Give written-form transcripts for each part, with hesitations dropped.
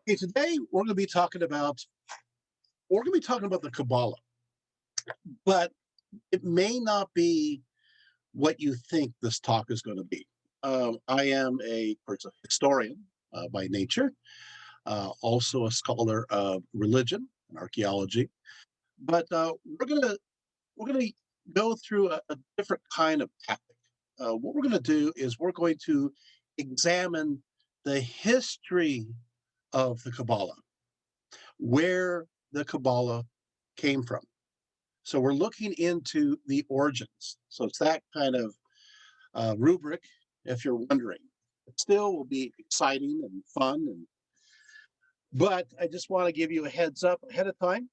Okay, today we're going to be talking about the Kabbalah, but it may not be what you think this talk is going to be. I am a person, historian by nature, also a scholar of religion and archaeology, but we're gonna go through a different kind of tactic. What we're going to do is we're going to examine the history of the Kabbalah, where the Kabbalah came from. So we're looking into the origins. So it's that kind of rubric, if you're wondering. It still will be exciting and fun, but I just want to give you a heads up ahead of time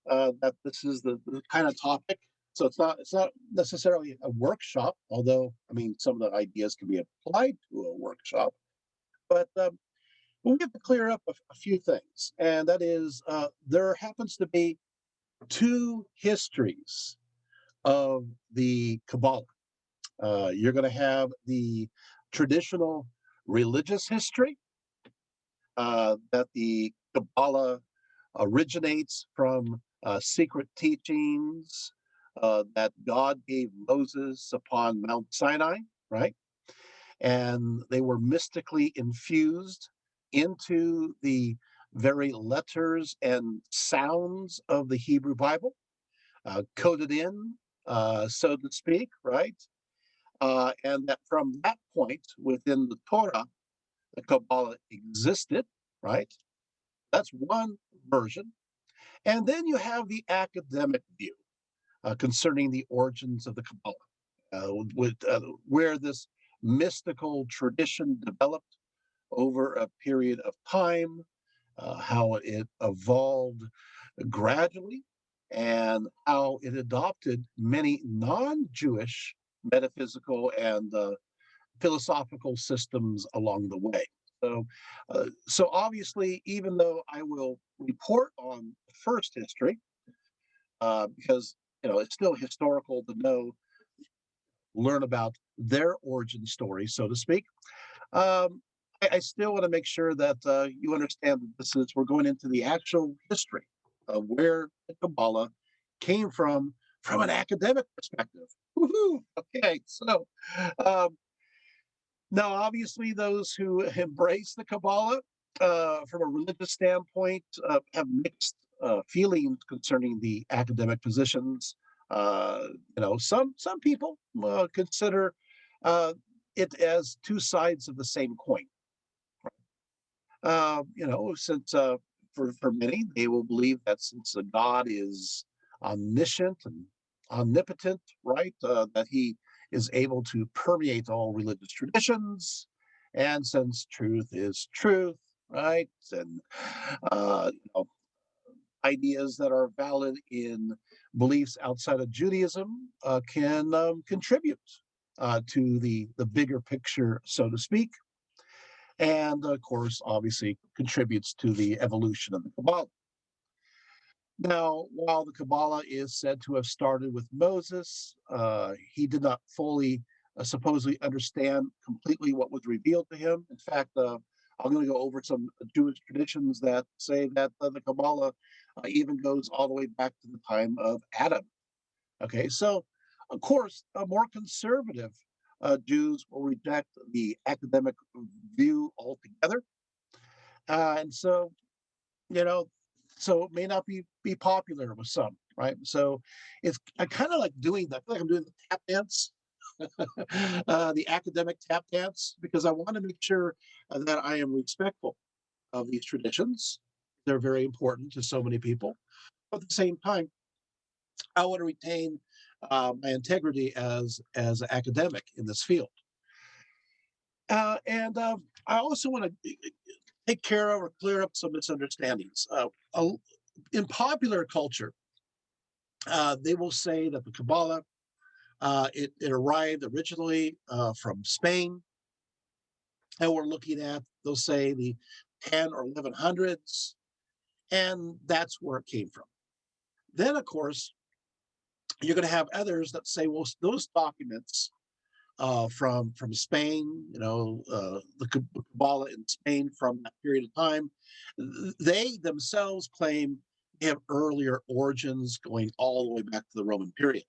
that this is the kind of topic. So it's not necessarily a workshop, although I mean some of the ideas can be applied to a workshop. But we have to clear up a few things, and that is there happens to be two histories of the Kabbalah. You're going to have the traditional religious history that the Kabbalah originates from secret teachings that God gave Moses upon Mount Sinai, right? And they were mystically infused into the very letters and sounds of the Hebrew Bible, coded in, so to speak, right? And that from that point within the Torah, the Kabbalah existed, right? That's one version. And then you have the academic view concerning the origins of the Kabbalah, where this mystical tradition developed over a period of time, how it evolved gradually, and how it adopted many non Jewish metaphysical and philosophical systems along the way. So obviously, even though I will report on the first history, because it's still historical to learn about their origin story, so to speak. I still want to make sure that you understand that we're going into the actual history of where the Kabbalah came from an academic perspective. Woohoo! Okay, so um, now obviously those who embrace the Kabbalah from a religious standpoint have mixed feelings concerning the academic positions. Some people consider it as two sides of the same coin. Since for many, they will believe that since God is omniscient and omnipotent, right, that he is able to permeate all religious traditions, and since truth is truth, right, and ideas that are valid in beliefs outside of Judaism can contribute to the bigger picture, so to speak, and of course, obviously, contributes to the evolution of the Kabbalah. Now, while the Kabbalah is said to have started with Moses, he did not fully supposedly understand completely what was revealed to him. In fact, I'm going to go over some Jewish traditions that say that the Kabbalah even goes all the way back to the time of Adam. Okay, so of course, a more conservative Jews will reject the academic view altogether, and you know, so it may not be popular with some, right? So it's I kind of like doing that. I feel like I'm doing the tap dance, the academic tap dance, because I want to make sure that I am respectful of these traditions. They're very important to so many people. But at the same time, I want to retain my integrity as an academic in this field. And I also want to take care of or clear up some misunderstandings. In popular culture, they will say that the Kabbalah it arrived originally from Spain, and we're looking at they'll say the 10 or 1100s, and that's where it came from. Then, of course, you're going to have others that say, well, those documents from Spain, the Kabbalah in Spain from that period of time. They themselves claim they have earlier origins going all the way back to the Roman period.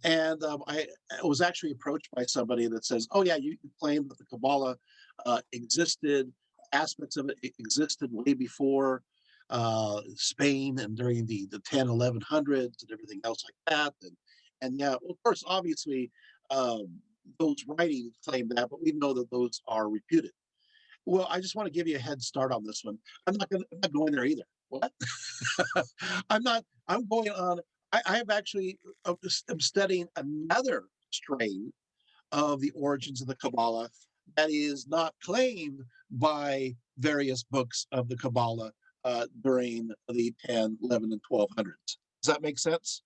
And I was actually approached by somebody that says, "Oh yeah, you can claim that the Kabbalah existed, aspects of it existed way before Spain and during the 10, 1100s and everything else like that." And yeah, well, of course, obviously, those writings claim that, but we know that those are reputed. Well, I just want to give you a head start on this one. I'm not going there either. What? I'm not. I'm going on. I have actually. I'm studying another strain of the origins of the Kabbalah that is not claimed by various books of the Kabbalah during the 10, 11, and 1200s. Does that make sense?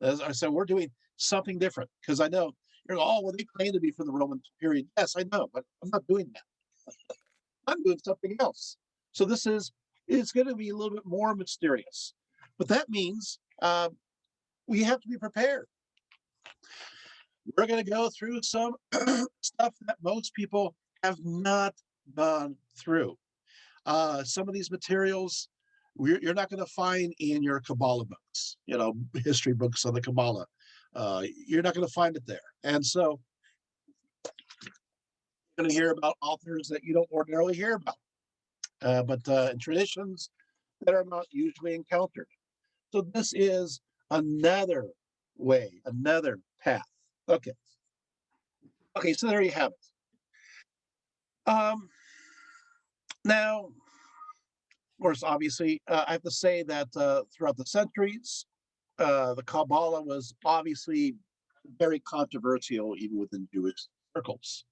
As I said, we're doing something different because I know you're like, oh, well, they claim to be from the Roman period. Yes, I know, but I'm not doing that. I'm doing something else. So it's going to be a little bit more mysterious. But that means we have to be prepared. We're going to go through some stuff that most people have not gone through. Some of these materials you're not going to find in your Kabbalah books, history books on the Kabbalah. You're not going to find it there. And so you're going to hear about authors that you don't ordinarily hear about, but traditions that are not usually encountered. So this is another way, another path. Okay. Okay, so there you have it. Now, of course, obviously, I have to say that throughout the centuries, the Kabbalah was obviously very controversial, even within Jewish circles.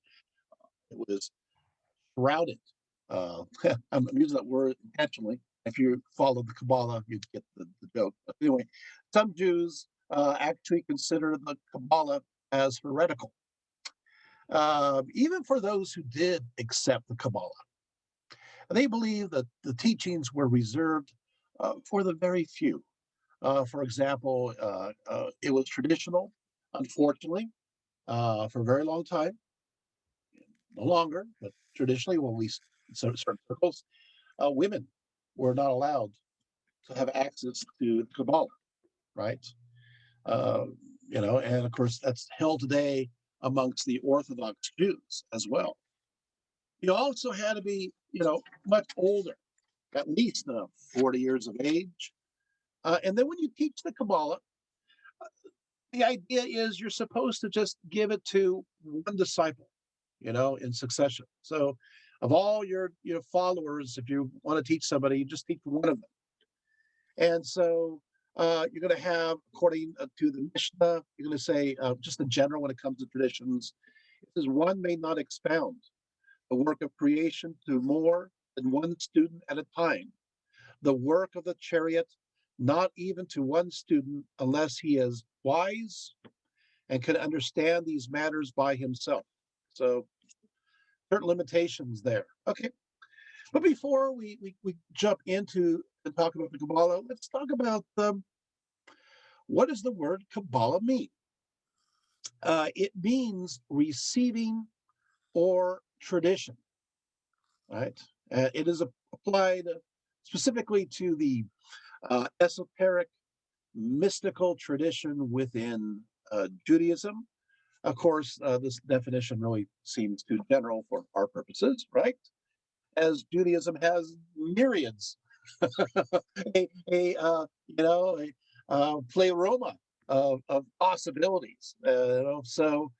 It was shrouded. Uh, I'm using that word intentionally. If you follow the Kabbalah, you'd get the joke. But anyway, some Jews actually consider the Kabbalah as heretical, even for those who did accept the Kabbalah. And they believe that the teachings were reserved for the very few. For example, it was traditional, unfortunately, for a very long time. No longer, but traditionally, when we certain circles, women were not allowed to have access to Kabbalah, right? Uh, and of course, that's held today amongst the Orthodox Jews as well. You also had to be, much older, at least 40 years of age. And then when you teach the Kabbalah, the idea is you're supposed to just give it to one disciple, in succession. So, of all your followers, if you want to teach somebody, you just teach one of them. And so you're going to have, according to the Mishnah, you're going to say just in general when it comes to traditions, it says one may not expound the work of creation to more than one student at a time. The work of the chariot, not even to one student, unless he is wise and can understand these matters by himself. So certain limitations there. Okay. But before we jump into and talk about the Kabbalah, let's talk about what does the word Kabbalah mean? It means receiving or tradition, right? It is applied specifically to the esoteric, mystical tradition within Judaism. Of course, this definition really seems too general for our purposes, right? As Judaism has myriads, a pleroma of possibilities. So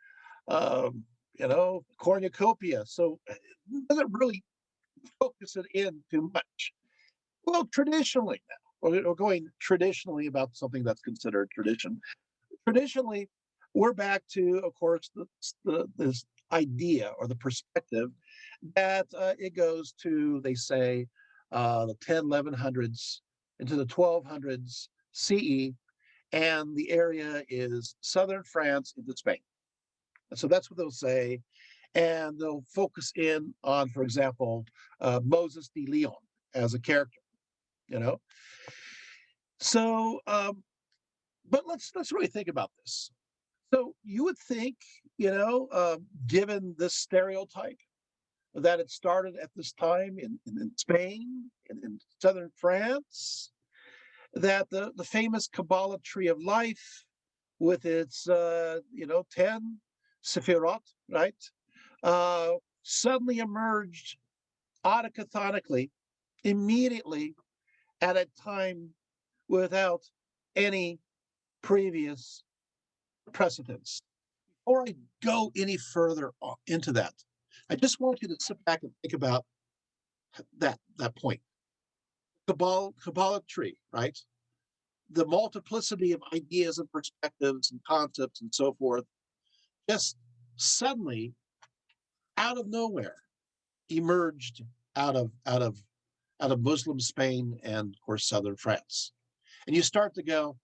cornucopia. So it doesn't really focus it in too much. Well, traditionally now, we're going traditionally about something that's considered tradition. Traditionally, we're back to, of course, this idea or the perspective that it goes to, they say, the 10, 1100s into the 1200s CE, and the area is southern France into Spain. And so that's what they'll say. And they'll focus in on, for example, Moses de Leon as a character, you know. So, but let's really think about this. So you would think given this stereotype that it started at this time in Spain, in southern France, that the famous Kabbalah tree of life with its 10 Sefirot, right, suddenly emerged autochthonically, immediately at a time without any previous precedence. Before I go any further into that, I just want you to sit back and think about that point. Kabbalah tree, right? The multiplicity of ideas and perspectives and concepts and so forth, just suddenly out of nowhere emerged out of out of out of Muslim Spain and of course southern France. And you start to go,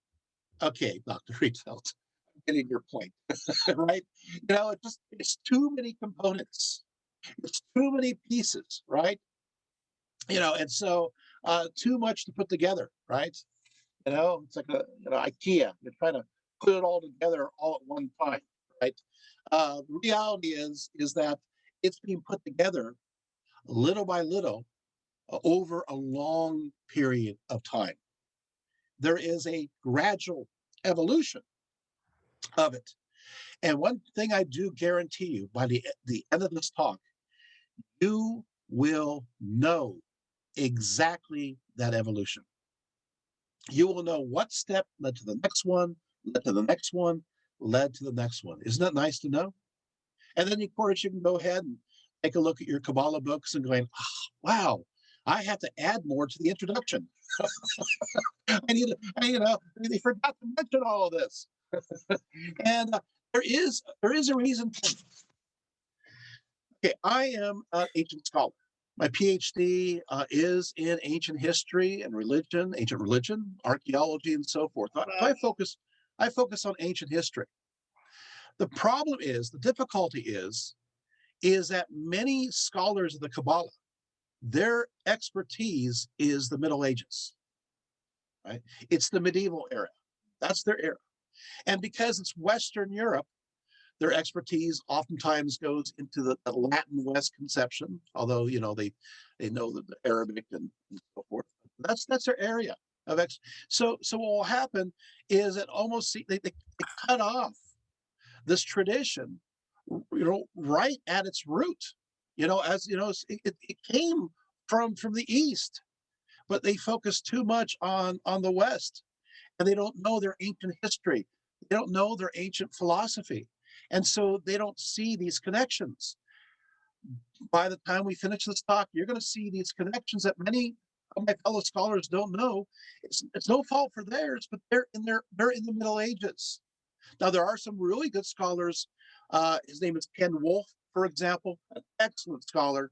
okay, Dr. Rietveldt, I'm getting your point, right? It's too many components, it's too many pieces, right? And so too much to put together, right? It's like IKEA. You're trying to put it all together all at one time, right? The reality is that it's being put together little by little over a long period of time. There is a gradual evolution of it. And one thing I do guarantee you by the end of this talk, you will know exactly that evolution. You will know what step led to the next one, led to the next one, led to the next one. Isn't that nice to know? And then, of course, you can go ahead and take a look at your Kabbalah books and going, oh, wow, I have to add more to the introduction. They forgot to mention all of this. And there is a reason. Okay, I am an ancient scholar. My PhD is in ancient history and religion, ancient religion, archaeology, and so forth. I focus on ancient history. The problem is, the difficulty is that many scholars of the Kabbalah, their expertise is the Middle Ages, right? It's the medieval era. That's their era. And because it's Western Europe, their expertise oftentimes goes into the Latin West conception, although they know the Arabic and so forth. That's their area of So what will happen is that almost they cut off this tradition, right at its root. As it came from the East, but they focus too much on the West, and they don't know their ancient history. They don't know their ancient philosophy. And so they don't see these connections. By the time we finish this talk, you're going to see these connections that many of my fellow scholars don't know. It's no fault for theirs, but they're in the Middle Ages. Now there are some really good scholars. His name is Ken Wolf, for example, an excellent scholar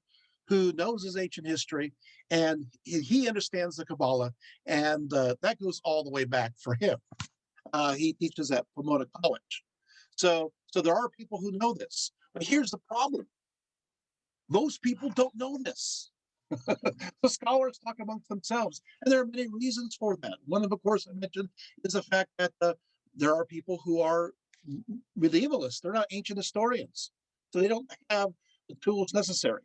who knows his ancient history, and he understands the Kabbalah, and that goes all the way back for him. He teaches at Pomona College. So there are people who know this. But here's the problem. Most people don't know this. The scholars talk amongst themselves, and there are many reasons for that. One of course, I mentioned is the fact that there are people who are medievalists. They're not ancient historians, so they don't have the tools necessary.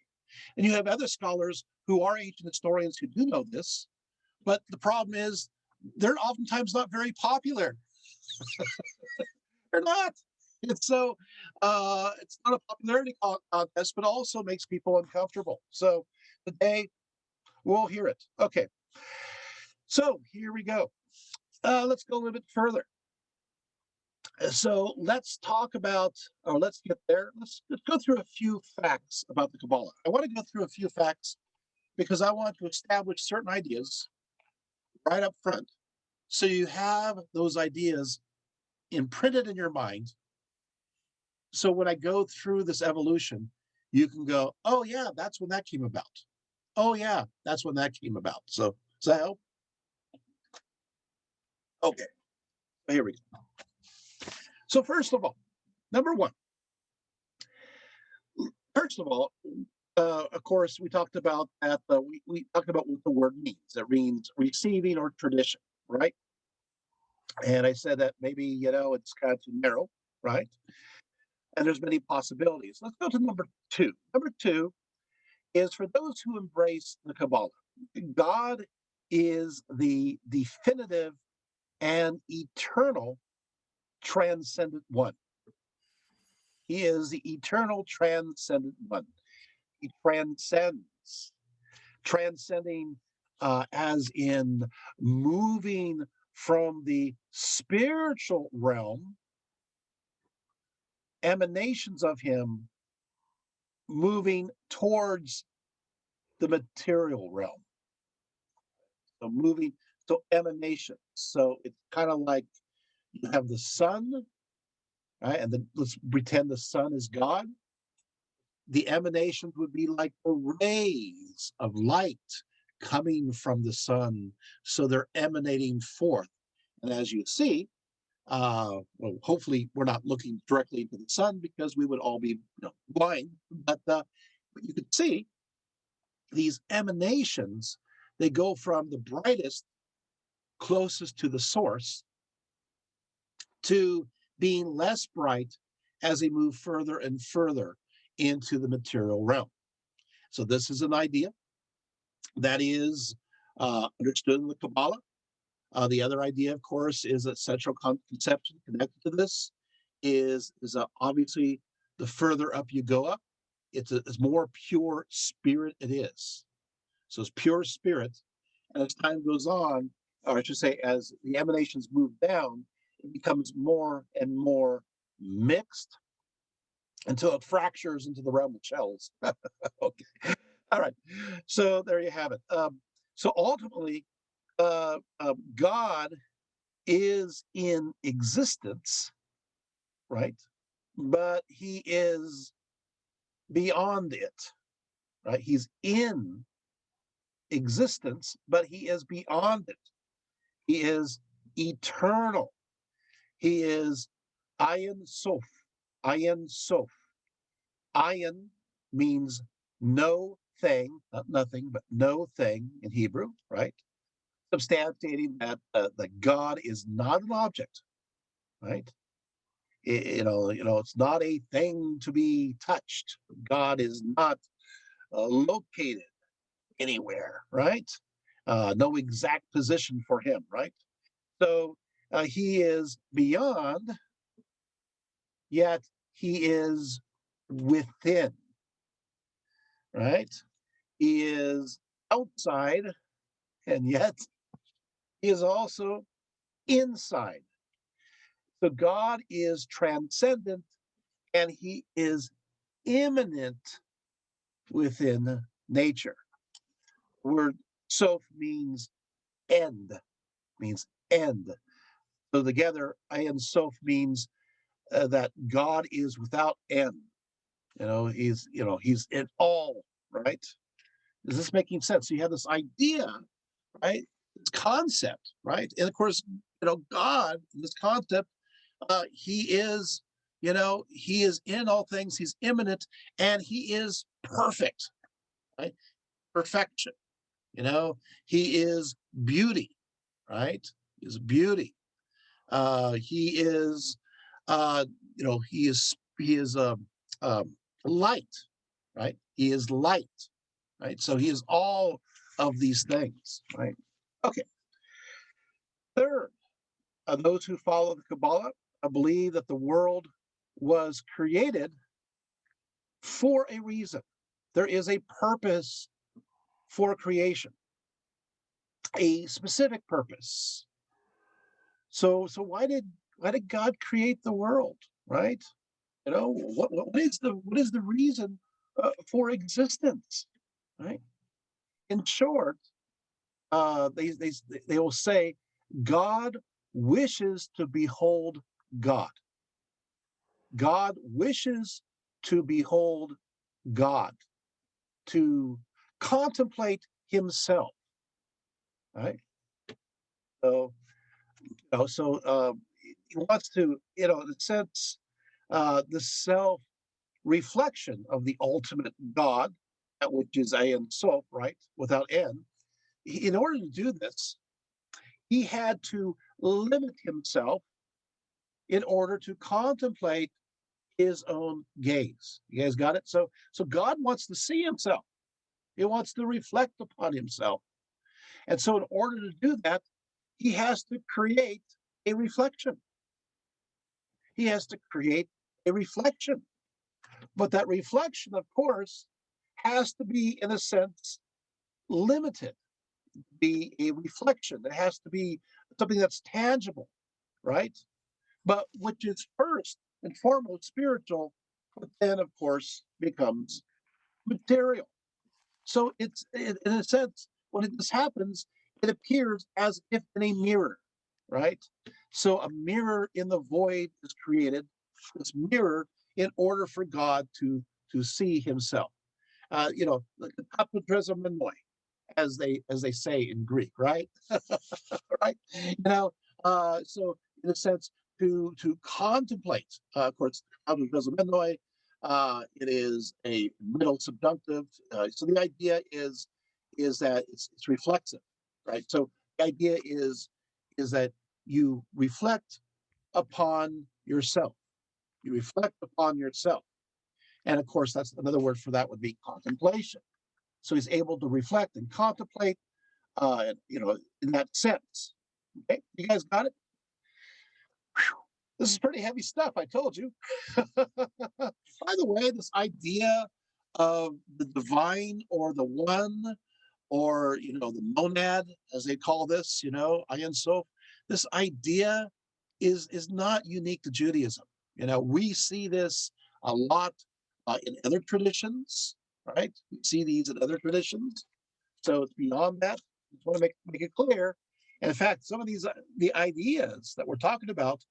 And you have other scholars who are ancient historians who do know this, but the problem is they're oftentimes not very popular. They're not. It's so it's not a popularity contest, but also makes people uncomfortable. So today we'll hear it. Okay. So here we go. Let's go a little bit further. So let's talk about, or let's get there. Let's go through a few facts about the Kabbalah. I want to go through a few facts because I want to establish certain ideas right up front. So you have those ideas imprinted in your mind. So when I go through this evolution, you can go, oh yeah, that's when that came about. Oh yeah, that's when that came about. So does that help? Okay, here we go. So first of all, number one, first of all, of course, we talked about that. We talked about what the word means. It means receiving or tradition, right? And I said that maybe it's kind of too narrow, right? and there's many possibilities. Let's go to number two. Number two is for those who embrace the Kabbalah. God is the definitive and eternal transcendent one. He is the eternal transcendent one. He transcends, transcending as in moving from the spiritual realm, emanations of him moving towards the material realm. So moving, so emanation. So it's kind of like you have the sun, right? And then let's pretend the sun is God. The emanations would be like the rays of light coming from the sun. So they're emanating forth. And as you see, well, hopefully we're not looking directly into the sun because we would all be blind. But you could see these emanations, they go from the brightest, closest to the source, to being less bright as they move further and further into the material realm. So this is an idea that is understood in the Kabbalah. The other idea, of course, is that central conception connected to this is obviously the further up you go up, it's more pure spirit it is. So it's pure spirit, and as time goes on, or I should say, as the emanations move down, it becomes more and more mixed until it fractures into the realm of shells. Okay, all right. So there you have it. So ultimately, God is in existence, right? But he is beyond it, right? He's in existence, but he is beyond it. He is eternal. He is Ayin Sof. Ayin Sof. Ayin means no thing, not nothing, but no thing in Hebrew, right? Substantiating that God is not an object, right? It's not a thing to be touched. God is not located anywhere, right? No exact position for him, right? So he is beyond, yet he is within, right? He is outside, and yet he is also inside. So God is transcendent and he is immanent within nature. The word sof means end. So together, Ein Sof means that God is without end. He's in all, right? Is this making sense? So you have this idea, right? This concept, right? And of course, God, this concept, he is, he is in all things, he's immanent, and he is perfect, right? Perfection. He is beauty, right? He is beauty. He is, uh, he is light, right? He is light, right? So he is all of these things, right? Okay. Third, those who follow the Kabbalah believe that the world was created for a reason. There is a purpose for creation, a specific purpose. So why did God create the world, right? What is the reason for existence, right? In short, they will say God wishes to behold God. God wishes to behold God, to contemplate himself, right? So, he wants to, in a sense, the self reflection of the ultimate God, which is Ein Sof, right, without end. In order to do this, he had to limit himself in order to contemplate his own gaze. You guys got it? So God wants to see himself. He wants to reflect upon himself. And so in order to do that, he has to create a reflection. He has to create a reflection. But that reflection, of course, has to be, in a sense, limited, be a reflection. It has to be something that's tangible, right? But which is first and foremost spiritual, but then, of course, becomes material. So in a sense, when this happens, it appears as if in a mirror, right? So a mirror in the void is created. This mirror in order for God to see Himself. Like the kapodrezomenoi, as they say in Greek, right? Right? So in a sense, to contemplate. Of course, kapodrezomenoi. It is a middle subjunctive. So the idea is that it's reflexive, right? So the idea is that you reflect upon yourself. You reflect upon yourself. And of course, that's another word for that would be contemplation. So he's able to reflect and contemplate, in that sense. Okay, you guys got it? Whew. This is pretty heavy stuff, I told you. By the way, this idea of the divine or the one or, the monad, as they call this, Ayin Sof, this idea is not unique to Judaism. We see this a lot in other traditions, right? We see these in other traditions. So it's beyond that. I just want to make it clear. And in fact, some of the ideas that we're talking about,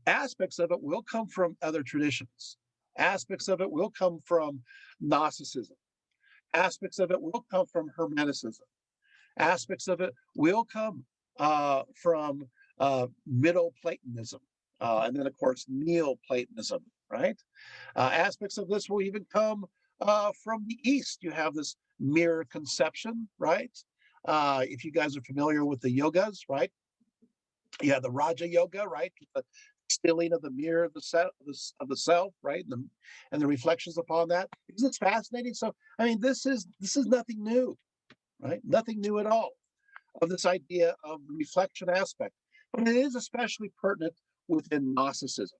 aspects of it will come from other traditions. Aspects of it will come from Gnosticism. Aspects of it will come from Hermeticism. Aspects of it will come from Middle Platonism, and then, of course, Neoplatonism, right? Aspects of this will even come from the East. You have this mirror conception, right? If you guys are familiar with the yogas, right? You have the Raja Yoga, right? The stilling of the mirror of the self, right? And the reflections upon that. Isn't it fascinating? So, I mean, this is nothing new, right? Nothing new at all of this idea of the reflection aspect. But it is especially pertinent within Gnosticism.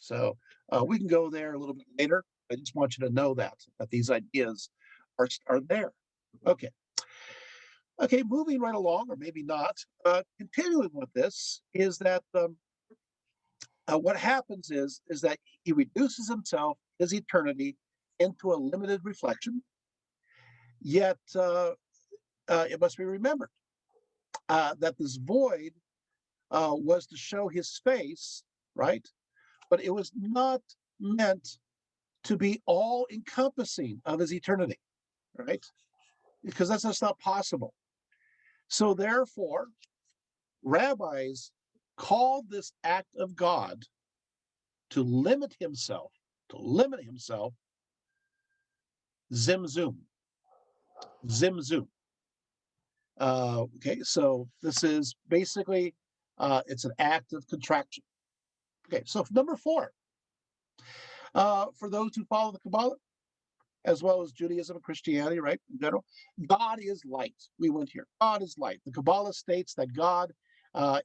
So we can go there a little bit later. I just want you to know that these ideas are there. Okay. Okay, moving right along, or maybe not. Continuing with this is that what happens is that he reduces himself, his eternity, into a limited reflection. Yet it must be remembered that this void was to show his face, right? But it was not meant to be all encompassing of his eternity, right? Because that's just not possible. So therefore, rabbis called this act of God to limit himself, zimzum, zimzum. Okay, so this is basically it's an act of contraction. Okay, so number 4, for those who follow the Kabbalah, as well as Judaism and Christianity, right, in general, God is light. We went here. God is light. The Kabbalah states that God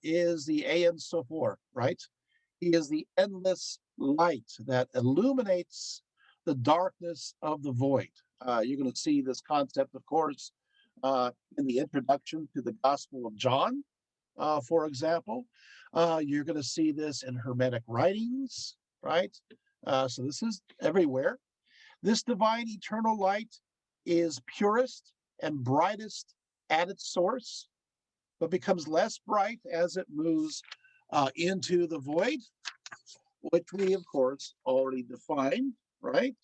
is the Ein Sofor, right? He is the endless light that illuminates the darkness of the void. You're going to see this concept, of course, in the introduction to the Gospel of John, for example. You're going to see this in Hermetic writings, right? So this is everywhere. This divine eternal light is purest and brightest at its source, but becomes less bright as it moves into the void, which we, of course, already defined, right?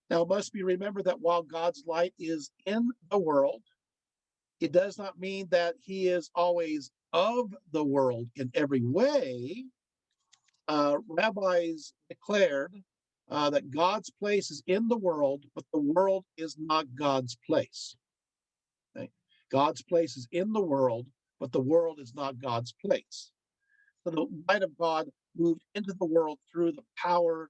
Now, it must be remembered that while God's light is in the world, it does not mean that he is always of the world in every way. Rabbis declared that God's place is in the world, but the world is not God's place. Okay? God's place is in the world, but the world is not God's place. So the light of God moved into the world through the power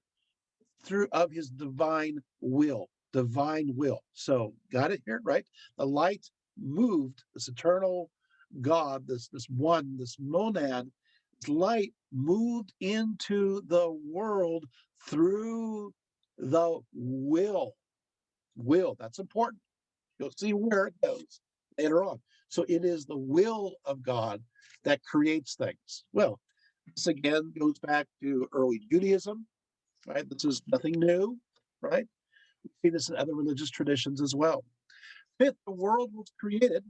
through of his divine will. So got it here, right? The light moved, this eternal God, this one, this monad, this light moved into the world through the will. That's important. You'll see where it goes later on. So it is the will of God that creates things. Well, this again goes back to early Judaism, right? This is nothing new, right? We see this in other religious traditions as well. Fifth, the world was created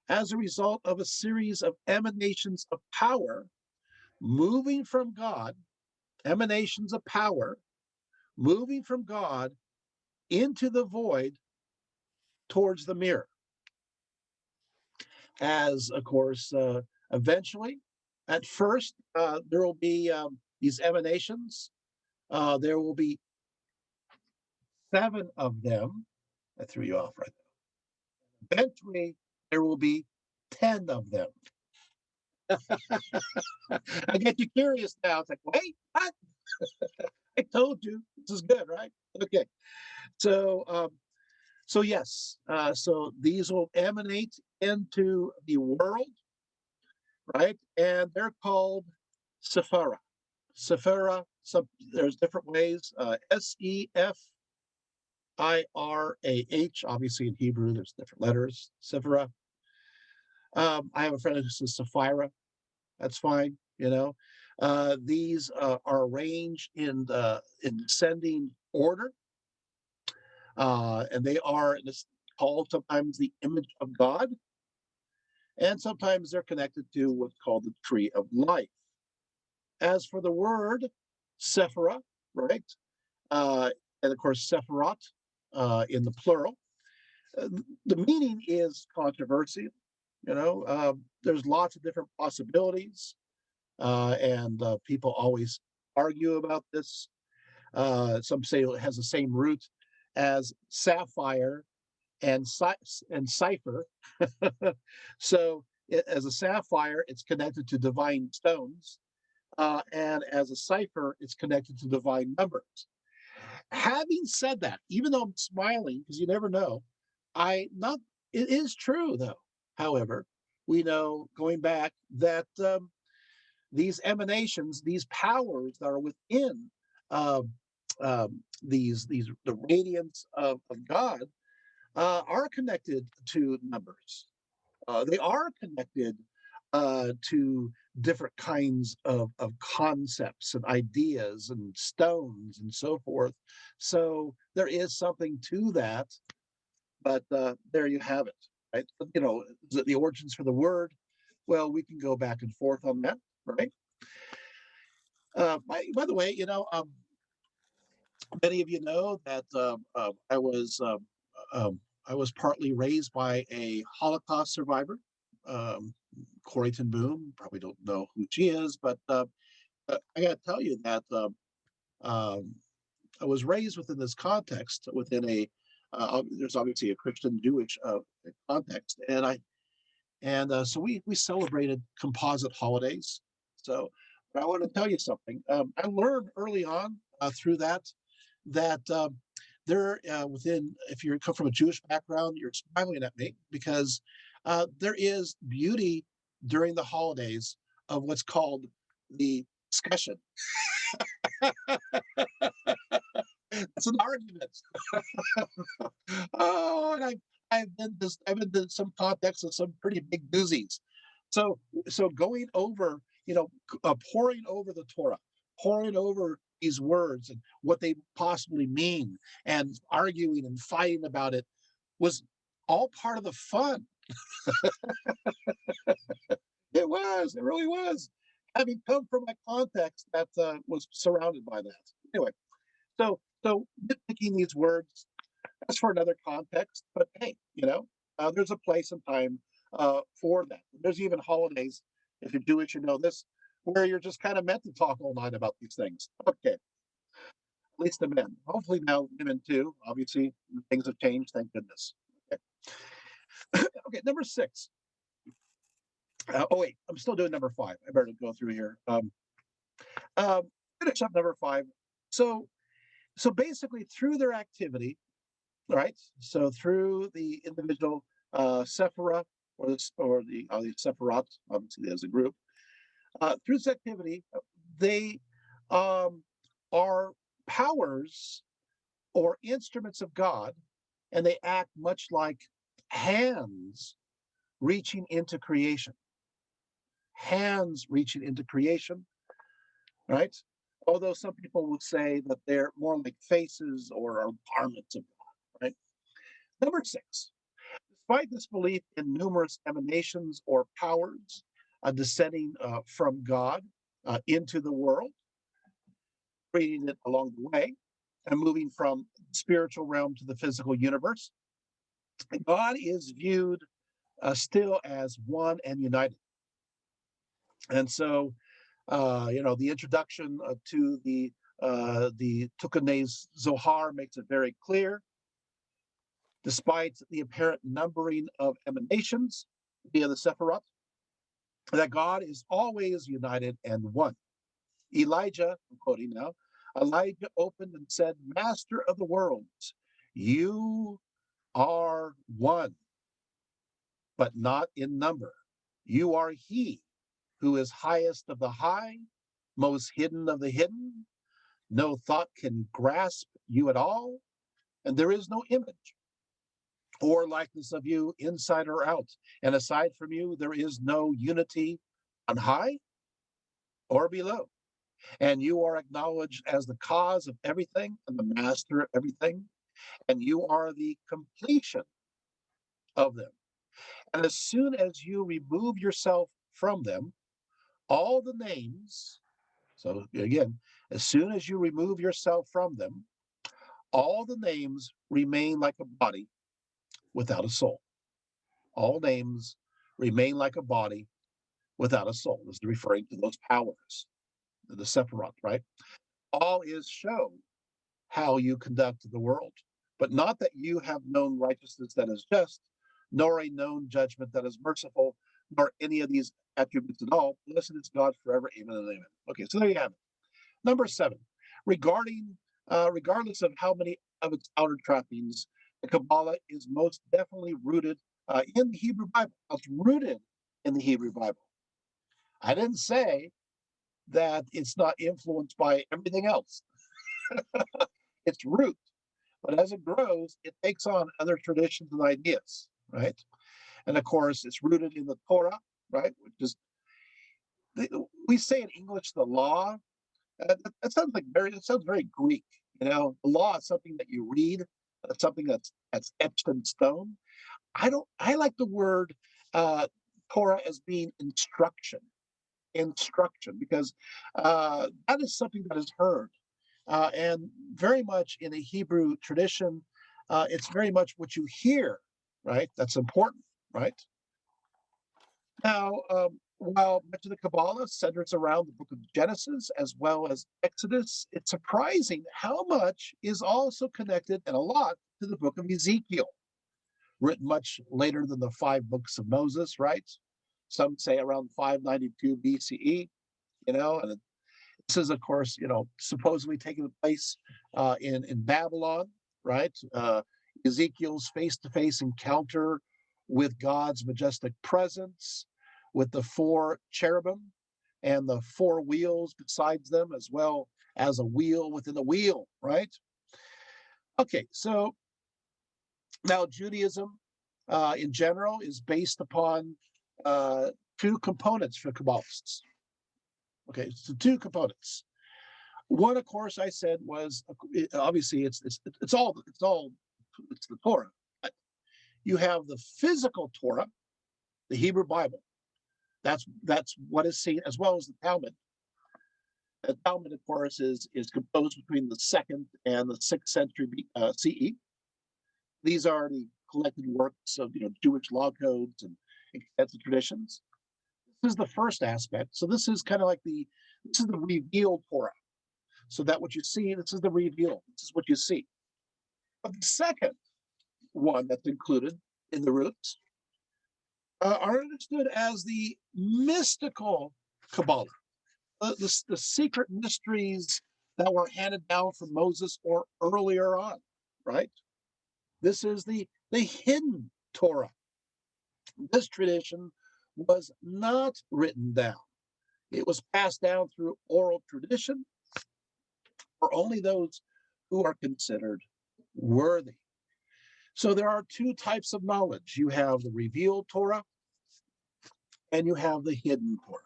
as a result of a series of emanations of power moving from God, emanations of power moving from God into the void towards the mirror. As, of course, eventually, at first, there will be these emanations. There will be 7 of them. I threw you off right there. Eventually, there will be 10 of them. I get you curious now. It's like, wait, what? I told you this is good, right? Okay. So, so yes, so these will emanate into the world, right? And they're called Sephira. Sephira. Some there's different ways. Sephirah. Obviously, in Hebrew, there's different letters. Sephira. I have a friend who says Sapphira. That's fine. These are arranged in descending order, and they are called sometimes the image of God, and sometimes they're connected to what's called the tree of life. As for the word Sephirah, right, and of course Sephirot in the plural, uh, the meaning is controversial. There's lots of different possibilities, and people always argue about this. Some say it has the same root as sapphire and cipher. So, as a sapphire, it's connected to divine stones, and as a cipher, it's connected to divine numbers. Having said that, even though I'm smiling because you never know, I not it is true though. However, we know going back that these emanations, these powers that are within um, these the radiance of God are connected to numbers. They are connected to different kinds of concepts and ideas and stones and so forth. So there is something to that, but there you have it. Right? Is it the origins for the word? Well, we can go back and forth on that, right? By the way, many of you know that um, I was partly raised by a Holocaust survivor, um, Corey ten Boom. Probably don't know who she is, but I got to tell you that um, I was raised within this context, within there's obviously a Christian Jewish context, so we celebrated composite holidays. So, but I want to tell you something. I learned early on through that there within if you come from a Jewish background, you're smiling at me because there is beauty during the holidays of what's called the discussion. It's an argument. Oh, and I've been to some contexts of some pretty big doozies. So going over, poring over the Torah, poring over these words and what they possibly mean, and arguing and fighting about it was all part of the fun. It was. It really was. Having come from a context that was surrounded by that. Anyway, so nitpicking these words, that's for another context. But hey, there's a place and time for that. There's even holidays, if you're Jewish, you know this, where you're just kind of meant to talk all night about these things. Okay, at least the men. Hopefully now women too. Obviously, things have changed. Thank goodness. Okay, okay. Number 6. Oh wait, I'm still doing number 5. I better go through here. Finish up number five. So, so basically, through their activity, right? So through the individual sephira or the sephirot, obviously as a group, through this activity, they um, are powers or instruments of God, and they act much like hands reaching into creation. Hands reaching into creation, right? Although some people would say that they're more like faces or are garments of God, right? Number six, despite this belief in numerous emanations or powers descending from God into the world, creating it along the way, and moving from the spiritual realm to the physical universe, God is viewed still as one and united. And so, the introduction to the Tukkanese Zohar makes it very clear, despite the apparent numbering of emanations via the Sephiroth, that God is always united and one. Elijah, I'm quoting now, Elijah opened and said, Master of the worlds, you are one, but not in number. You are he who is highest of the high, most hidden of the hidden. No thought can grasp you at all, and there is no image or likeness of you inside or out. And aside from you, there is no unity on high or below. And you are acknowledged as the cause of everything and the master of everything, and you are the completion of them. And as soon as you remove yourself from them, all the names, so again, as soon as you remove yourself from them, all the names remain like a body without a soul. All names remain like a body without a soul. This is referring to those powers, the Sephiroth, right? All is show how you conduct the world, but not that you have known righteousness that is just, nor a known judgment that is merciful, nor any of these attributes at all. Blessed is God forever, amen and amen. Okay, so there you have it. Number seven, regardless of how many of its outer trappings, the Kabbalah is most definitely rooted in the Hebrew Bible. It's rooted in the Hebrew Bible. I didn't say that it's not influenced by everything else. Its root, but as it grows, it takes on other traditions and ideas, right? And of course, it's rooted in the Torah, right? Which is we say in English the law. That sounds like it sounds very Greek. The law is something that you read, something that's etched in stone. I like the word Torah as being instruction, because that is something that is heard. And very much in a Hebrew tradition, it's very much what you hear, right? That's important, right? Now, while much of the Kabbalah centers around the book of Genesis as well as Exodus, it's surprising how much is also connected and a lot to the book of Ezekiel, written much later than the five books of Moses, right? Some say around 592 BCE, and this is, of course, supposedly taking place in Babylon, right? Ezekiel's face-to-face encounter with God's majestic presence, with the four cherubim and the four wheels besides them, as well as a wheel within a wheel, right? Okay, so now Judaism in general is based upon two components for Kabbalists. Okay, so two components. One, of course, I said was obviously it's all it's the Torah. You have the physical Torah, the Hebrew Bible. That's what is seen, as well as the Talmud. The Talmud, of course, is composed between the second and the sixth century CE. These are the collected works of Jewish law codes and extensive traditions. This is the first aspect. So this is kind of like this is the revealed Torah. So that what you see, this is the reveal. This is what you see. But the second one that's included in the roots are understood as the mystical Kabbalah. the secret mysteries that were handed down from Moses or earlier on, right? This is the hidden Torah. This tradition was not written down. It was passed down through oral tradition for only those who are considered worthy. So there are two types of knowledge. You have the revealed Torah and you have the hidden Torah.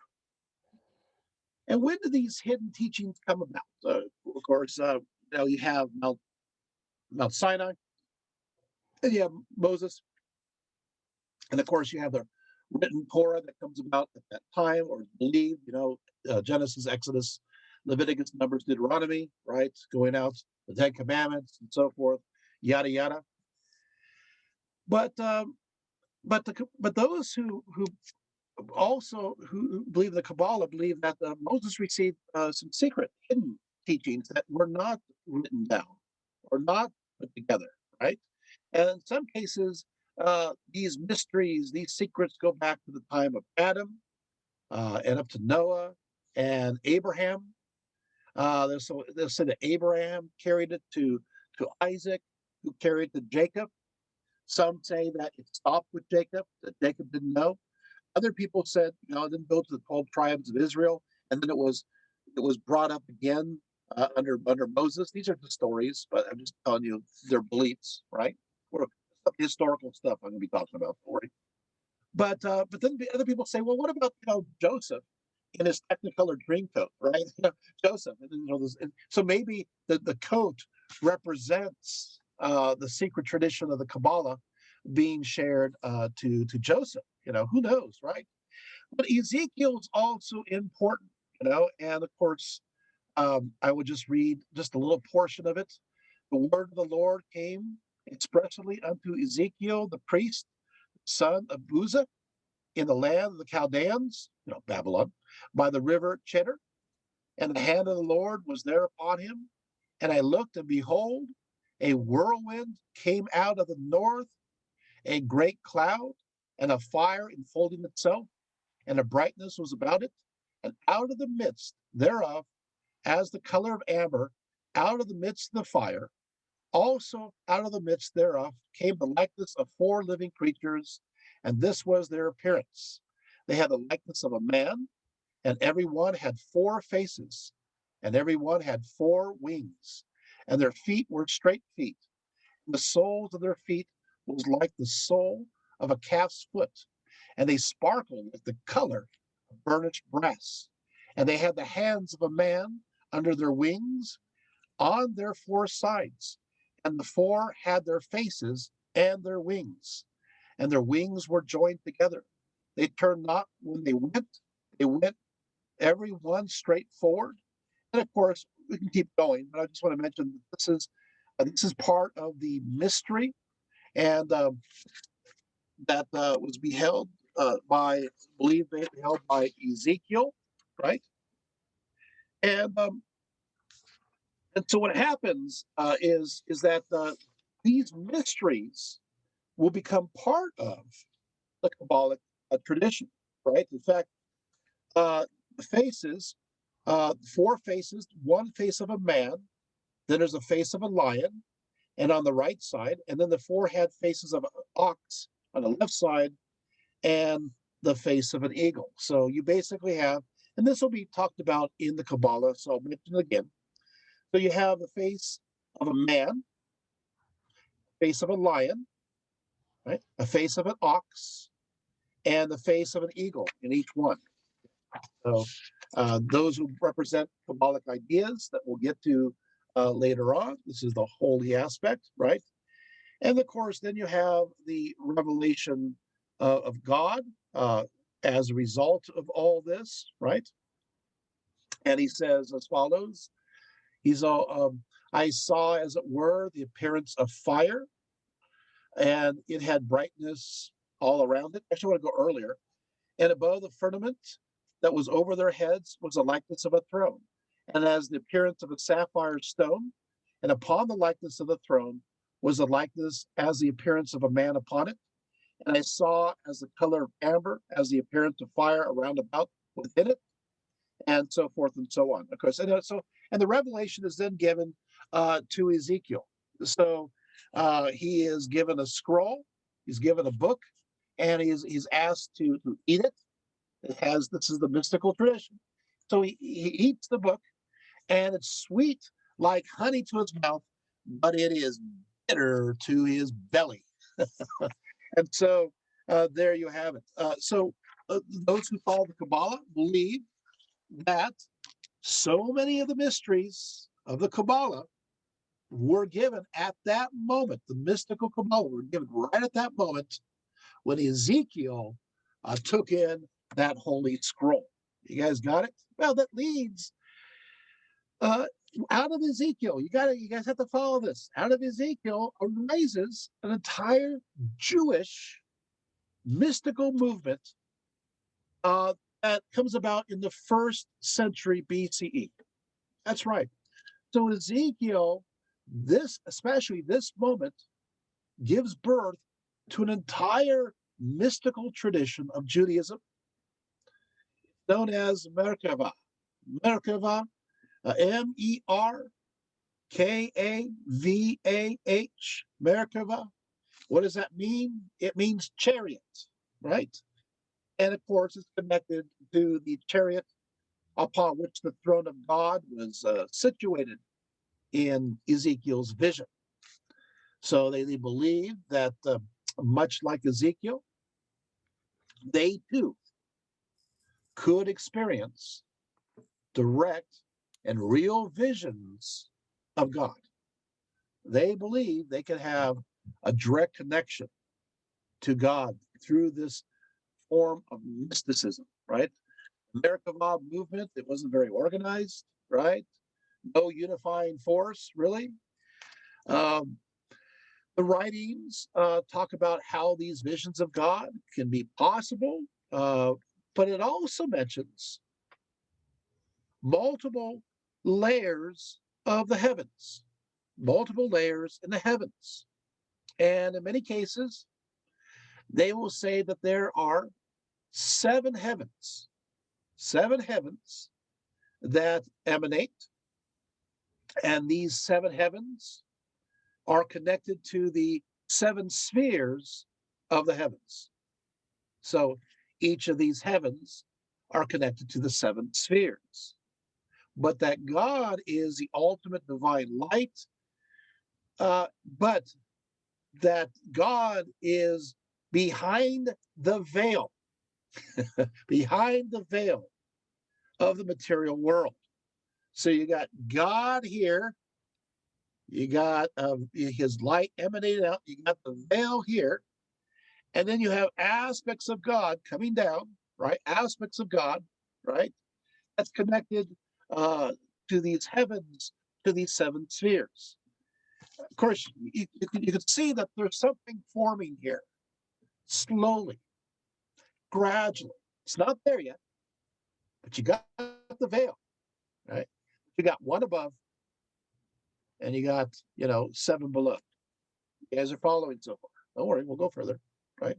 And when do these hidden teachings come about? Of course, you have Mount Sinai, and you have Moses, and of course you have the written Torah that comes about at that time or believed, Genesis, Exodus, Leviticus, Numbers, Deuteronomy, right? Going out, the Ten Commandments and so forth, yada yada. But but those who also who believe the Kabbalah believe that Moses received some secret hidden teachings that were not written down or not put together, right? And in some cases, these mysteries, these secrets go back to the time of Adam and up to Noah and Abraham. They'll say that Abraham carried it to Isaac, who carried it to Jacob. Some say that it stopped with Jacob, that Jacob didn't know. Other people said, it didn't go to the 12 tribes of Israel, and then it was brought up again under Moses. These are the stories, but I'm just telling you their beliefs, right? Or historical stuff I'm going to be talking about for you. But then other people say, well, what about Joseph in his Technicolor dream coat, right? Joseph, and so maybe the coat represents the secret tradition of the Kabbalah being shared to Joseph. Who knows, right? But Ezekiel's also important, and of course, I would just read just a little portion of it. The word of the Lord came expressly unto Ezekiel, the priest, son of Buza, in the land of the Chaldeans, Babylon, by the river Cheddar. And the hand of the Lord was there upon him. And I looked, and behold, a whirlwind came out of the north, a great cloud, and a fire enfolding itself, and a brightness was about it. And out of the midst thereof, as the color of amber, out of the midst of the fire, also out of the midst thereof came the likeness of four living creatures, and this was their appearance. They had the likeness of a man, and every one had four faces, and every one had four wings, and their feet were straight feet. And the soles of their feet was like the sole of a calf's foot, and they sparkled like the color of burnished brass. And they had the hands of a man under their wings on their four sides, and the four had their faces and their wings, and their wings were joined together. They turned not when they went every one straight forward. And of course, we can keep going, but I just want to mention that this is part of the mystery, and that was beheld by Ezekiel, right? And and so what happens is that these mysteries will become part of the Kabbalic tradition, right? In fact, the faces, four faces, one face of a man, then there's a face of a lion, and on the right side, and then the four had faces of an ox on the left side, and the face of an eagle. So you basically have, and this will be talked about in the Kabbalah, so I'll mention it again. So you have the face of a man, face of a lion, right? A face of an ox, and the face of an eagle in each one. So those who represent Kabbalic ideas that we'll get to later on. This is the holy aspect, right? And of course, then you have the revelation of God as a result of all this, right? And he says as follows: I saw, as it were, the appearance of fire, and it had brightness all around it. Actually, I want to go earlier. And above the firmament that was over their heads was the likeness of a throne, and as the appearance of a sapphire stone. And upon the likeness of the throne was the likeness as the appearance of a man upon it. And I saw as the color of amber, as the appearance of fire around about within it. and so forth and so on. Of course, and the revelation is then given to Ezekiel. So he is given a scroll, he's given a book, and he's asked to eat it. This is the mystical tradition. So he eats the book, and it's sweet like honey to his mouth, but it is bitter to his belly. And so there you have it. Those who follow the Kabbalah believe that so many of the mysteries of the Kabbalah were given at that moment. The mystical Kabbalah were given right at that moment when Ezekiel took in that holy scroll. You guys got it? Well, that leads uh, out of Ezekiel. You guys have to follow this. Out of Ezekiel arises an entire Jewish mystical movement that comes about in the first century BCE. That's right. So Ezekiel, especially this moment, gives birth to an entire mystical tradition of Judaism known as Merkava. Merkava, Merkavah. Merkava. What does that mean? It means chariot, right? And of course, it's connected to the chariot upon which the throne of God was situated in Ezekiel's vision. So they believe that much like Ezekiel, they too could experience direct and real visions of God. They believe they could have a direct connection to God through this form of mysticism, right? Merkava movement, it wasn't very organized, right? No unifying force, really. Um, the writings talk about how these visions of God can be possible, but it also mentions multiple layers of the heavens, multiple layers in the heavens. And in many cases, they will say that there are seven heavens that emanate, and these seven heavens are connected to the seven spheres of the heavens. So each of these heavens are connected to the seven spheres. But that God is the ultimate divine light, but that God is behind the veil, behind the veil of the material world. So you got God here, you got his light emanating out, you got the veil here, and then you have aspects of God coming down, right? Aspects of God, right? That's connected uh, to these heavens, to these seven spheres. Of course, you can see that there's something forming here, slowly, gradually. It's not there yet, but you got the veil, right? You got one above, and you got, seven below. You guys are following so far. Don't worry, we'll go further, right?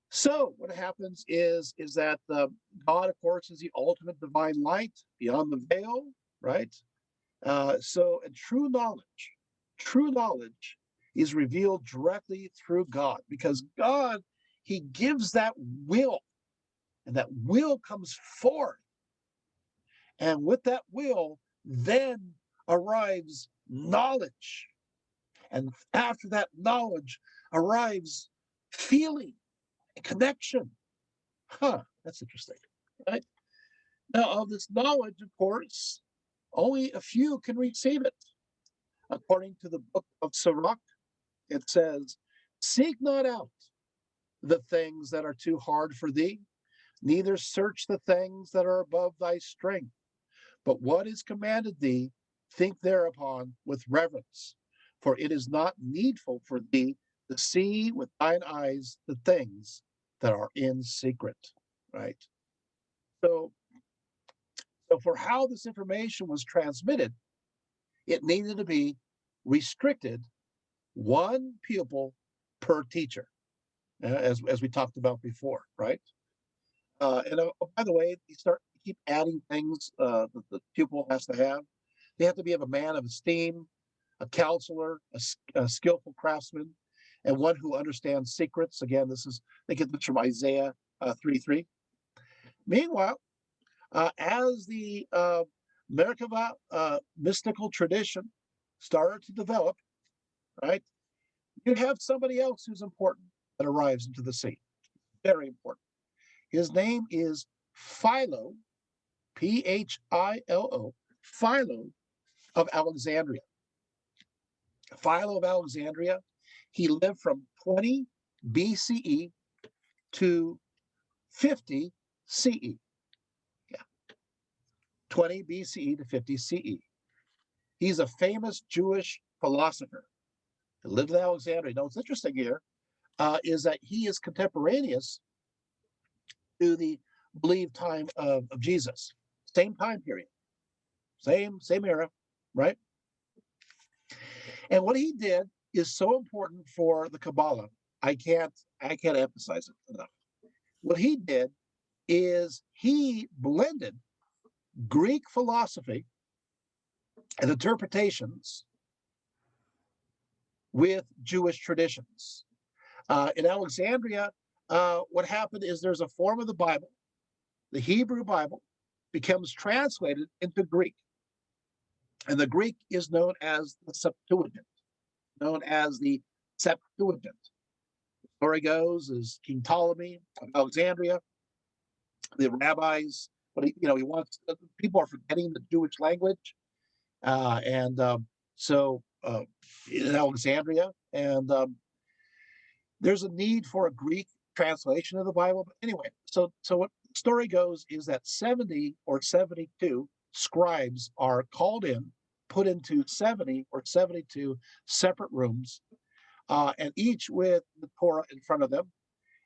So what happens is that God, of course, is the ultimate divine light beyond the veil, right? And true knowledge is revealed directly through God, because God, he gives that will, and that will comes forth. And with that will, then arrives knowledge. And after that knowledge arrives feeling and connection. That's interesting, right? Now, of this knowledge, of course, only a few can receive it. According to the book of Sirach, it says, "Seek not out the things that are too hard for thee, neither search the things that are above thy strength. But what is commanded thee, think thereupon with reverence. For it is not needful for thee to see with thine eyes the things that are in secret." Right? So, so for how this information was transmitted, it needed to be restricted, one pupil per teacher, as we talked about before, right? And by the way, keep adding things that the pupil has to have. They have to be of a man of esteem, a counselor, a skillful craftsman, and one who understands secrets. Again, they get this from Isaiah 3:3. Meanwhile, as the Merkava mystical tradition started to develop, right, you have somebody else who's important that arrives into the scene. Very important. His name is Philo, Philo, Philo of Alexandria. Philo of Alexandria, he lived from 20 BCE to 50 CE. Yeah, 20 BCE to 50 CE. He's a famous Jewish philosopher who lived in Alexandria. Now, what's interesting here is that he is contemporaneous to the believed time of Jesus. Same time period, same era, right? And what he did is so important for the Kabbalah. I can't emphasize it enough. What he did is he blended Greek philosophy and interpretations with Jewish traditions. In Alexandria, what happened is there's a form of the Bible, the Hebrew Bible, becomes translated into Greek. And the Greek is known as the Septuagint, known as the Septuagint. The story goes is King Ptolemy of Alexandria, the rabbis, but he wants people are forgetting the Jewish language, and so in Alexandria, and there's a need for a Greek translation of the Bible. But anyway, so what the story goes is that 70 or 72 scribes are called in, put into 70 or 72 separate rooms, and each with the Torah in front of them,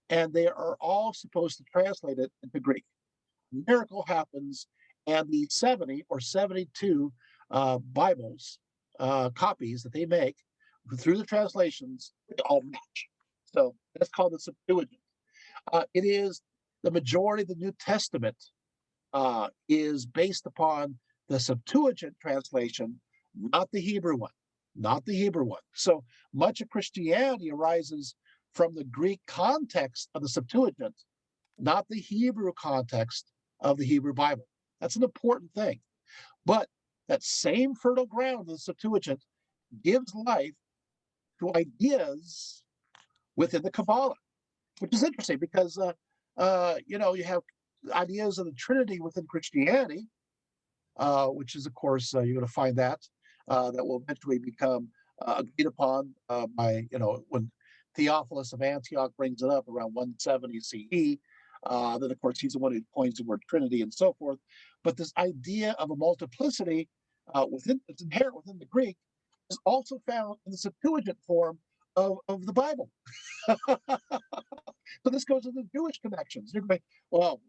and they are all supposed to translate it into Greek. A miracle happens, and the 70 or 72 Bibles, copies that they make through the translations, they all match. So that's called the Septuagint. It is the majority of the New Testament is based upon the Septuagint translation, not the Hebrew one, not the Hebrew one. So much of Christianity arises from the Greek context of the Septuagint, not the Hebrew context of the Hebrew Bible. That's an important thing. But that same fertile ground of the Septuagint gives life to ideas within the Kabbalah, which is interesting because you have ideas of the Trinity within Christianity, which is, of course, you're going to find that will eventually become agreed upon by when Theophilus of Antioch brings it up around 170 CE. Then, of course, he's the one who coins the word Trinity and so forth. But this idea of a multiplicity it's inherent within the Greek is also found in the Septuagint form of the Bible. So this goes into Jewish connections. You're going, well,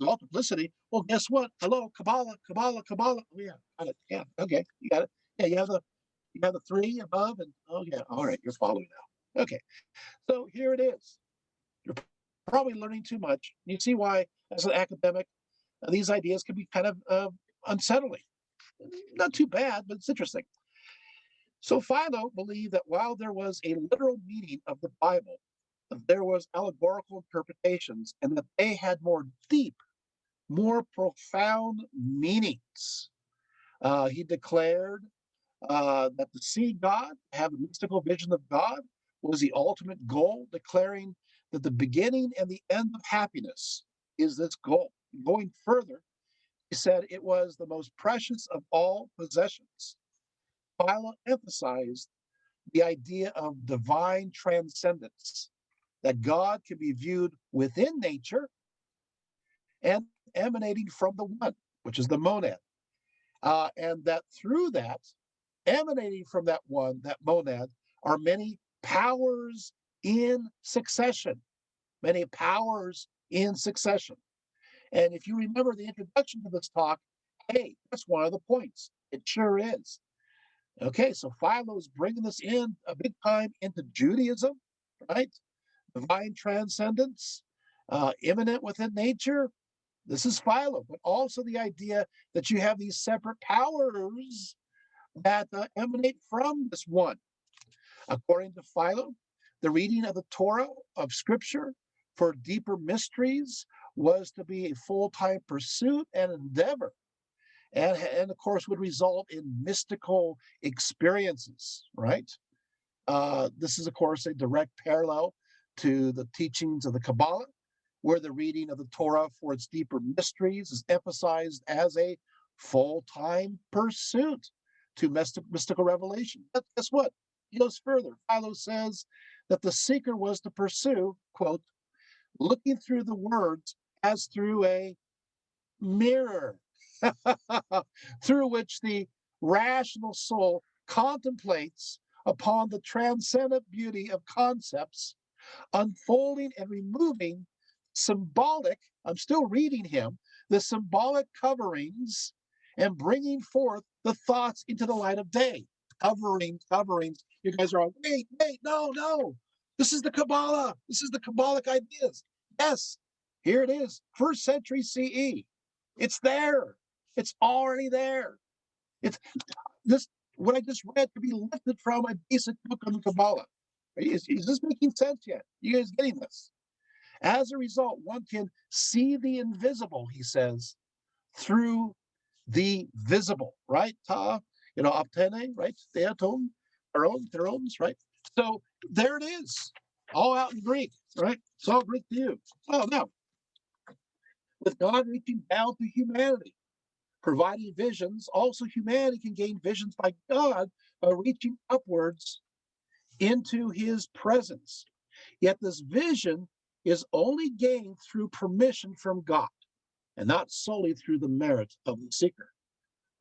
multiplicity. Well, guess what? Hello, Kabbalah. Oh, yeah, got it. Yeah, okay, you got it. Yeah, you have the three above, and oh yeah, all right, you're following now. Okay, so here it is. You're probably learning too much. You see why, as an academic, these ideas can be kind of unsettling. Not too bad, but it's interesting. So Philo believed that while there was a literal meaning of the Bible, there was allegorical interpretations, and that they had more deep, more profound meanings. He declared that to see God, have a mystical vision of God, was the ultimate goal, declaring that the beginning and the end of happiness is this goal. Going further, he said it was the most precious of all possessions. Philo emphasized the idea of divine transcendence, that God can be viewed within nature and emanating from the one, which is the monad, and that through that, emanating from that one, that monad, are many powers in succession, many powers in succession. And if you remember the introduction to this talk, hey, that's one of the points. It sure is. Okay, so Philo's bringing this in a big time into Judaism, right? Divine transcendence, immanent within nature, This is Philo, but also the idea that you have these separate powers that emanate from this one. According to Philo, the reading of the Torah, of Scripture, for deeper mysteries was to be a full-time pursuit and endeavor, and of course would result in mystical experiences, right? This is, of course, a direct parallel to the teachings of the Kabbalah, where the reading of the Torah for its deeper mysteries is emphasized as a full-time pursuit to mystical revelation. But guess what? He goes further. Philo says that the seeker was to pursue, quote, looking through the words as through a mirror, through which the rational soul contemplates upon the transcendent beauty of concepts, unfolding and removing symbolic, I'm still reading him, the symbolic coverings and bringing forth the thoughts into the light of day. Coverings. You guys are all, wait, no. This is the Kabbalah. This is the Kabbalic ideas. Yes, here it is, first century CE. It's there. It's already there. It's this, what I just read could be lifted from a basic book on the Kabbalah. Is this making sense yet? You guys getting this? As a result, one can see the invisible, he says, through the visible, right? Ta, aptene, right? Theaton, therones, right? So there it is, all out in Greek, right? It's all Greek to you. Oh, no. With God reaching down to humanity, providing visions, also humanity can gain visions by God by reaching upwards into his presence. Yet this vision is only gained through permission from God and not solely through the merit of the seeker.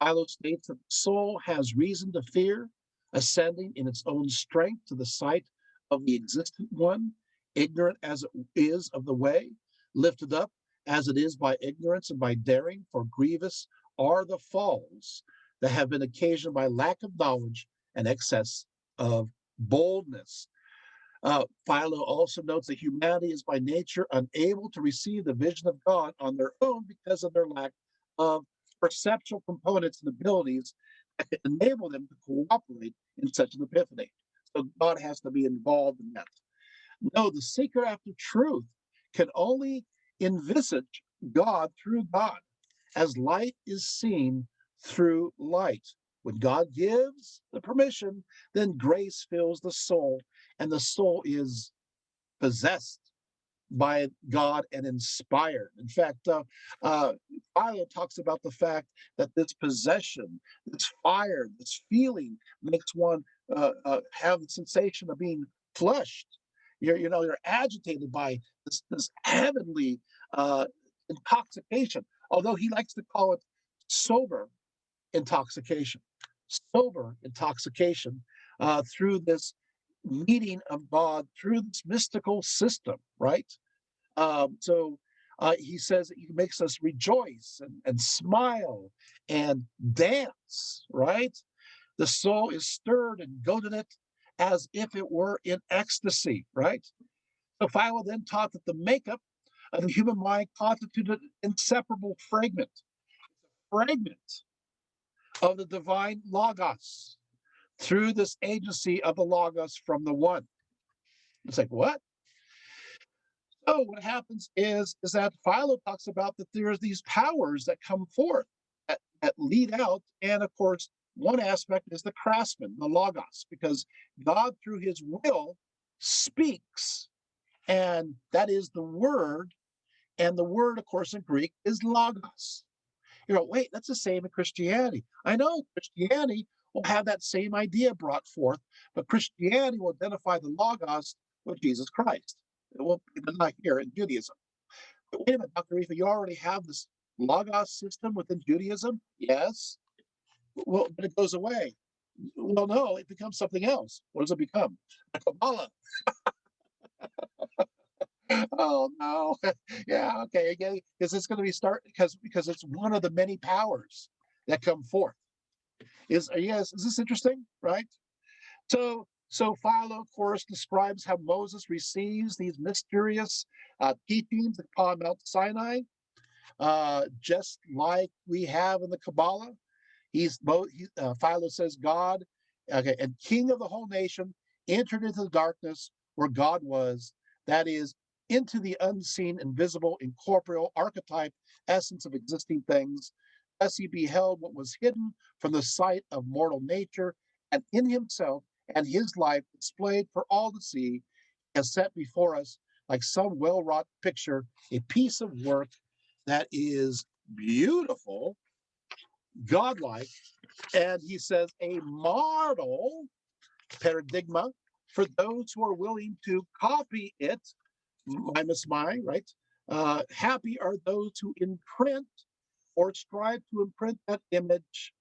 Philo states that the soul has reason to fear, ascending in its own strength to the sight of the existent one, ignorant as it is of the way, lifted up as it is by ignorance and by daring, for grievous are the falls that have been occasioned by lack of knowledge and excess of boldness. Philo also notes that humanity is by nature unable to receive the vision of God on their own because of their lack of perceptual components and abilities that can enable them to cooperate in such an epiphany. So God has to be involved in that. No, the seeker after truth can only envisage God through God, as light is seen through light. When God gives the permission, then grace fills the soul, and the soul is possessed by God and inspired. In fact, Philo talks about the fact that this possession, this fire, this feeling makes one have the sensation of being flushed. You're agitated by this heavenly intoxication, although he likes to call it sober intoxication. Sober intoxication through this meeting of God through this mystical system, right? So he says it makes us rejoice and smile and dance, right? The soul is stirred and goaded it as if it were in ecstasy, right? So Philo then taught that the makeup of the human mind constituted an inseparable fragment of the divine logos through this agency of the logos from the one. It's like, what? So what happens is that Philo talks about that there's these powers that come forth that lead out. And of course, one aspect is the craftsman, the logos, because God through his will speaks, and that is the word. And the word, of course, in Greek is logos. Wait, that's the same in Christianity. I know Christianity will have that same idea brought forth, but Christianity will identify the logos with Jesus Christ. It won't be not here in Judaism. But wait a minute, Dr. Rifa, you already have this logos system within Judaism? Yes. Well, but it goes away. Well, no, it becomes something else. What does it become? A Kabbalah. Oh no. Yeah, okay. Again, because it's going to be because it's one of the many powers that come forth. Is this interesting? Right? So Philo, of course, describes how Moses receives these mysterious teachings upon Mount Sinai. just like we have in the Kabbalah. He's both. Philo says God, okay, and King of the whole nation entered into the darkness where God was. That is, into the unseen, invisible, incorporeal archetype essence of existing things. Thus he beheld what was hidden from the sight of mortal nature, and in himself and his life displayed for all to see, has set before us like some well-wrought picture, a piece of work that is beautiful, godlike, and he says a model paradigma for those who are willing to copy it. Minus my, right? Happy are those who imprint or strive to imprint that image,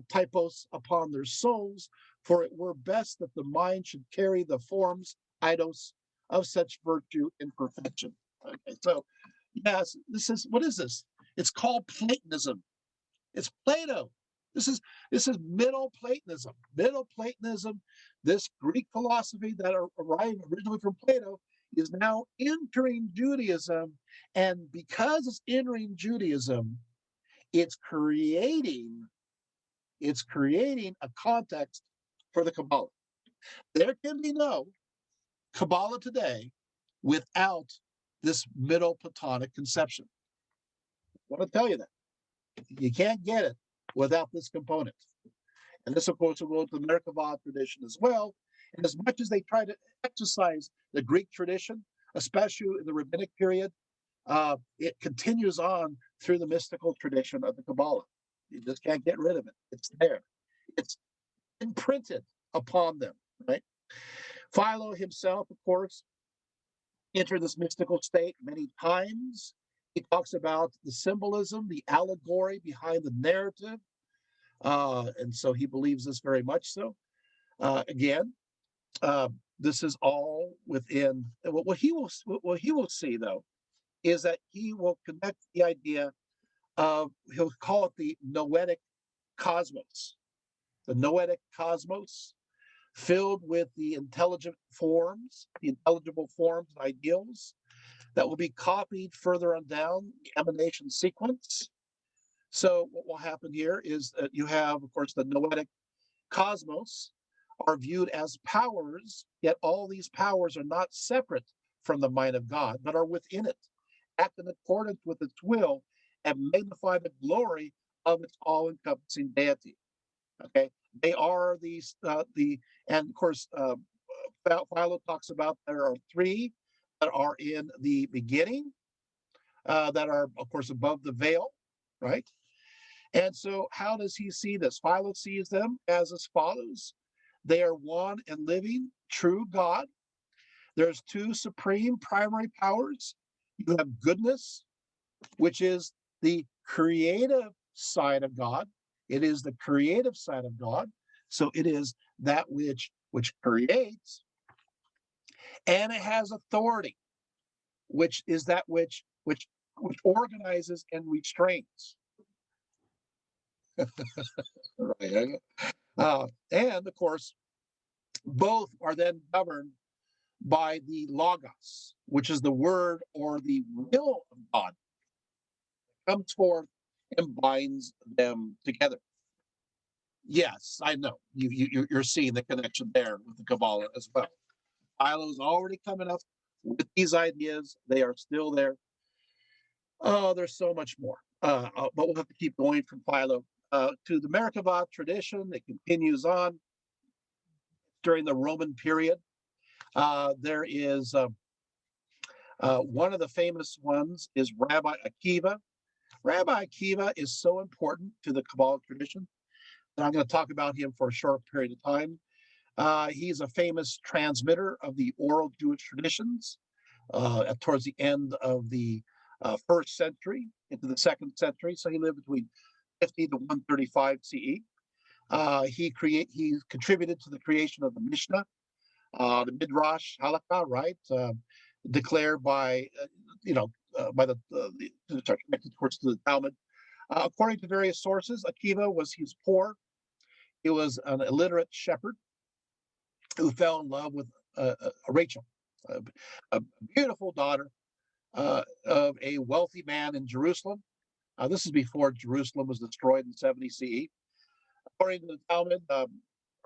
typos upon their souls, for it were best that the mind should carry the forms, idos, of such virtue in perfection. Okay, so yes, what is this? It's called Platonism. It's Plato. This is this is Middle Platonism. Middle Platonism, this Greek philosophy that arrived originally from Plato, is now entering Judaism, and because it's entering Judaism, it's creating a context for the Kabbalah. There can be no Kabbalah today without this Middle Platonic conception. I want to tell you that. You can't get it without this component. And this, of course, will go to the Merkabah tradition as well. And as much as they try to exercise the Greek tradition, especially in the rabbinic period, it continues on through the mystical tradition of the Kabbalah. You just can't get rid of it. It's there. It's imprinted upon them, right? Philo himself, of course, entered this mystical state many times. He talks about the symbolism, the allegory behind the narrative, and so he believes this very much so. Again, this is all within what he will see, though, is that he will connect the idea of, he'll call it the noetic cosmos, the noetic cosmos, filled with the intelligent forms, the intelligible forms and ideals that will be copied further on down the emanation sequence. So what will happen here is that you have, of course, the noetic cosmos are viewed as powers, yet all these powers are not separate from the mind of God, but are within it, act in accordance with its will, and magnify the glory of its all-encompassing deity. Okay, they are these and of course Philo talks about there are three that are in the beginning, that are of course above the veil, right? And so how does he see this? Philo sees them as follows: they are one and living true God. There's two supreme primary powers. You have goodness, which is the creative side of God. It is the creative side of God. So it is that which creates, and it has authority, which is that which organizes and restrains. Right. And of course, both are then governed by the logos, which is the word or the will of God, comes forth and binds them together. Yes, I know. You're seeing the connection there with the Kabbalah as well. Philo's already coming up with these ideas. They are still there. Oh, there's so much more. But we'll have to keep going from Philo to the Merkabah tradition. It continues on during the Roman period. There is one of the famous ones is Rabbi Akiva. Rabbi Akiva is so important to the Kabbalah tradition that I'm going to talk about him for a short period of time. He's a famous transmitter of the oral Jewish traditions towards the end of the first century into the second century. So he lived between 50 to 135 CE. He contributed to the creation of the Mishnah, the Midrash Halakha, right? Declared by by the connected towards the Talmud. According to various sources, Akiva was poor. He was an illiterate shepherd who fell in love with Rachel, a beautiful daughter of a wealthy man in Jerusalem. This is before Jerusalem was destroyed in 70 CE. According to the Talmud,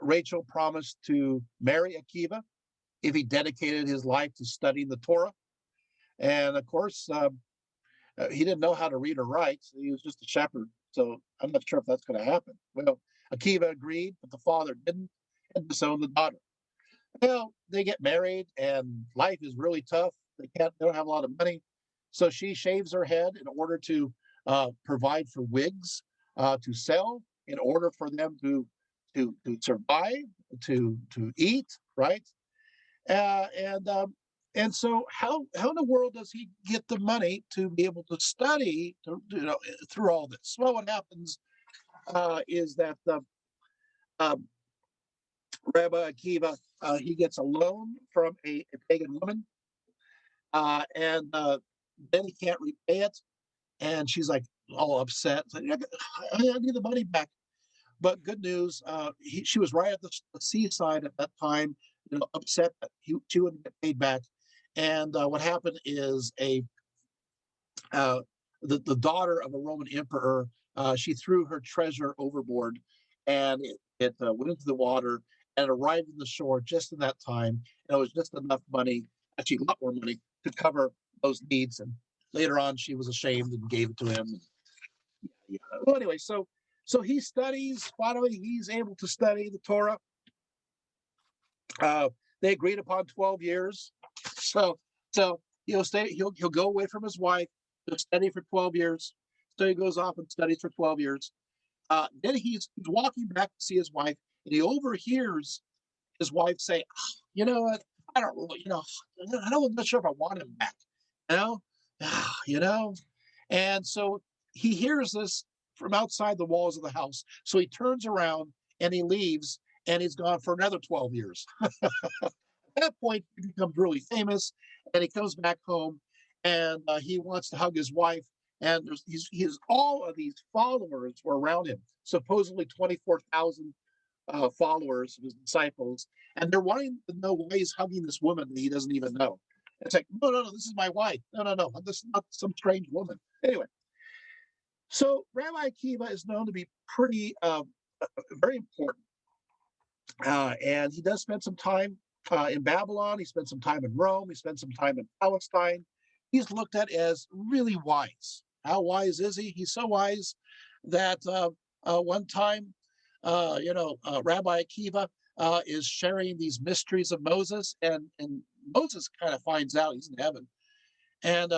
Rachel promised to marry Akiva if he dedicated his life to studying the Torah. And of course, he didn't know how to read or write. So he was just a shepherd. So I'm not sure if that's going to happen. Well, Akiva agreed, but the father didn't, and disowned the daughter. Well, they get married, and life is really tough. They don't have a lot of money, so she shaves her head in order to provide for wigs to sell, in order for them to survive, to eat, right? And so how in the world does he get the money to be able to study through all this? Well, what happens is that um, Rabbi Akiva he gets a loan from a pagan woman, and then he can't repay it, and she's like all upset. Like, I need the money back. But good news, she was right at the seaside at that time, upset that she wouldn't get paid back. And what happened is uh, the daughter of a Roman emperor, she threw her treasure overboard, and it went into the water and arrived on the shore just in that time. And it was just enough money, actually a lot more money, to cover those needs. And later on, she was ashamed and gave it to him. Yeah. Well, anyway, so he studies. Finally, he's able to study the Torah. They agreed upon 12 years. So he'll go away from his wife. He'll study for 12 years. So he goes off and studies for 12 years. Then he's walking back to see his wife, and he overhears his wife say, "You know what? I don't really, I'm not sure if I want him back. You know, you know." And so he hears this from outside the walls of the house. So he turns around and he leaves, and he's gone for another 12 years. At that point, he becomes really famous, and he comes back home, and he wants to hug his wife. And he's all of these followers were around him, supposedly 24,000 followers, his disciples, and they're wanting to know why he's hugging this woman that he doesn't even know. It's like, no, this is my wife. No, this is not some strange woman. Anyway, so Rabbi Akiva is known to be pretty, very important, and he does spend some time in Babylon. He spent some time in Rome. He spent some time in Palestine. He's looked at as really wise. How wise is he? He's so wise that one time, Rabbi Akiva is sharing these mysteries of Moses, and Moses kind of finds out he's in heaven, and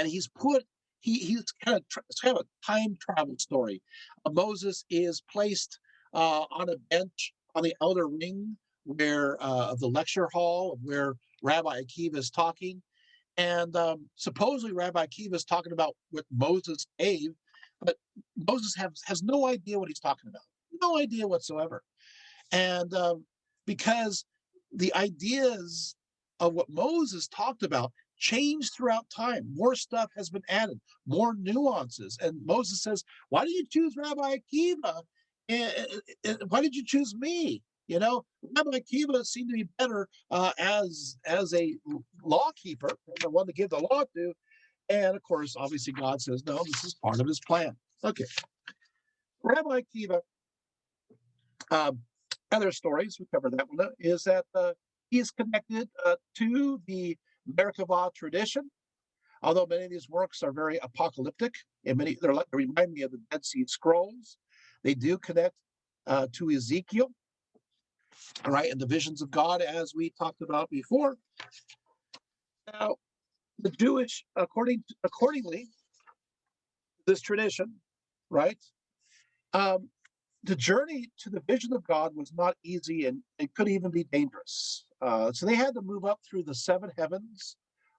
he's put he's it's kind of a time travel story. Moses is placed on a bench on the outer ring where of the lecture hall where Rabbi Akiva is talking, and supposedly Rabbi Akiva is talking about what Moses gave, but Moses has no idea what he's talking about, no idea whatsoever, and because the ideas of what Moses talked about changed throughout time. More stuff has been added, more nuances. And Moses says, "Why did you choose Rabbi Akiva? Why did you choose me?" Rabbi Akiva seemed to be better as a lawkeeper, the one to give the law to. And of course, obviously, God says, "No, this is part of His plan." Okay, Rabbi Akiva. Um, Other stories, we covered that one, is that he is connected to the Merkavah tradition, although many of these works are very apocalyptic, and they remind me of the Dead Sea Scrolls. They do connect to Ezekiel, all right, and the visions of God, as we talked about before. Now, the Jewish, accordingly, this tradition, right? The journey to the vision of God was not easy, and it could even be dangerous. So they had to move up through the seven heavens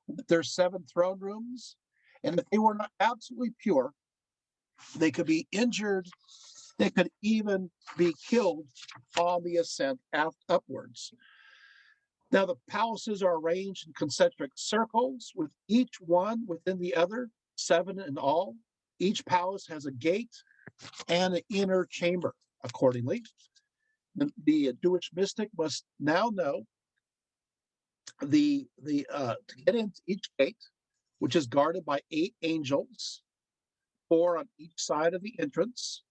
with their seven throne rooms. And if they were not absolutely pure, they could be injured. They could even be killed on the ascent upwards. Now, the palaces are arranged in concentric circles, with each one within the other, seven in all. Each palace has a gate and an inner chamber. Accordingly, the Jewish mystic must now know To get into each gate, which is guarded by 8 angels, 4 on each side of the entrance.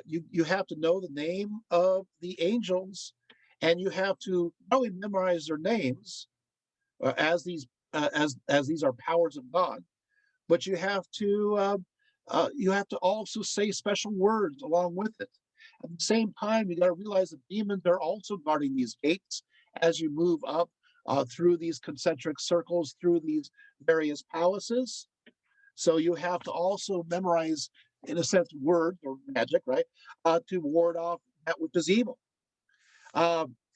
You have to know the name of the angels, and you have to not only memorize their names as these are powers of God, but you have to also say special words along with it. At the same time, you got to realize that demons are also guarding these gates as you move up through these concentric circles, through these various palaces. So you have to also memorize, in a sense, words or magic, right, to ward off that which is evil.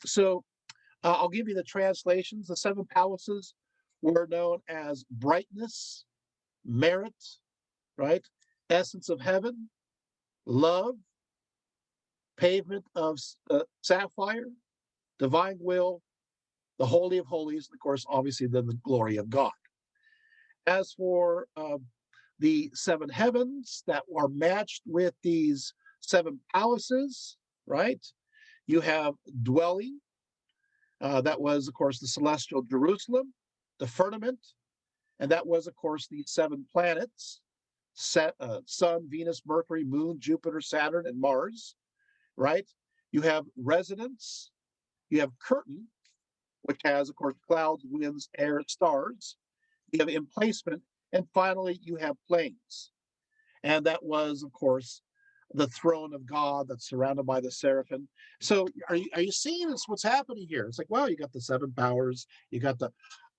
So I'll give you the translations. The 7 palaces were known as brightness, merit, right, essence of heaven, love, pavement of sapphire, divine will, the holy of holies, and of course, obviously, then the glory of God. As for the 7 heavens that are matched with these 7 palaces, right? You have dwelling. That was, of course, the celestial Jerusalem, the firmament, and that was, of course, the 7 planets: Sun, Venus, Mercury, Moon, Jupiter, Saturn, and Mars, right? You have residence. You have curtain, which has, of course, clouds, winds, air, stars. You have emplacement, and finally, you have planes. And that was, of course, the throne of God that's surrounded by the seraphim. So are you seeing this? What's happening here? It's like, well, you got the 7 powers, you got the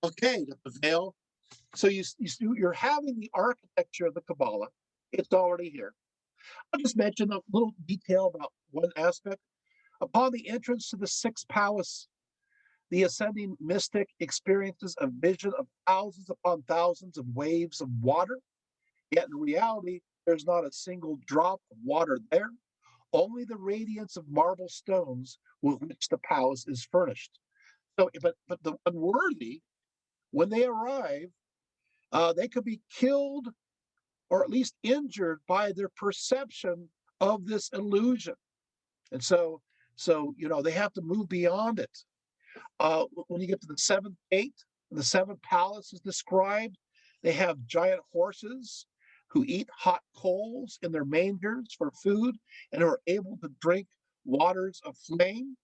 you got the veil. So you're having the architecture of the Kabbalah. It's already here. I'll just mention a little detail about one aspect. Upon the entrance to the 6th palace, the ascending mystic experiences a vision of thousands upon thousands of waves of water. Yet in reality, there's not a single drop of water there, only the radiance of marble stones with which the palace is furnished. So, but the unworthy, when they arrive, they could be killed or at least injured by their perception of this illusion. And so they have to move beyond it. When you get to the 7th gate, the 7th palace is described. They have giant horses who eat hot coals in their mangers for food and are able to drink waters of flame.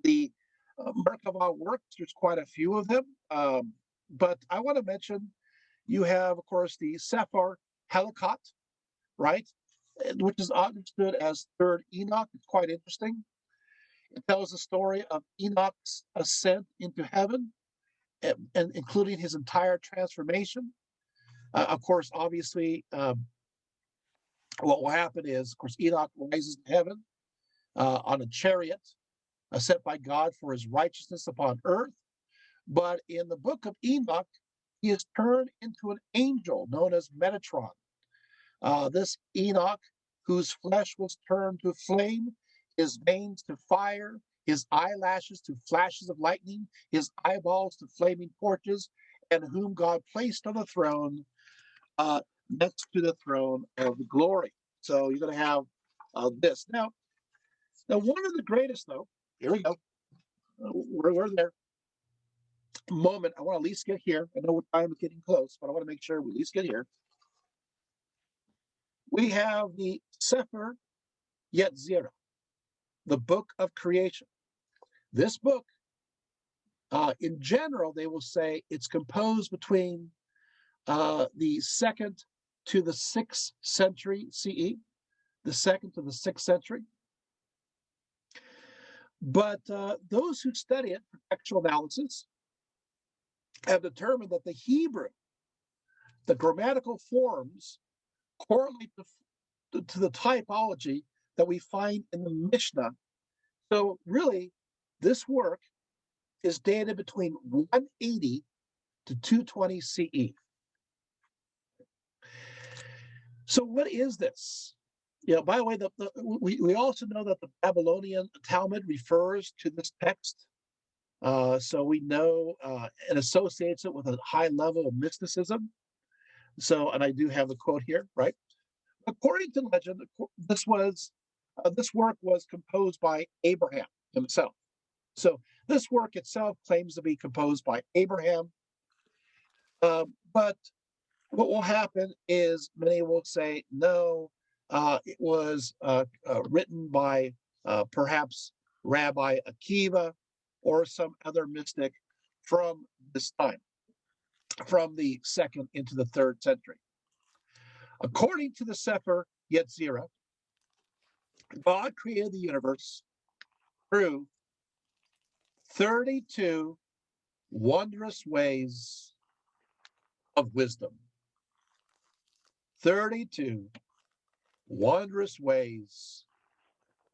The Merkava works, there's quite a few of them. But I want to mention you have, of course, the Sephar Helicat, right? Which is understood as third Enoch. It's quite interesting. It tells the story of Enoch's ascent into heaven, and including his entire transformation. Of course, obviously, what will happen is, of course, Enoch rises to heaven on a chariot sent by God for his righteousness upon earth. But in the book of Enoch, he is turned into an angel known as Metatron. This Enoch, whose flesh was turned to flame, his veins to fire, his eyelashes to flashes of lightning, his eyeballs to flaming torches, and whom God placed on the throne next to the throne of glory. So you're going to have this. Now, one of the greatest, though, here we go. We're there. Moment. I want to at least get here. I know time is getting close, but I want to make sure we at least get here. We have the Sefer Yetzirah, the book of creation. This book, in general, they will say it's composed between the 2nd to the 6th century CE, the 2nd to the 6th century. But those who study it for textual analysis have determined that the Hebrew, the grammatical forms, correlate to the typology that we find in the Mishnah. So really, this work is dated between 180 to 220 CE. So what is this? By the way, we also know that the Babylonian Talmud refers to this text. So we know and associates it with a high level of mysticism. So, and I do have the quote here, right? According to legend, this work was composed by Abraham himself. So This work itself claims to be composed by Abraham, but what will happen is many will say, no, it was written by perhaps Rabbi Akiva or some other mystic from this time, from the 2nd into the 3rd century. According to the Sefer Yetzirah, God created the universe through 32 wondrous ways of wisdom. 32 wondrous ways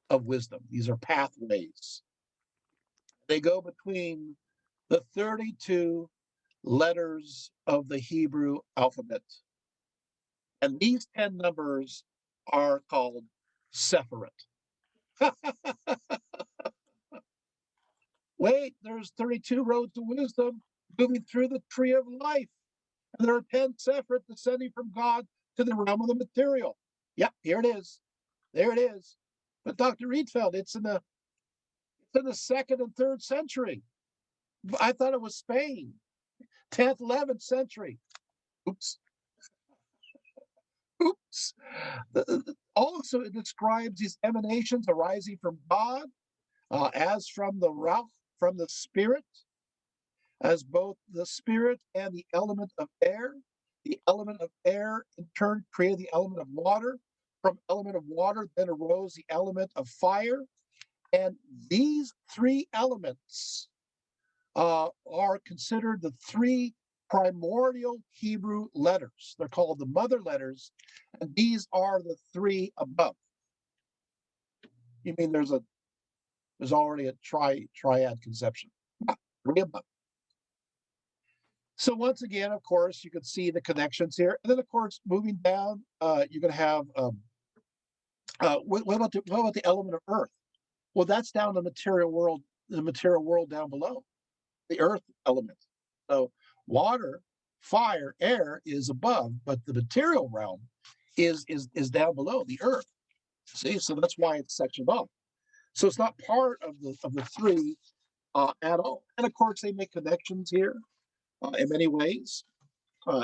of wisdom. These are pathways. They go between the 32 letters of the Hebrew alphabet. And these 10 numbers are called Sephirot. Wait, there's 32 roads to wisdom moving through the tree of life. And there are 10 Sephirot descending from God to the realm of the material. Yep, here it is. There it is. But Dr. Riedfeld, it's in the 2nd and 3rd century. I thought it was Spain. 10th, 11th century. Oops. Oops. Also, it describes these emanations arising from God as from the Ruach, from the Spirit, as both the Spirit and the element of air. The element of air, in turn, created the element of water. From element of water, then arose the element of fire. And these 3 elements are considered the 3 primordial Hebrew letters. They're called the mother letters, and these are the 3 above. You mean there's already a triad conception? 3 above. So once again, of course, you can see the connections here, and then of course, moving down, you're going to have what about the element of earth? Well, that's down the material world down below, the earth element. So water, fire, air is above, but the material realm is down below, the earth. See, so that's why it's sectioned off. So it's not part of the 3 at all. And of course, they make connections here in many ways,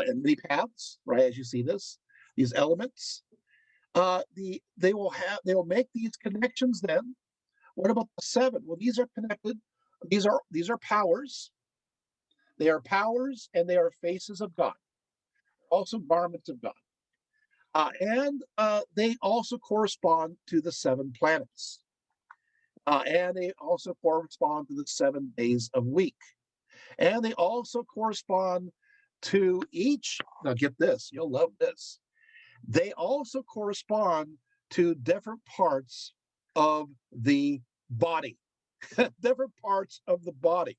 in many paths, right? As you see these elements, they will make these connections. Then, what about the 7? Well, these are connected. These are powers. They are powers, and they are faces of God, also garments of God. And they also correspond to the 7 planets. And they also correspond to the 7 days of week. And they also correspond to each, now get this, you'll love this. They also correspond to different parts of the body, different parts of the body.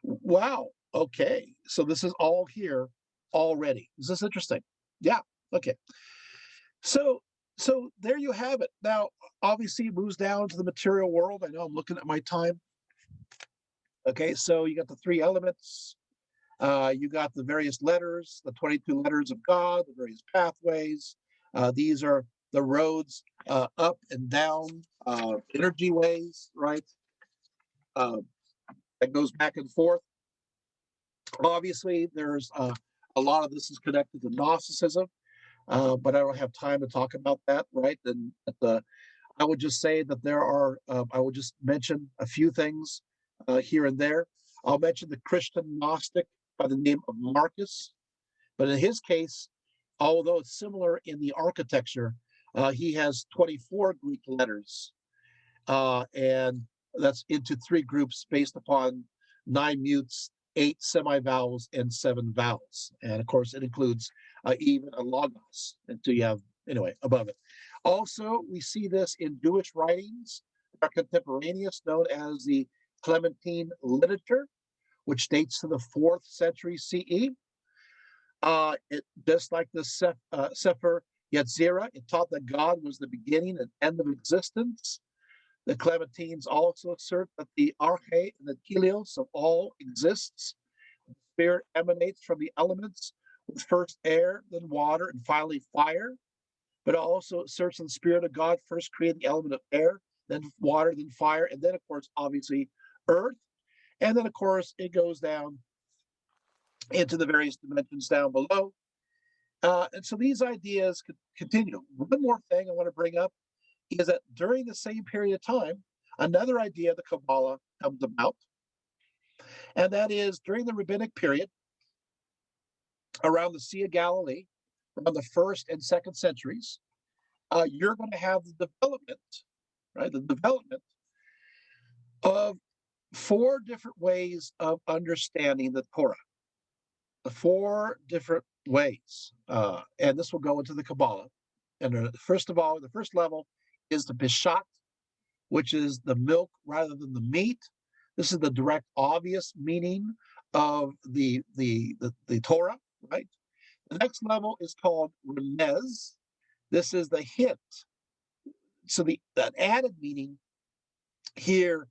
Wow. Okay. So this is all here already. Is this interesting? Yeah. Okay. So there you have it. Now, obviously, it moves down to the material world. I know I'm looking at my time. Okay. So you got the 3 elements. You got the various letters, the 22 letters of God, the various pathways. These are the roads up and down, energy ways, right? That goes back and forth. Obviously, there's a lot of this is connected to Gnosticism, but I don't have time to talk about that, right? And I would just say that there are, I would just mention a few things here and there. I'll mention the Christian Gnostic by the name of Marcus, but in his case, although it's similar in the architecture, he has 24 Greek letters, and that's into 3 groups based upon 9 mutes, 8 semi-vowels, and 7 vowels. And of course, it includes even a logos until you have, anyway, above it. Also, we see this in Jewish writings that are contemporaneous, known as the Clementine literature, which dates to the 4th century CE. Just like the Sefer Yetzirah, it taught that God was the beginning and end of existence. The Clementines also assert that the arche and the teleos of all exists. The spirit emanates from the elements, with first air, then water, and finally fire. But it also asserts that the spirit of God first created the element of air, then water, then fire, and then, of course, obviously, earth. And then, of course, it goes down into the various dimensions down below. And so these ideas continue. One more thing I want to bring up is that during the same period of time, another idea of the Kabbalah comes about, and that is during the rabbinic period around the Sea of Galilee, around the first and second centuries, you're going to have the development, right? The development of four different ways of understanding the Torah, the four different ways. And this will go into the Kabbalah. And first of all, the first level is the Bishat, which is the milk rather than the meat. This is the direct, obvious meaning of the Torah, right? The next level is called Remez. This is the hint. So that added meaning here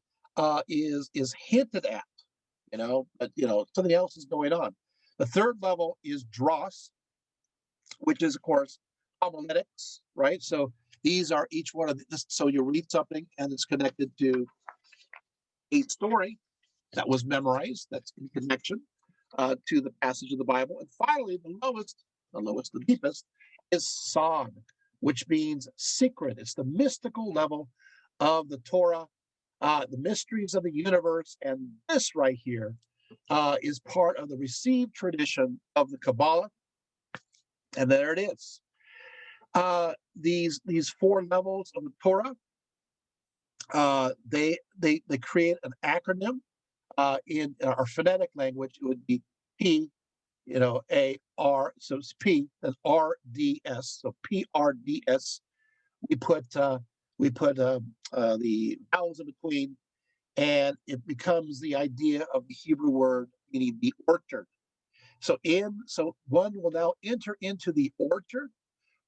is hinted at, but something else is going on. The third level is Dross, which is, of course, homiletics, right? So these are each one of this. So you read something and it's connected to a story that was memorized, that's in connection to the passage of the Bible. And finally, the lowest, the deepest, is Sod, which means secret. It's the mystical level of the Torah, the mysteries of the universe. And this right here is part of the received tradition of the Kabbalah. And there it is. These four levels of the Torah, they create an acronym. In our phonetic language, it would be P, AR, so it's P, then RDS, so PRDS. We put the vowels in between, and it becomes the idea of the Hebrew word meaning the orchard. So one will now enter into the orchard,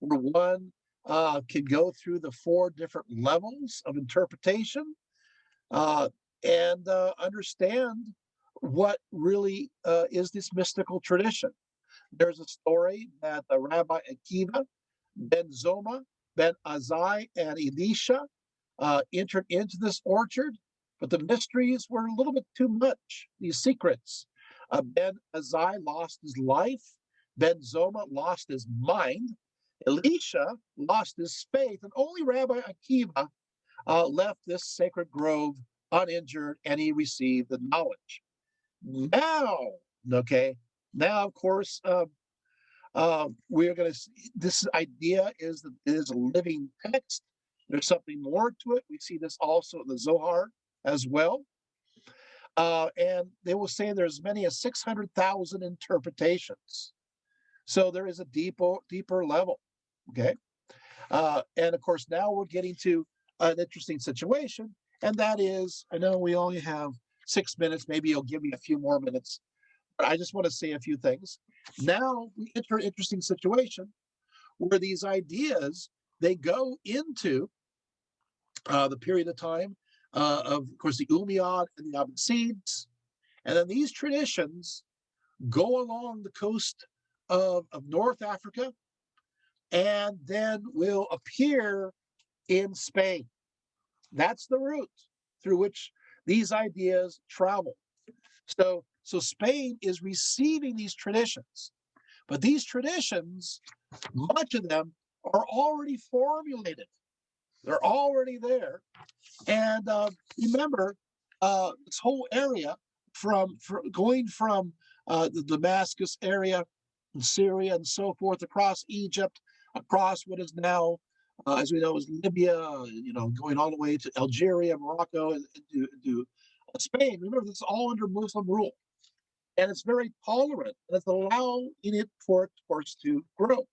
where one can go through the four different levels of interpretation and understand what really is this mystical tradition. There's a story that Rabbi Akiva, Ben Zoma, Ben Azai, and Elisha entered into this orchard, but the mysteries were a little bit too much, these secrets. Ben Azai lost his life. Ben Zoma lost his mind. Elisha lost his faith, and only Rabbi Akiva left this sacred grove uninjured, and he received the knowledge. Now, of course, we're going to see this idea is that it is a living text. There's something more to it. We see this also in the Zohar as well. And they will say there's many as 600,000 interpretations. So there is a deeper level. Okay. And of course, now we're getting to an interesting situation. And that is, I know we only have 6 minutes. Maybe you'll give me a few more minutes. But I just want to say a few things. Now we enter an interesting situation where these ideas, they go into the period of time of course, the Umayyad and the Abbasids. And then these traditions go along the coast of North Africa and then will appear in Spain. That's the route through which these ideas travel. So Spain is receiving these traditions, but these traditions, much of them are already formulated. They're already there. And remember, this whole area going from the Damascus area in Syria and so forth, across Egypt, across what is now, as we know, is Libya, going all the way to Algeria, Morocco, and to Spain. Remember, this is all under Muslim rule. And it's very tolerant, and it's allowing it for it, of course, to grow.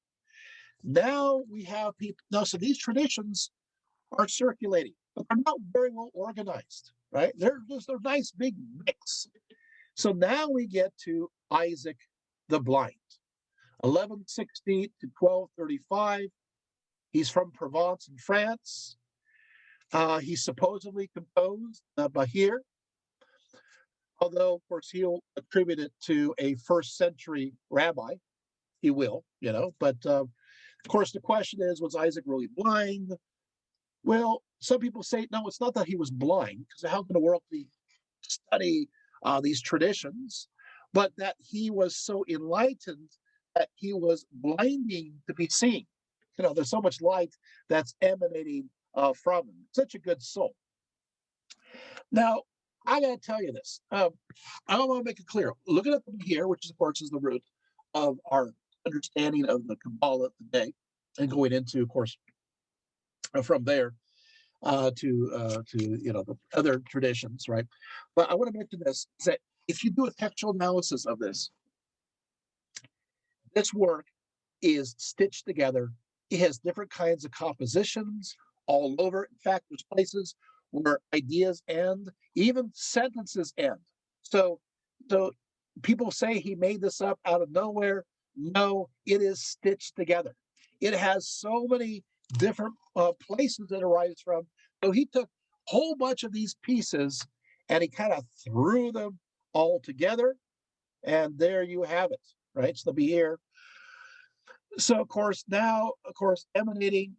Now we have people. Now, so these traditions are circulating, but they're not very well organized, right? They're just a nice big mix. So now we get to Isaac the Blind, 1160 to 1235. He's from Provence in France. He supposedly composed the Bahir, although, of course, he'll attribute it to a first century rabbi. He will, but of course, the question is, was Isaac really blind? Well, some people say, no, it's not that he was blind, because how in the world did he study these traditions, but that he was so enlightened that he was blinding to be seen. There's so much light that's emanating from him. Such a good soul. Now, I got to tell you this. I want to make it clear. Looking at them here, which of course is the root of our understanding of the Kabbalah today, and going into, of course, from there to the other traditions, right? But I want to mention this: is that if you do a textual analysis of this work is stitched together. It has different kinds of compositions all over. In fact, there's places where ideas end, even sentences end. So, so people say he made this up out of nowhere. No, it is stitched together. It has so many different places it arises from. So he took a whole bunch of these pieces and he kind of threw them all together, and there you have it. Right? So they'll be here. So of course now, emanating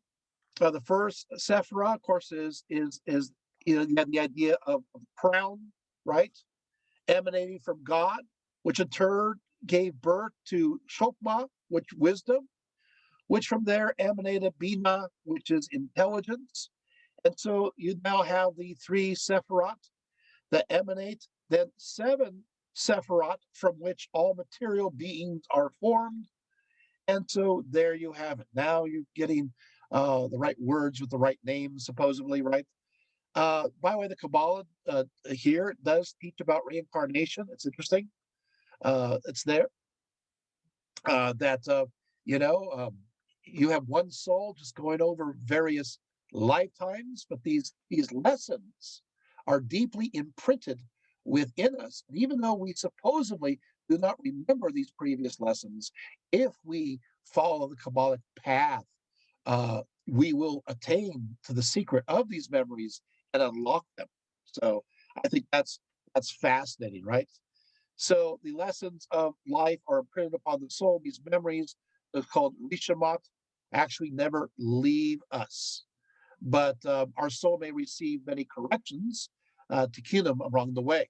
the first Sephirah, of course, is you have the idea of crown, right? Emanating from God, which in turn gave birth to Chokmah, which wisdom, which from there emanated Binah, which is intelligence. And so you now have the three Sephirot that emanate, then seven Sephirot from which all material beings are formed. And so there you have it. Now you're getting the right words with the right names, supposedly, right? By the way, the Kabbalah here does teach about reincarnation. It's interesting. It's there that you know you have one soul just going over various lifetimes, but these lessons are deeply imprinted within us. And even though we supposedly do not remember these previous lessons, if we follow the Kabbalic path, we will attain to the secret of these memories and unlock them. So I think that's fascinating, right? So the lessons of life are imprinted upon the soul. These memories, they're called rishamat, actually never leave us. But our soul may receive many corrections to kill them along the way.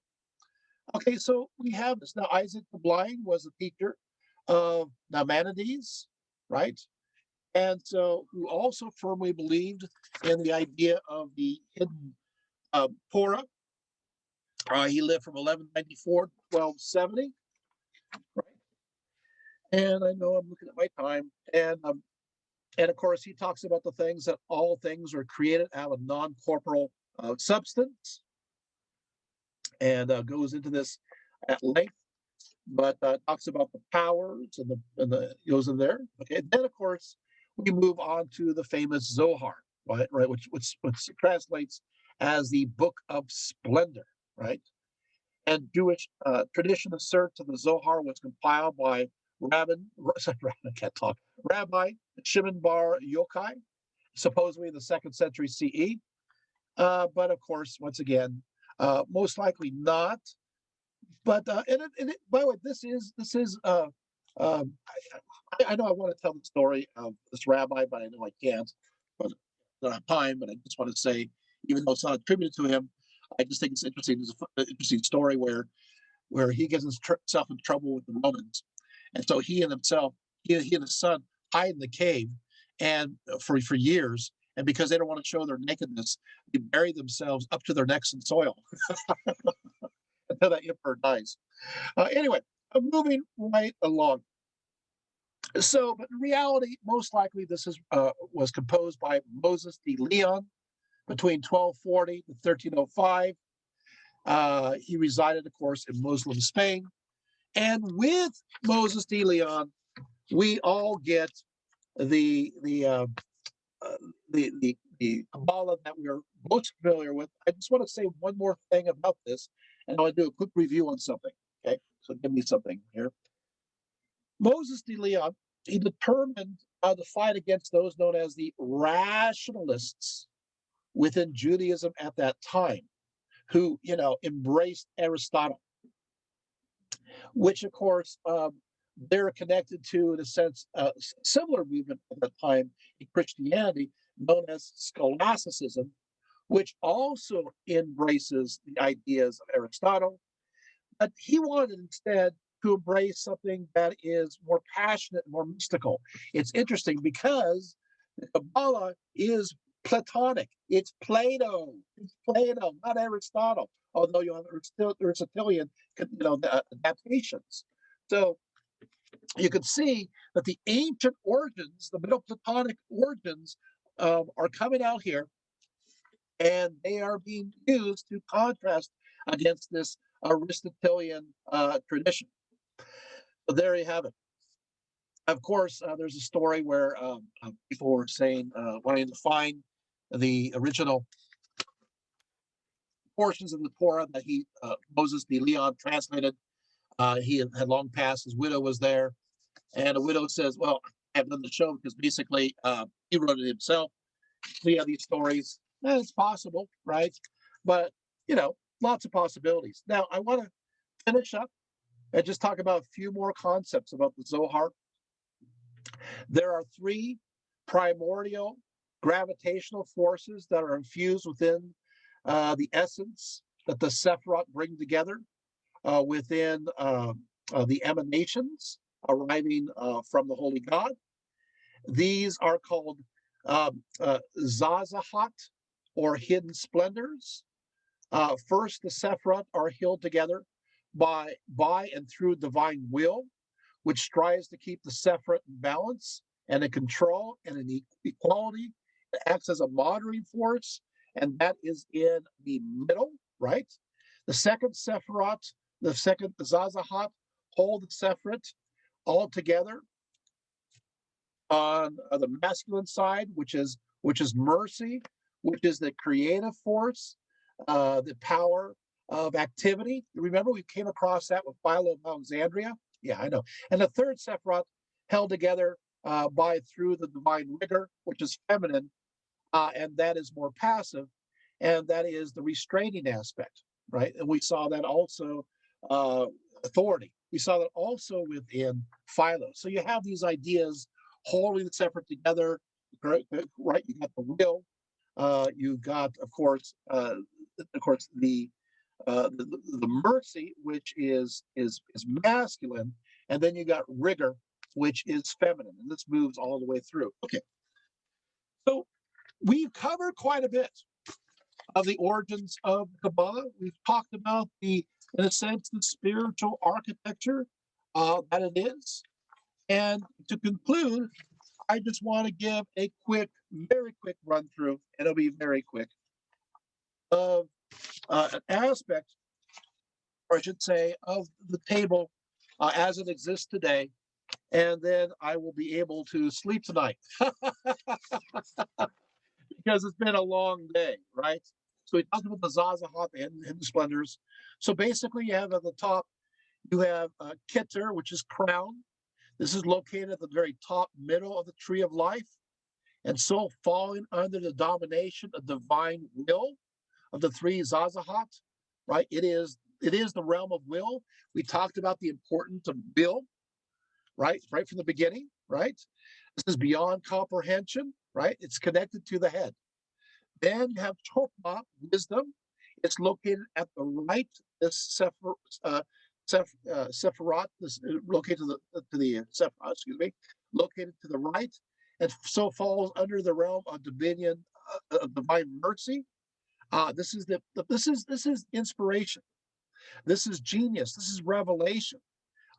Okay, so we have this. Now, Isaac the Blind was a teacher of Maimonides, right? And so who also firmly believed in the idea of the hidden Torah. He lived from 1194 to 1270, right? And I know I'm looking at my time. And of course, he talks about the things that all things are created out of non-corporeal substance, and goes into this at length, but talks about the powers and the goes in there. Okay, and then of course we move on to the famous Zohar, right, which translates as the Book of Splendor, right? And Jewish tradition asserts that the Zohar was compiled by I can't talk, Rabbi Shimon Bar Yochai, supposedly in the 2nd century CE. But of course, once again, most likely not. But by the way, this is um, I know I want to tell the story of this rabbi, but I know I can't. But I don't have time. But I just want to say, even though it's not attributed to him, I just think it's interesting. It's an interesting story where he gets himself in trouble with the Romans, and so he and his son hide in the cave, and for years. And because they don't want to show their nakedness, they bury themselves up to their necks in soil until that emperor dies. Anyway, I'm moving right along. So, but in reality, most likely this was composed by Moses de Leon between 1240 to 1305. He resided, of course, in Muslim Spain. And with Moses de Leon, we all get the Kabbalah that we're most familiar with. I just want to say one more thing about this, and I want to do a quick review on something. Okay, so give me something here. Moses de Leon, he determined to fight against those known as the rationalists within Judaism at that time, who embraced Aristotle, which of course they're connected to, in a sense, a similar movement at that time in Christianity known as scholasticism, which also embraces the ideas of Aristotle. But he wanted instead to embrace something that is more passionate, more mystical. It's interesting because the Kabbalah is Platonic. It's Plato. It's Plato, not Aristotle. Although you have Aristotelian, adaptations. So you can see that the ancient origins, the Middle Platonic origins, are coming out here, and they are being used to contrast against this Aristotelian tradition. So there you have it. Of course, there's a story where people were saying, wanting to find the original portions of the Torah that Moses the Leon translated. He had long passed. His widow was there, and the widow says, "Well, I have nothing to show because basically he wrote it himself." We have these stories. It's possible, right? But lots of possibilities. Now, I want to finish up and just talk about a few more concepts about the Zohar. There are three primordial gravitational forces that are infused within the essence that the Sephirot bring together within the emanations arriving from the Holy God. These are called Zazahat, or hidden splendors. First, the Sephirot are held together by and through divine will, which strives to keep the Sephirot in balance and in control and in equality. It acts as a moderating force, and that is in the middle, right? The second Sephirot, the Zazahat, hold the Sephirot all together on the masculine side, which is mercy, which is the creative force, the power of activity. Remember, we came across that with Philo of Alexandria. Yeah, I know. And the third Sephirot held together through the divine rigor, which is feminine, and that is more passive, and that is the restraining aspect, right? And we saw that also authority. We saw that also within Philo. So you have these ideas holding the Sephirot together, right? You got the will. You got, of course, the mercy, which is masculine, and then you got rigor, which is feminine, and this moves all the way through. Okay, so we've covered quite a bit of the origins of Kabbalah. We've talked about in a sense, the spiritual architecture that it is. And to conclude, I just want to give a very quick run through, and it'll be very quick, of an aspect, or I should say, of the table as it exists today. And then I will be able to sleep tonight because it's been a long day, right? So we talked about the Zazahat and the splendors. So basically, you have at the top, you have Keter, which is crown. This is located at the very top middle of the tree of life, and so falling under the domination of divine will of the three Zazahat, right? It is the realm of will. We talked about the importance of will, right from the beginning, right? This is beyond comprehension, right? It's connected to the head. Then you have Chokmah, wisdom. It's located at the right. This Sephirot, located to the Sephirot, located to the right, and so falls under the realm of dominion of divine mercy. This is inspiration. This is genius. This is revelation.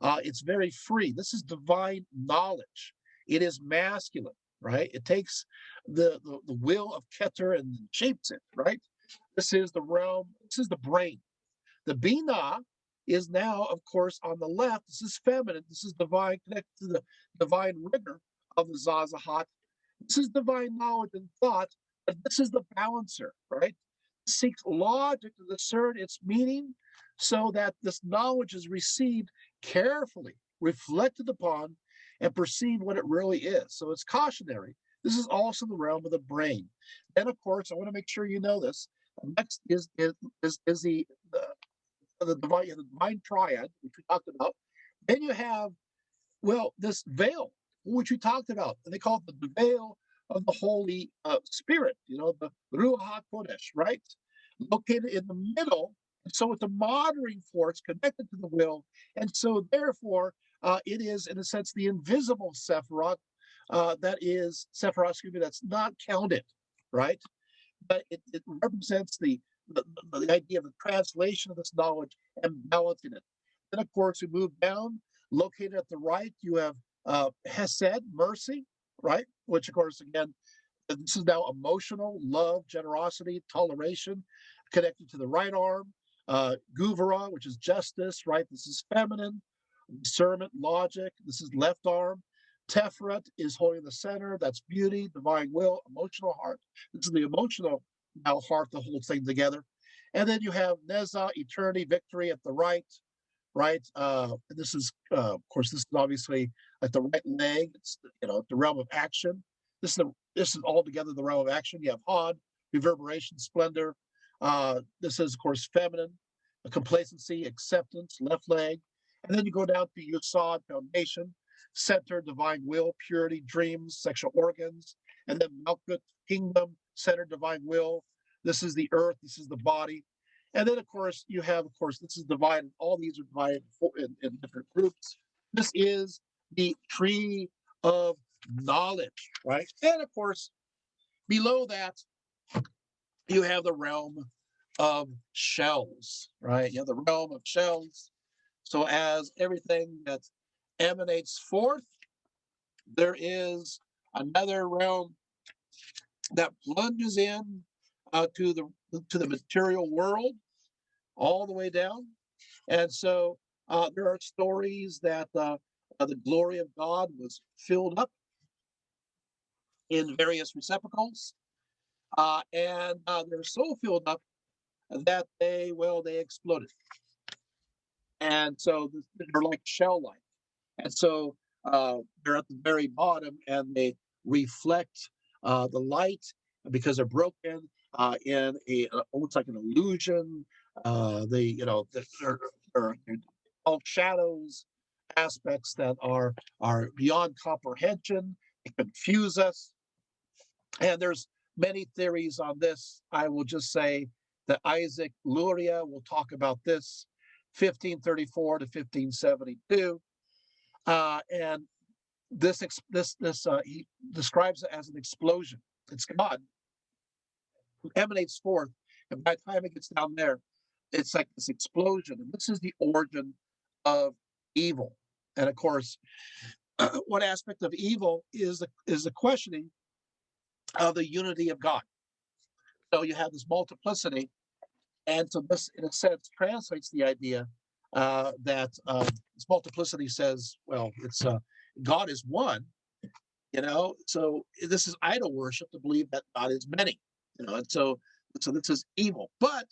It's very free. This is divine knowledge. It is masculine, right? It takes the will of Keter and shapes it, right? This is the realm. This is the brain. The Binah is now, of course, on the left. This is feminine. This is divine, connected to the divine rigor of the Zazahat. This is divine knowledge and thought, but this is the balancer, right? It seeks logic to discern its meaning so that this knowledge is received carefully, reflected upon, and perceived what it really is. So it's cautionary. This is also the realm of the brain. Then, of course, I want to make sure you know this. Next is the divine triad, which we talked about. Then you have, this veil, which we talked about, and they call it the veil of the Holy Spirit, the Ruach HaKodesh, right? Located in the middle. So it's a moderating force connected to the will. And so therefore, it is, in a sense, the invisible Sephiroth that's not counted, right? But it represents the idea of the translation of this knowledge and balancing it. Then, of course, we move down. Located at the right, you have Hesed, mercy, right? Which, of course, again, this is now emotional, love, generosity, toleration, connected to the right arm. Guvara, which is justice, right? This is feminine. Discernment, logic. This is left arm. Teferet is holding the center. That's beauty, divine will, emotional heart. This is the emotional now heart that holds things together. And then you have Neza, eternity, victory at the right, right? This is, of course, this is obviously like the right leg. It's the realm of action. This is altogether the realm of action. You have Hod, reverberation, splendor. This is, of course, feminine, complacency, acceptance, left leg. And then you go down to Yusod, foundation, center, divine will, purity, dreams, sexual organs. And then Malkut, kingdom, center, divine will. This is the earth. This is the body. And then, of course, you have, this is divided. All these are divided in different groups. This is the tree of knowledge, right? And, of course, below that, you have the realm of shells, right? You have the realm of shells. So as everything that emanates forth, there is another realm that plunges in to the material world all the way down. And so there are stories that the glory of God was filled up in various receptacles, and they're so filled up that they exploded. And so they're like shell-like. And so they're at the very bottom, and they reflect the light because they're broken in almost like an illusion. They're all shadows, aspects that are beyond comprehension. They confuse us. And there's many theories on this. I will just say that Isaac Luria will talk about this, 1534 to 1572. And this he describes it as an explosion. It's God who emanates forth, and by the time it gets down there, it's like this explosion. And this is the origin of evil. And of course, one aspect of evil is the questioning of the unity of God. So you have this multiplicity, and so this, in a sense, translates the idea that this multiplicity says, well, it's God is one, So this is idol worship to believe that God is many, and so this is evil. But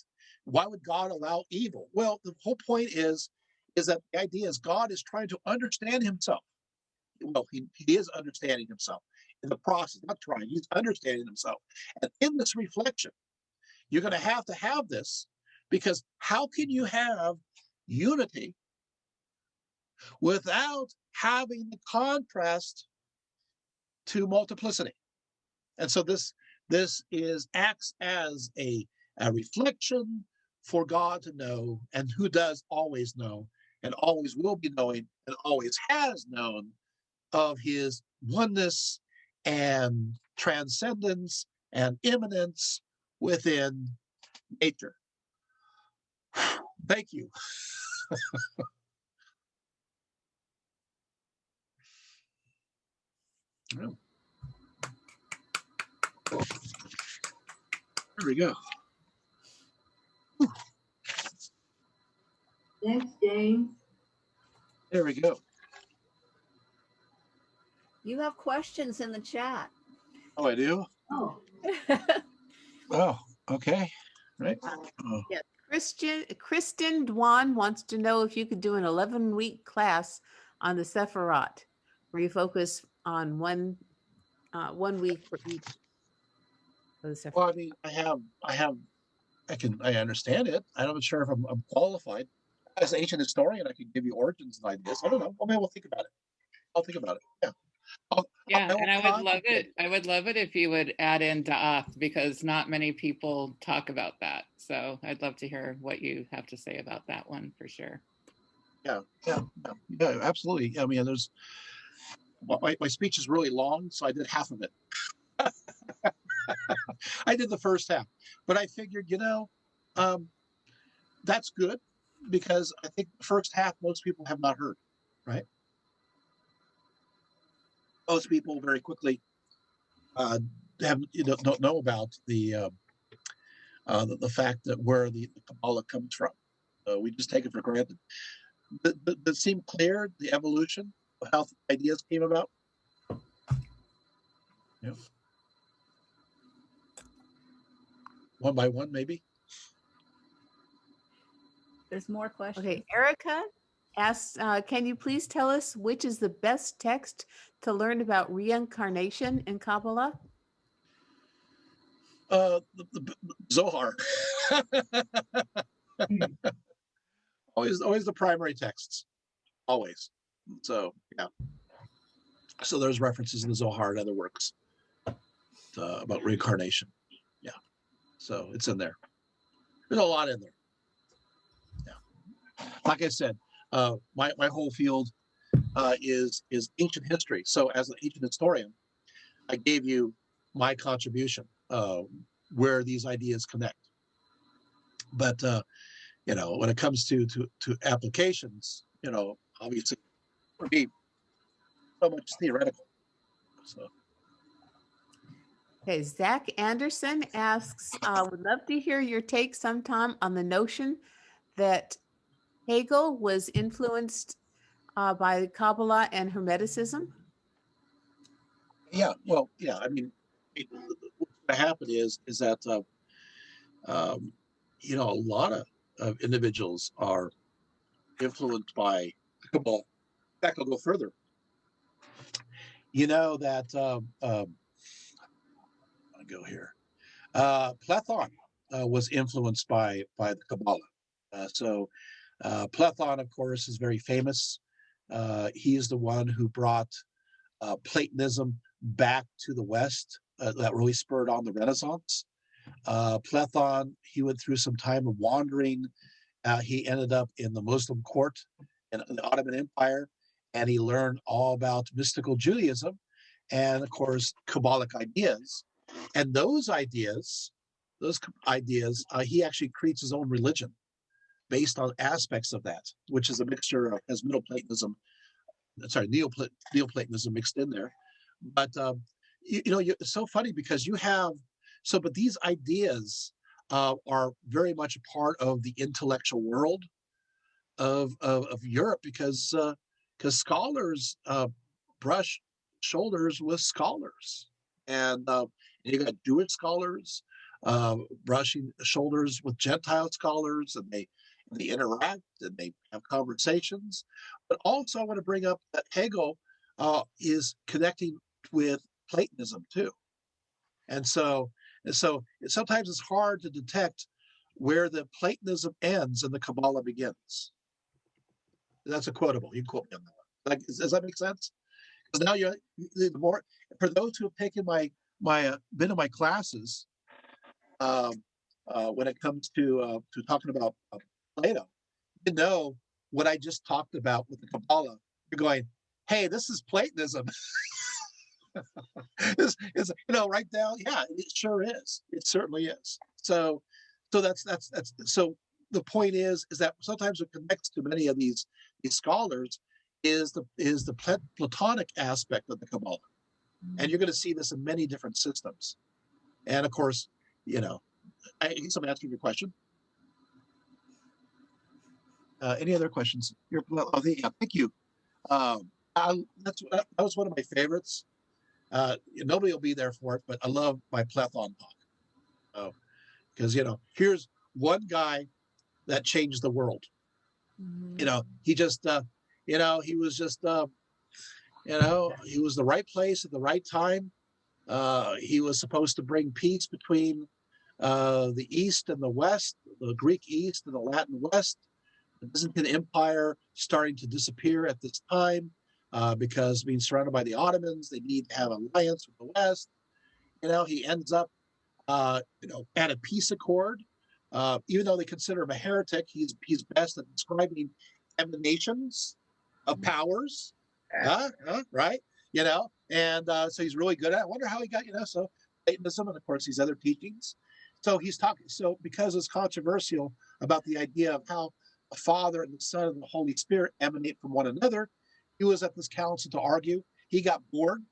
why would God allow evil? Well, the whole point is that the idea is God is trying to understand Himself. Well, he is understanding Himself in the process, not trying. He's understanding Himself, and in this reflection, you're going to have this, because how can you have unity without having the contrast to multiplicity? And so this acts as a reflection for God to know, and who does always know, and always will be knowing, and always has known, of His oneness and transcendence and immanence within nature. Thank you. There we go. Thanks, James. There we go. You have questions in the chat. Oh, I do? Oh. Oh, okay. Right. Oh. Yeah. Kristen Dwan wants to know if you could do an 11-week class on the Sephiroth, where you focus on one week for each of the Sephiroth. Well, I mean, I understand it. I'm not sure if I'm qualified. As an ancient historian, I could give you origins and ideas. I don't know. Well, maybe we'll think about it. I'll think about it. Yeah. Yeah, I will and I would love contemplate. it. I would love it if you would add in Da'ath because not many people talk about that. So I'd love to hear what you have to say about that one for sure. Yeah, absolutely. I mean, my speech is really long, so I did half of it. I did the first half, but I figured, um, that's good because I think the first half most people have not heard, right? Most people very quickly uh, don't know about the fact that where the Kabbalah comes from. We just take it for granted. Does it seem clear the evolution of how ideas came about? Yeah. One by one, maybe. There's more questions. Okay, Erica asks, can you please tell us which is the best text to learn about reincarnation in Kabbalah? The Zohar. always the primary texts. Always. So yeah. So there's references in the Zohar and other works about reincarnation. Yeah. So it's in there. There's a lot in there. Yeah. Like I said, my whole field is ancient history. So as an ancient historian, I gave you my contribution where these ideas connect. But when it comes to applications, obviously for me, so much theoretical. So Okay, Zach Anderson asks, would love to hear your take sometime on the notion that Hegel was influenced by Kabbalah and Hermeticism. yeah, well, yeah. I mean, what's going to happen is that a lot of individuals are influenced by Kabbalah. In fact, I'll go further. You know that I'll go here. Platon was influenced by the Kabbalah. So Platon, of course, is very famous. He is the one who brought Platonism back to the West. That really spurred on the Renaissance. Platon, he went through some time of wandering. He ended up in the Muslim court in the Ottoman Empire, and he learned all about mystical Judaism and, of course, Kabbalic ideas. And those ideas, he actually creates his own religion based on aspects of that, which is a mixture of as Middle Platonism, Neoplatonism mixed in there. But it's so funny because but these ideas are very much a part of the intellectual world of Europe because scholars brush shoulders with scholars, and you got Jewish scholars brushing shoulders with Gentile scholars, and they interact and they have conversations. But also, I want to bring up that Hegel is connecting with Platonism too, and so sometimes it's hard to detect where the Platonism ends and the Kabbalah begins. That's a quotable. You can quote me on that one. Like, does that make sense? Because now the more for those who have taken been in my classes, when it comes to talking about Plato, you know what I just talked about with the Kabbalah. You're going, hey, this is Platonism. This is right down. Yeah, it sure is. It certainly is. So that's so the point is that sometimes what connects to many of these scholars is the Platonic aspect of the Kabbalah, and you're going to see this in many different systems. And of course, I guess I'm answering your question. Any other questions? Thank you. That was one of my favorites. Nobody will be there for it, but I love my Platon talk. Because here's one guy that changed the world. He just he was just he was the right place at the right time. He was supposed to bring peace between the East and the West, the Greek East and the Latin West. The Byzantine Empire starting to disappear at this time. because being surrounded by the Ottomans, they need to have an alliance with the West. He ends up, at a peace accord. Even though they consider him a heretic, he's best at describing emanations of powers, right? And so he's really good at it. I wonder how he got, so Platonism and of course these other teachings. So he's talking. So because it's controversial about the idea of how the Father and the Son and the Holy Spirit emanate from one another, he was at this council to argue. He got bored,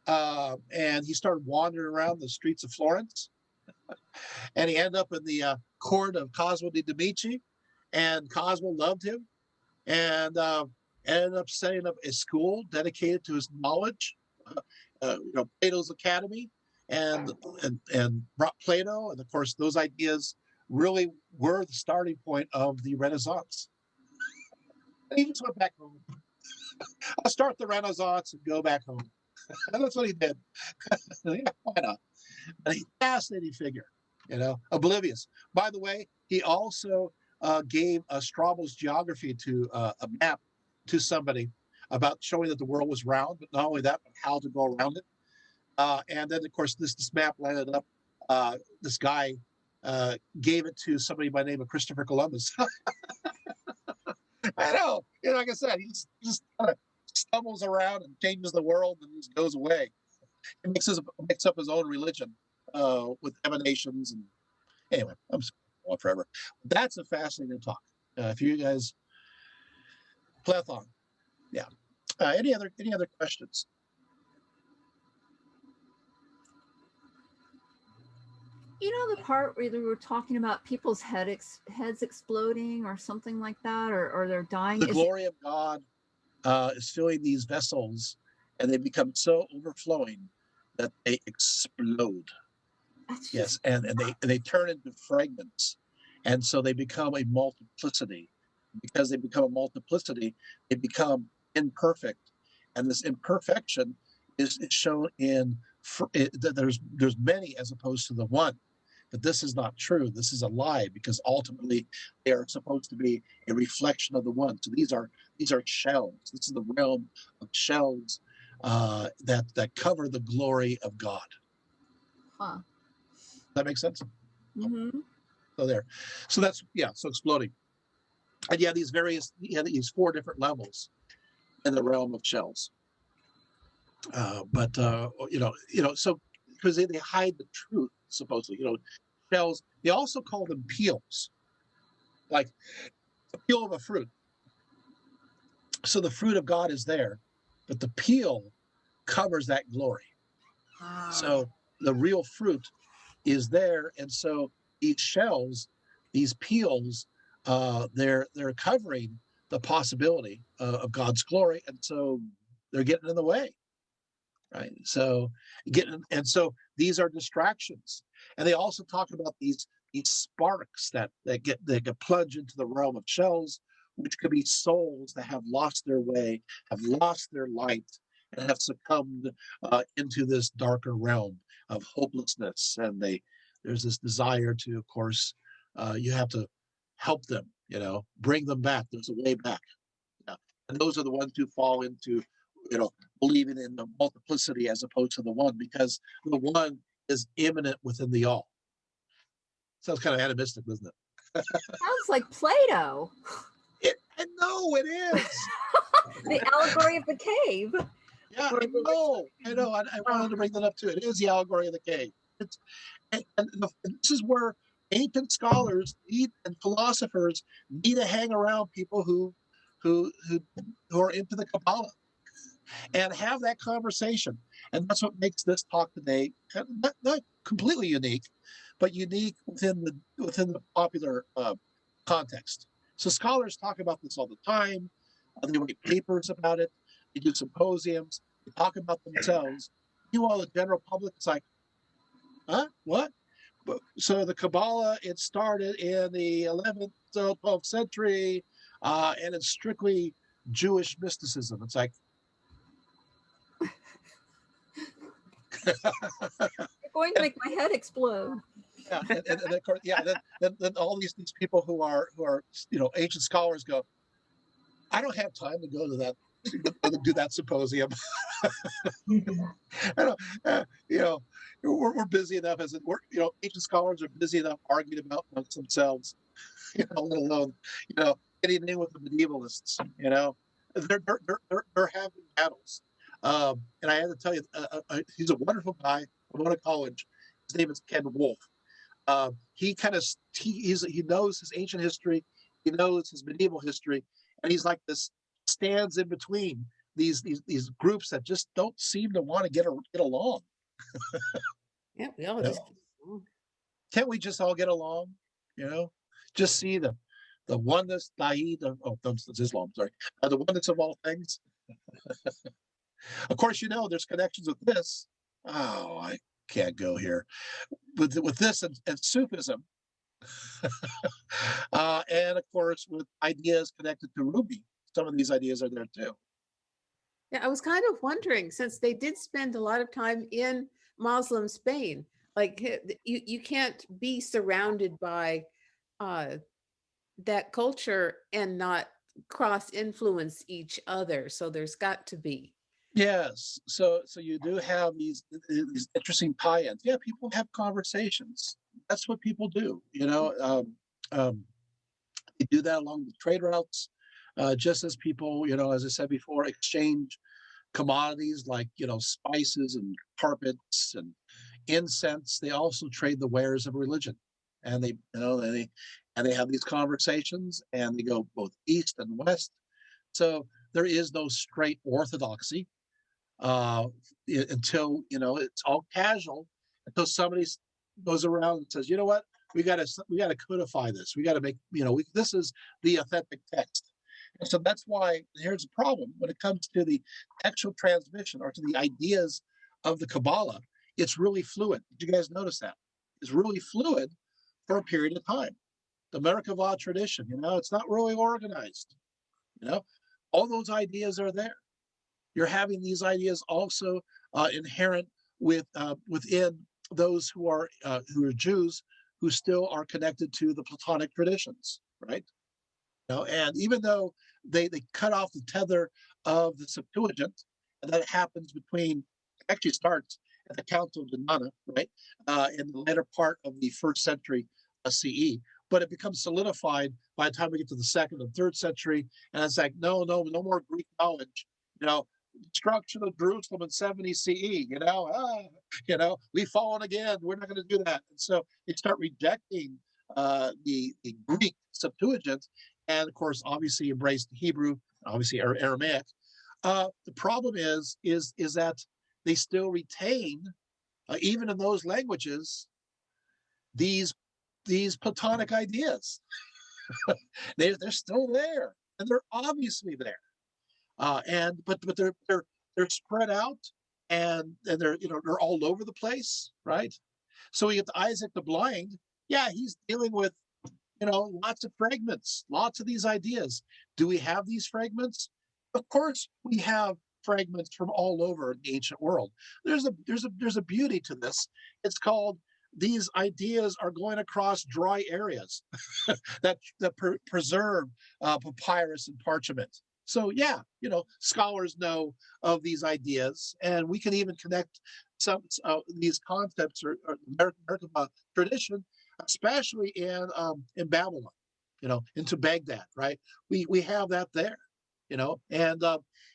and he started wandering around the streets of Florence, and he ended up in the court of Cosmo de' Medici, and Cosmo loved him, and ended up setting up a school dedicated to his knowledge, Plato's Academy, and brought Plato, and of course those ideas really were the starting point of the Renaissance. And he just went back home. I'll start the Renaissance and go back home. And that's what he did. Yeah, why not? But he's a fascinating figure, oblivious. By the way, he also gave Strabo's geography to a map to somebody about showing that the world was round, but not only that, but how to go around it. And then, of course, this map landed up. This guy gave it to somebody by the name of Christopher Columbus. I know. Like I said, he just kind of stumbles around and changes the world and just goes away. He makes up his own religion with emanations. And anyway, I'm going forever. That's a fascinating talk. If you guys Plethon, yeah. Any other questions? The part where they were talking about people's heads exploding or something like that, or they're dying. The glory of God is filling these vessels, and they become so overflowing that they explode. Yes, and they turn into fragments, and so they become a multiplicity. Because they become a multiplicity, they become imperfect, and this imperfection is shown in there's many as opposed to the one. But this is not true. This is a lie, because ultimately they are supposed to be a reflection of the one. So these are shells. This is the realm of shells that cover the glory of God. Huh. Does that make sense? Mm-hmm. So there. So that's so exploding. And these 4 different levels in the realm of shells. So because they hide the truth, supposedly, shells. They also call them peels, like the peel of a fruit. So the fruit of God is there, but the peel covers that glory. So the real fruit is there, and so these shells, these peels, they're covering the possibility of God's glory, and so they're getting in the way. Right. So so these are distractions. And they also talk about these sparks that get plunged into the realm of shells, which could be souls that have lost their way, have lost their light, and have succumbed into this darker realm of hopelessness. And there's this desire to, of course, you have to help them, bring them back. There's a way back. And those are the ones who fall into believing in the multiplicity as opposed to the one, because the one is immanent within the all. Sounds kind of animistic, doesn't it? Sounds like Plato. No, it is. The allegory of the cave. Yeah, I know. I wanted to bring that up too. It is the allegory of the cave. This is where ancient scholars and philosophers need to hang around people who are into the Kabbalah and have that conversation. And that's what makes this talk today not completely unique, but unique within the popular context. So scholars talk about this all the time. They write papers about it. They do symposiums. They talk about themselves. Meanwhile, the general public is like, huh? What? So the Kabbalah, it started in the 11th, 12th century, and it's strictly Jewish mysticism. It's like, You're going to make my head explode. Yeah, and of course, then all these people who are ancient scholars go, I don't have time to go to do that symposium. I don't, we're busy enough as it work. Ancient scholars are busy enough arguing about amongst themselves. Let alone getting in with the medievalists. They're having battles. And I have to tell you, he's a wonderful guy. I went to college. His name is Ken Wolf. He knows his ancient history, he knows his medieval history, and he's like this stands in between these groups that just don't seem to want to get along. Yeah, we all Yeah. just. Can't we just all get along? Just see the oneness, that's Islam. Sorry, the oneness of all things. Of course, there's connections with this. Oh, I can't go here with this and Sufism, and of course with ideas connected to Ruby. Some of these ideas are there too. Yeah, I was kind of wondering, since they did spend a lot of time in Muslim Spain, like you can't be surrounded by that culture and not cross influence each other. So there's got to be. Yes, so you do have these interesting tie-ins. Yeah, people have conversations. That's what people do. They do that along the trade routes, just as people, as I said before, exchange commodities like spices and carpets and incense. They also trade the wares of religion, and they have these conversations, and they go both east and west. So there is no straight orthodoxy until it's all casual, until somebody goes around and says, what, we got to codify this. We got to make this is the authentic text. And so that's why here's a problem when it comes to the textual transmission or to the ideas of the Kabbalah. It's really fluid. Did you guys notice that? It's really fluid for a period of time. The Merkavah tradition, it's not really organized. All those ideas are there. You're having these ideas also inherent within those who are Jews who still are connected to the Platonic traditions, right? And even though they cut off the tether of the Septuagint, and that actually starts at the Council of Diana, right, in the later part of the 1st century CE, but it becomes solidified by the time we get to the 2nd and 3rd century, and it's like no more Greek knowledge, destruction of Jerusalem in 70 CE, we've fallen again. We're not going to do that. And so they start rejecting the Greek Septuagint, and of course, obviously embrace the Hebrew, obviously Aramaic. The problem is that they still retain, even in those languages, these Platonic ideas. They're still there, and they're obviously there. But they're spread out, and they're all over the place, right? So we get Isaac the Blind. Yeah, he's dealing with lots of fragments, lots of these ideas. Do we have these fragments? Of course, we have fragments from all over the ancient world. There's a beauty to this. It's called these ideas are going across dry areas that preserve papyrus and parchment. So yeah, scholars know of these ideas, and we can even connect some these concepts or American tradition, especially in Babylon, into Baghdad, right? We have that there, and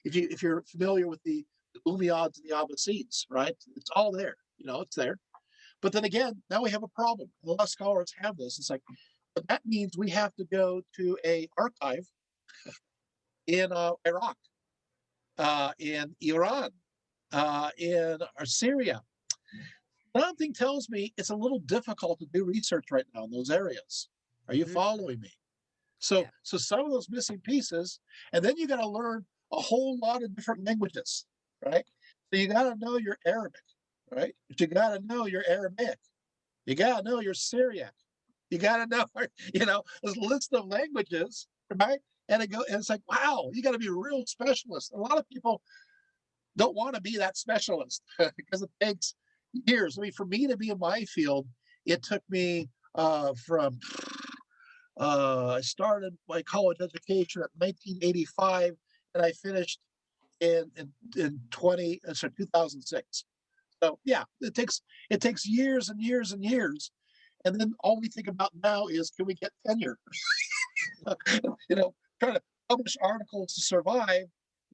if you're familiar with the Umayyads and the Abbasids, right? It's all there, it's there. But then again, now we have a problem. A lot of scholars have this. It's like, but that means we have to go to a archive in Iraq, in Iran, in Syria. Something tells me it's a little difficult to do research right now in those areas. Are you following me? So some of those missing pieces, and then you got to learn a whole lot of different languages, right? So you got to know your Arabic, right? But you got to know your Aramaic. You got to know your Syriac. You got to know, this list of languages, right? And it's like, wow, you got to be a real specialist. A lot of people don't want to be that specialist because it takes years. I mean, for me to be in my field, it took me from I started my college education at 1985, and I finished in 2006. So yeah, it takes years and years and years, and then all we think about now is, can we get tenure? Trying to publish articles to survive,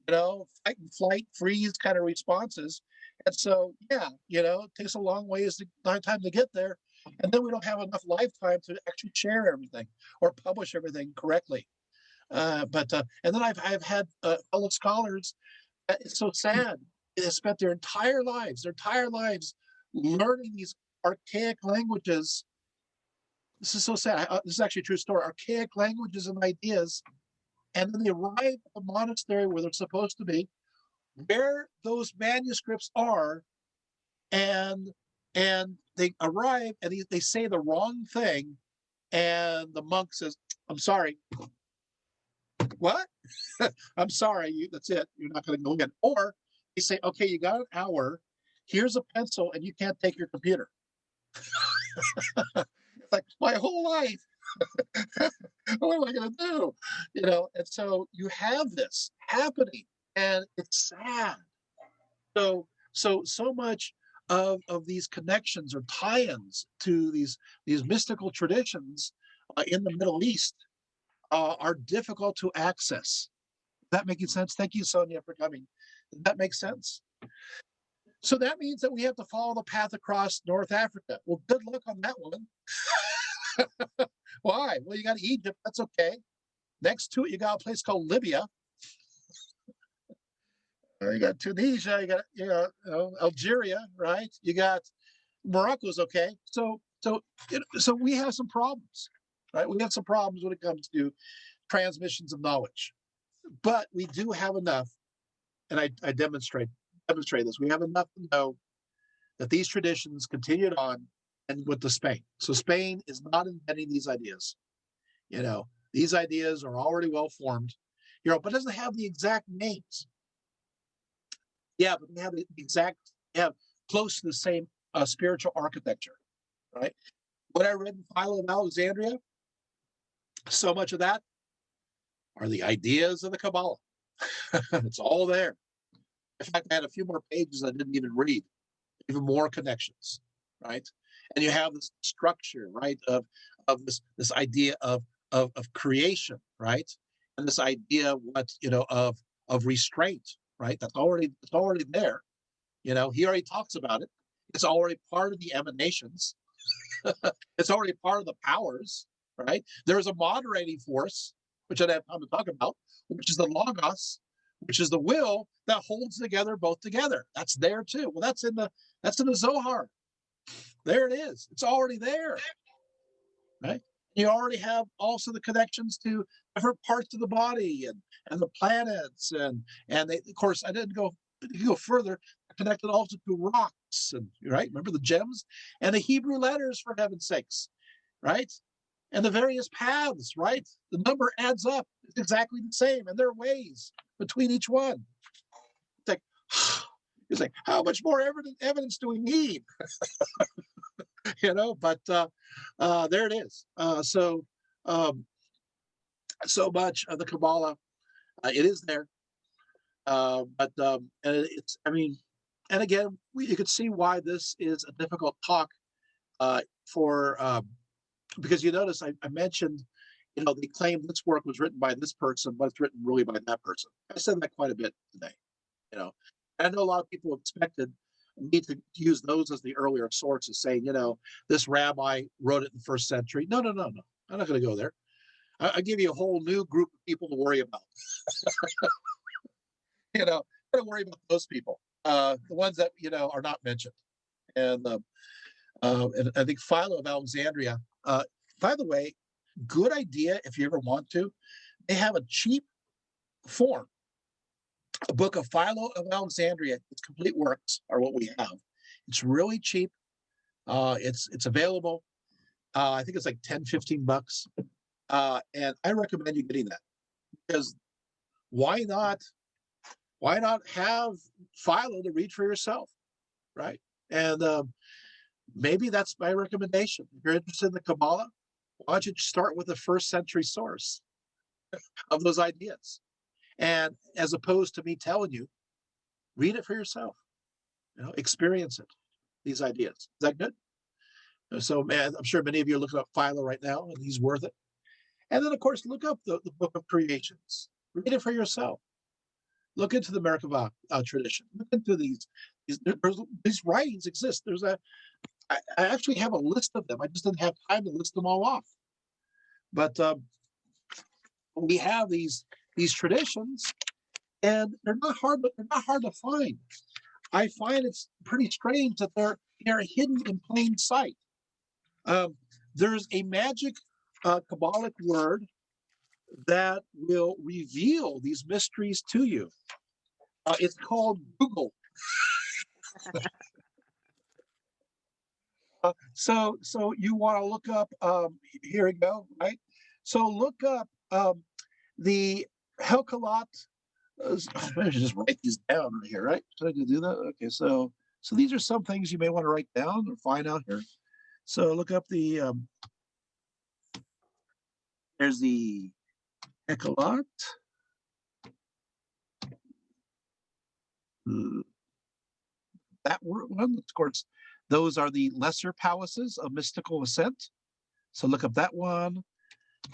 fight and flight, freeze kind of responses. And so, yeah, it takes a long time to get there. And then we don't have enough lifetime to actually share everything or publish everything correctly. And then I've had fellow scholars. It's so sad. They have spent their entire lives learning these archaic languages. This is so sad. This is actually a true story. Archaic languages and ideas. And then they arrive at the monastery where they're supposed to be, where those manuscripts are, and they arrive and they say the wrong thing, and the monk says, "I'm sorry." What? I'm sorry. That's it. You're not going to go in. Or they say, "Okay, you got an hour. Here's a pencil, and you can't take your computer." It's like my whole life. What am I going to do? And so you have this happening, and it's sad. So much of these connections or tie-ins to these mystical traditions in the Middle East are difficult to access. Is that making sense? Thank you, Sonia, for coming. Does that make sense? So that means that we have to follow the path across North Africa. Well, good luck on that one. Why? Well, you got Egypt. That's okay. Next to it, you got a place called Libya. You got Tunisia. You got Algeria, right? You got Morocco's okay. So we have some problems, right? We have some problems when it comes to transmissions of knowledge, but we do have enough, and I demonstrate this. We have enough to know that these traditions continued on and went to Spain. So Spain is not inventing these ideas. These ideas are already well formed, but it doesn't have the exact names. Yeah, but they have close to the same spiritual architecture, right? What I read in Philo of Alexandria, so much of that are the ideas of the Kabbalah. It's all there. In fact, I had a few more pages I didn't even read, even more connections, right? And you have this structure, right, of this idea of creation, right, and this idea of restraint, right? That's already there. He already talks about it. It's already part of the emanations. It's already part of the powers, right? There is a moderating force, which I don't have time to talk about, which is the logos, which is the will that holds together both together. That's there too. Well, that's in the Zohar. There it is. It's already there, right? You already have also the connections to different parts of the body and the planets and they, of course, I didn't go further. I connected also to rocks and right. Remember the gems and the Hebrew letters, for heaven's sakes, right? And the various paths, right? The number adds up. It's exactly the same, and there are ways between each one. It's like how much more evidence do we need? But there it is. So much of the Kabbalah, it is there. But it's, and again, you could see why this is a difficult talk because you notice I mentioned, they claim this work was written by this person, but it's written really by that person. I said that quite a bit today. I know a lot of people expected me to use those as the earlier sources, saying, this rabbi wrote it in the first century. No. I'm not going to go there. I give you a whole new group of people to worry about. Don't worry about those people, the ones that are not mentioned. And I think Philo of Alexandria. By the way, good idea if you ever want to. They have a cheap form. A book of Philo of Alexandria. Its complete works are what we have. It's really cheap. It's available. I think it's like $10-15. And I recommend you getting that because why not have Philo to read for yourself, right? And maybe that's my recommendation. If you're interested in the Kabbalah, why don't you start with the first century source of those ideas? And as opposed to me telling you, Read it for yourself. Experience it. These ideas. Is that good? So, man, I'm sure many of you are looking up Philo right now, and he's worth it. And then, of course, look up the Book of Creations. Read it for yourself. Look into the Merkabah tradition. Look into these writings exist. I actually have a list of them. I just didn't have time to list them all off. But we have these traditions, and they're not hard. They're not hard to find. I find it's pretty strange that they're hidden in plain sight. There's a magic Kabbalic word that will reveal these mysteries to you. It's called Google. So you want to look up, here we go, right? So look up the Helkalat. I should just write these down right here, right? Should I do that? Okay, so these are some things you may want to write down or find out here. So look up the, there's the Helkalat. That one, of course, those are the lesser palaces of mystical ascent. So look up that one.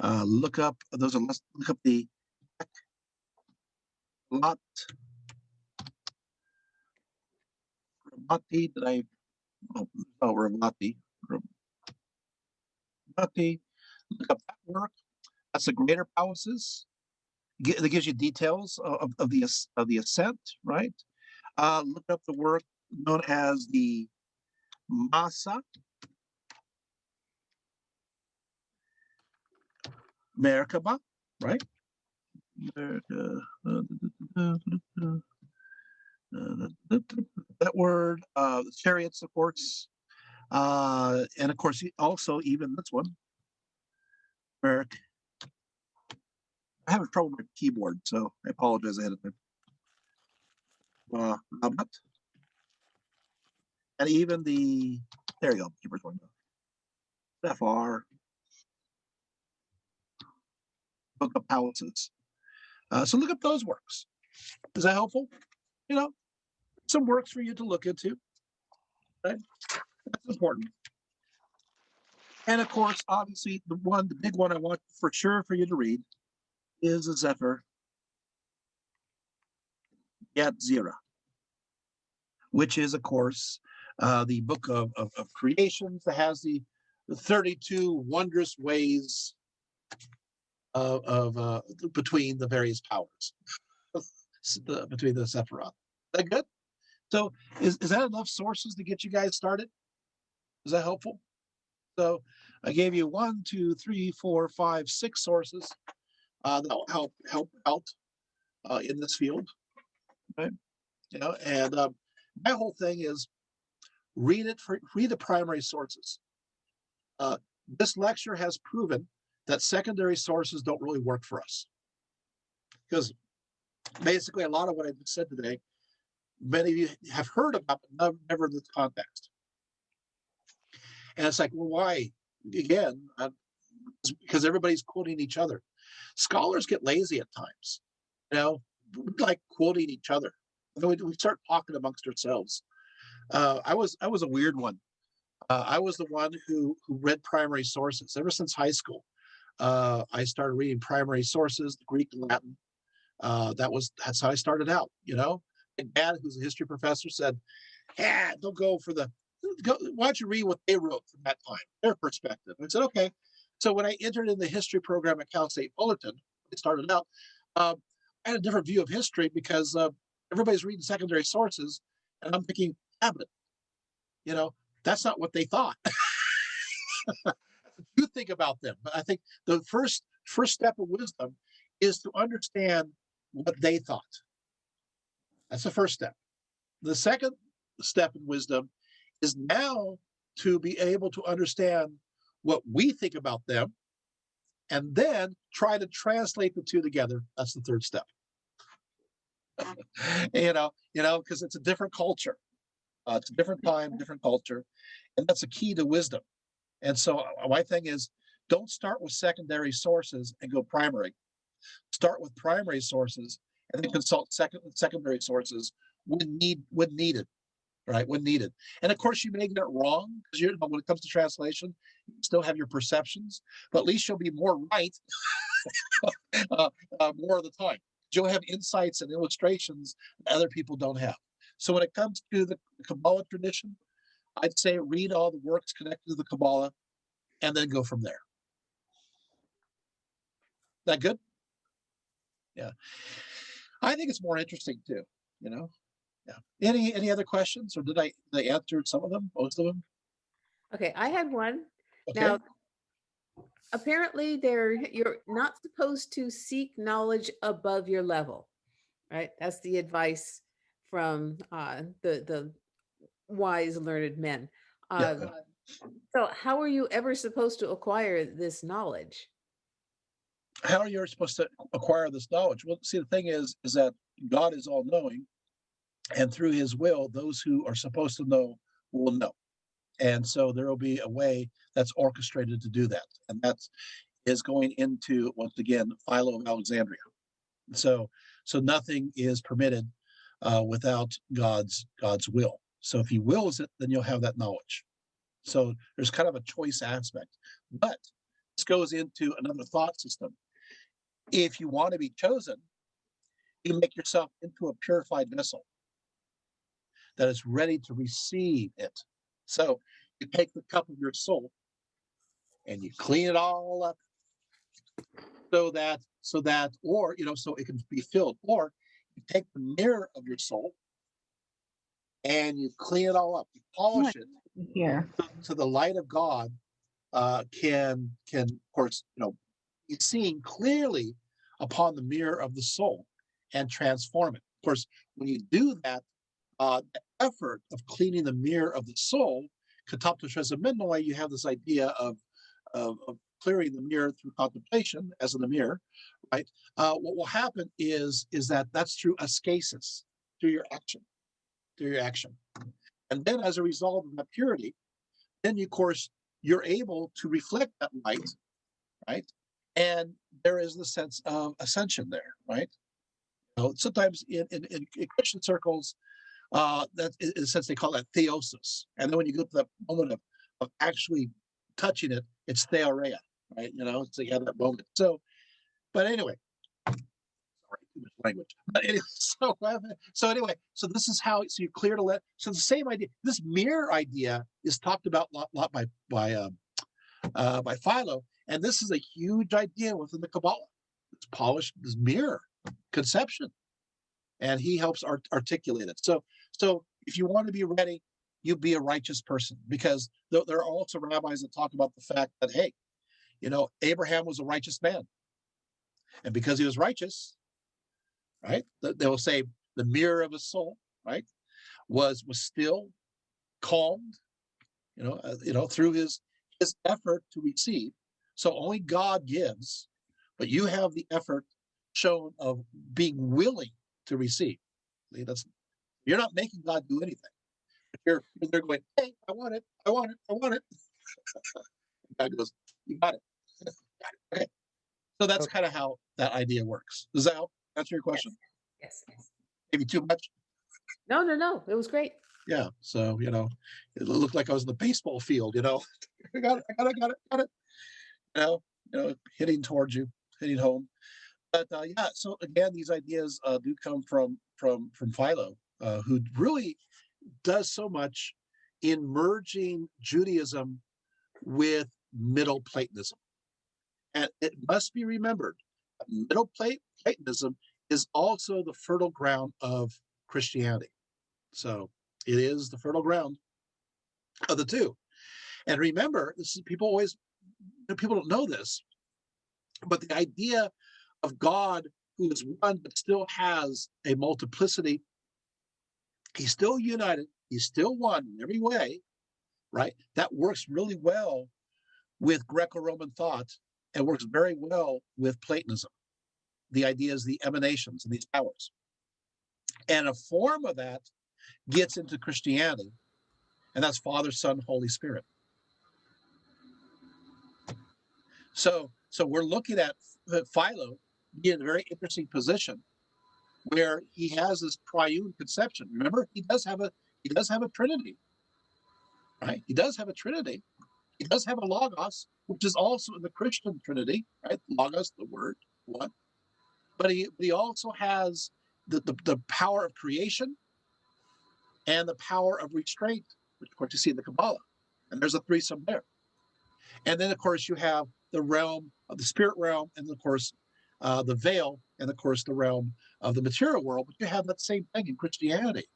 Look up those are look up the lot. Ramati, did I? Oh, Ramati. Ramati. Look up that work. That's the greater palaces. That gives you details of the ascent, right? Look up the work known as the Masa Merkaba, right? That word, the chariot supports, and of course, also even this one, Merk. I have trouble with my keyboard, so I apologize ahead of time. And even there you go, keyboard's one. FR, Book of Palaces. So look up those works. Is that helpful? Some works for you to look into. Right? That's important. And of course, obviously, the big one I want for sure for you to read is the Zephyr Yat Zira, which is, of course, the book of creations that has the 32 wondrous ways of between the various powers, between the Sephiroth. Is that good? So is that enough sources to get you guys started? Is that helpful? So I gave you 1, 2, 3, 4, 5, 6 sources that will help out in this field, right? And my whole thing is read the primary sources. This lecture has proven that secondary sources don't really work for us, because basically a lot of what I just said today, many of you have heard about, but never in this context. And it's like, well, why? Again, because everybody's quoting each other. Scholars get lazy at times. We like quoting each other. We start talking amongst ourselves. I was a weird one. I was the one who read primary sources ever since high school. I started reading primary sources, Greek and Latin. That's how I started out. My dad, who's a history professor, said, don't go for why don't you read what they wrote from that time, their perspective? I said, okay. So when I entered in the history program at Cal State Fullerton, it started out, I had a different view of history because everybody's reading secondary sources, and I'm thinking, but that's not what they thought. You think about them, but I think the first step of wisdom is to understand what they thought. That's the first step. The second step in wisdom is now to be able to understand what we think about them, and then try to translate the two together. That's the third step. Because it's a different culture. It's a different time, different culture, and that's a key to wisdom. And so my thing is, don't start with secondary sources and go primary. Start with primary sources and then consult secondary sources when needed, right? When needed. And of course, you may get it wrong because when it comes to translation, you still have your perceptions, but at least you'll be more right more of the time. You'll have insights and illustrations that other people don't have. So when it comes to the Kabbalah tradition, I'd say read all the works connected to the Kabbalah and then go from there. That good? Yeah. I think it's more interesting too, you know? Yeah. Any other questions, or did I answer some of them, most of them? Okay, I had one. Okay. Now, apparently you're not supposed to seek knowledge above your level, right? That's the advice from the wise learned men. Yeah. So how are you ever supposed to acquire this knowledge? How are you supposed to acquire this knowledge? Well, see, the thing is that God is all knowing, and through his will, those who are supposed to know will know. And so there will be a way that's orchestrated to do that. And that is going into, once again, Philo of Alexandria. So nothing is permitted without God's will. So if he wills it, then you'll have that knowledge. So there's kind of a choice aspect. But this goes into another thought system. If you want to be chosen, you make yourself into a purified vessel that is ready to receive it. So you take the cup of your soul and you clean it all up so that or so it can be filled, or you take the mirror of your soul and you clean it all up, you polish it Here. so the light of God can of course be seen clearly upon the mirror of the soul and transform it. Of course, when you do that, the effort of cleaning the mirror of the soul, you have this idea of clearing the mirror through contemplation, as in the mirror, right? What will happen is that's through ascesis, through your action, and then as a result of that purity, then of course you're able to reflect that light, right? And there is the sense of ascension there, right? Sometimes in Christian circles, that in a sense they call that theosis, and then when you go to that moment of actually touching it, it's theoria, right? So you have that moment. So, but anyway, sorry, too much language. But anyway, so this is how. So you're clear to let. So the same idea. This mirror idea is talked about a lot by Philo, and this is a huge idea within the Kabbalah. It's polished, this mirror conception, and he helps articulate it. So if you want to be ready, you be a righteous person, because there are also rabbis that talk about the fact that, hey, Abraham was a righteous man, and because he was righteous, right? They will say the mirror of his soul, right, was still calmed, through his effort to receive. So only God gives, but you have the effort shown of being willing to receive. You're not making God do anything. They're going, hey, I want it. God goes, you got it. Okay. So that's kind of how that idea works. Does that help answer your question? Yes. Maybe too much? No. It was great. Yeah. So, it looked like I was in the baseball field, I got it. Hitting towards you, hitting home. But yeah, so again, these ideas do come from Philo, who really does so much in merging Judaism with Middle Platonism. And it must be remembered, Middle Platonism is also the fertile ground of Christianity. So it is the fertile ground of the two. And remember, this is people don't know this, but the idea of God who is one but still has a multiplicity, he's still united, he's still one in every way, right? That works really well with Greco-Roman thought and works very well with Platonism. The idea is the emanations and these powers. And a form of that gets into Christianity, and that's Father, Son, Holy Spirit. So we're looking at Philo being in a very interesting position where he has this triune conception. Remember, he does have a Trinity, right? He does have a Trinity. He does have a Logos, which is also in the Christian Trinity, right? Logos, the word, one. But he also has the power of creation and the power of restraint, which of course you see in the Kabbalah. And there's a threesome there. And then of course you have the realm of the spirit realm, and of course the veil, and of course the realm of the material world. But you have that same thing in Christianity.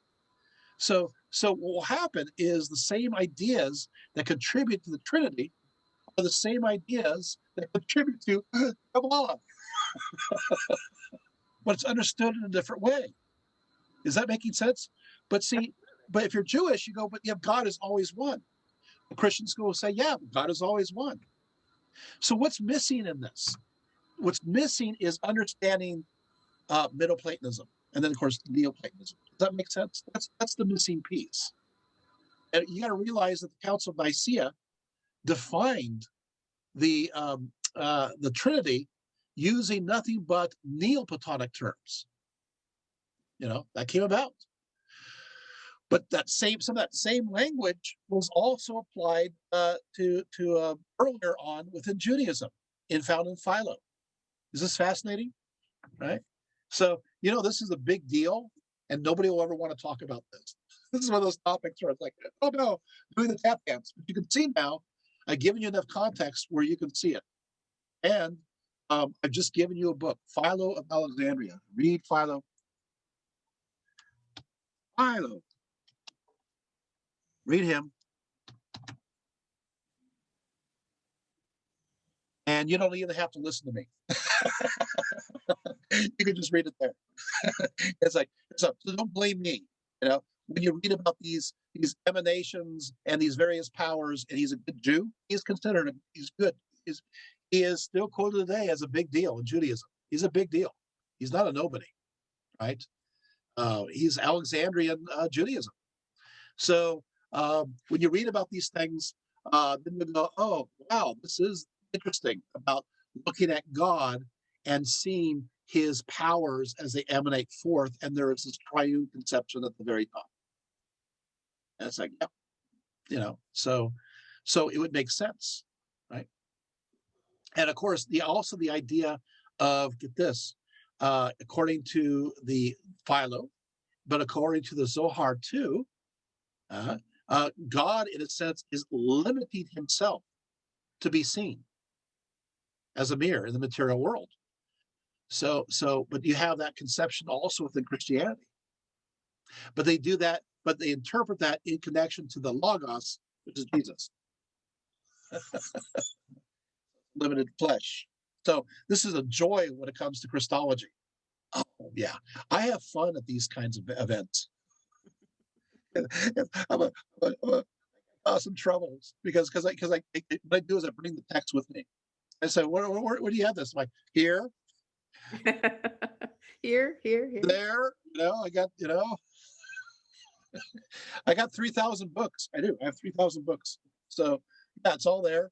So what will happen is the same ideas that contribute to the Trinity are the same ideas that contribute to Kabbalah. But it's understood in a different way. Is that making sense? But see, but if you're Jewish, you go, but yeah, God is always one. The Christians go say, yeah, God is always one. So what's missing in this? What's missing is understanding Middle Platonism, and then of course Neoplatonism. Does that make sense? That's the missing piece. And you got to realize that the Council of Nicaea defined the Trinity using nothing but Neoplatonic terms. That came about. But some of that same language was also applied to earlier on within Judaism, found in Philo. Is this fascinating? Right? So this is a big deal, and nobody will ever want to talk about this. This is one of those topics where it's like, oh no, doing the tap dance. But you can see now, I've given you enough context where you can see it. And I've just given you a book, Philo of Alexandria. Read Philo. Philo. Read him. And you don't even have to listen to me. You can just read it there. It's like, so don't blame me. When you read about these emanations and these various powers, and he's a good Jew, he's considered, he's good. He is still quoted today as a big deal in Judaism. He's a big deal. He's not a nobody, right? He's Alexandrian Judaism. So when you read about these things, then you go, oh, wow, this is interesting about looking at God and seeing his powers as they emanate forth, and there is this triune conception at the very top. And it's like, yeah, so it would make sense, right? And of course, also the idea of, get this, according to the Philo, but according to the Zohar too, God, in a sense, is limiting himself to be seen as a mirror in the material world. So, but you have that conception also within Christianity. But they do that, but they interpret that in connection to the Logos, which is Jesus. Limited flesh. So this is a joy when it comes to Christology. Oh, yeah. I have fun at these kinds of events. I'm some troubles because what I do is I bring the text with me. I say, where do you have this? I'm like, here. Here. There, I got, I got 3,000 books. I do. I have 3,000 books. So yeah, it's all there.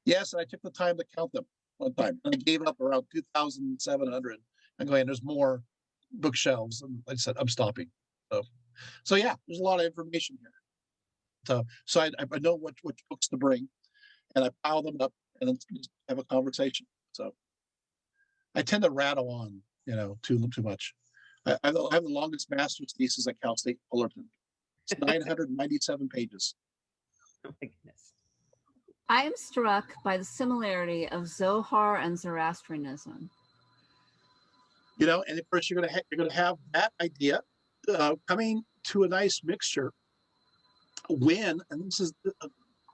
Yes, and I took the time to count them one time. And I gave up around 2,700. I'm going, there's more bookshelves. And like I said, I'm stopping. So yeah, there's a lot of information here. So I know which books to bring, and I pile them up and then just have a conversation. So I tend to rattle on, too much. I have the longest master's thesis at Cal State Fullerton. It's 997 pages. Oh my goodness. I am struck by the similarity of Zohar and Zoroastrianism. And of course you're going to have that idea coming to a nice mixture. And this is,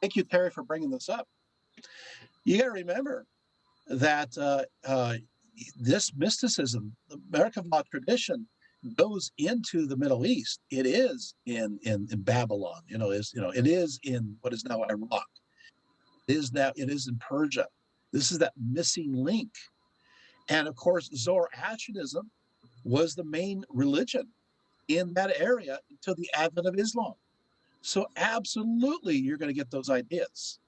thank you, Terry, for bringing this up. You got to remember that this mysticism, the Merkavah tradition, goes into the Middle East. It is in Babylon. It is in what is now Iraq. It is in Persia. This is that missing link. And of course, Zoroastrianism was the main religion in that area until the advent of Islam. So absolutely, you're going to get those ideas.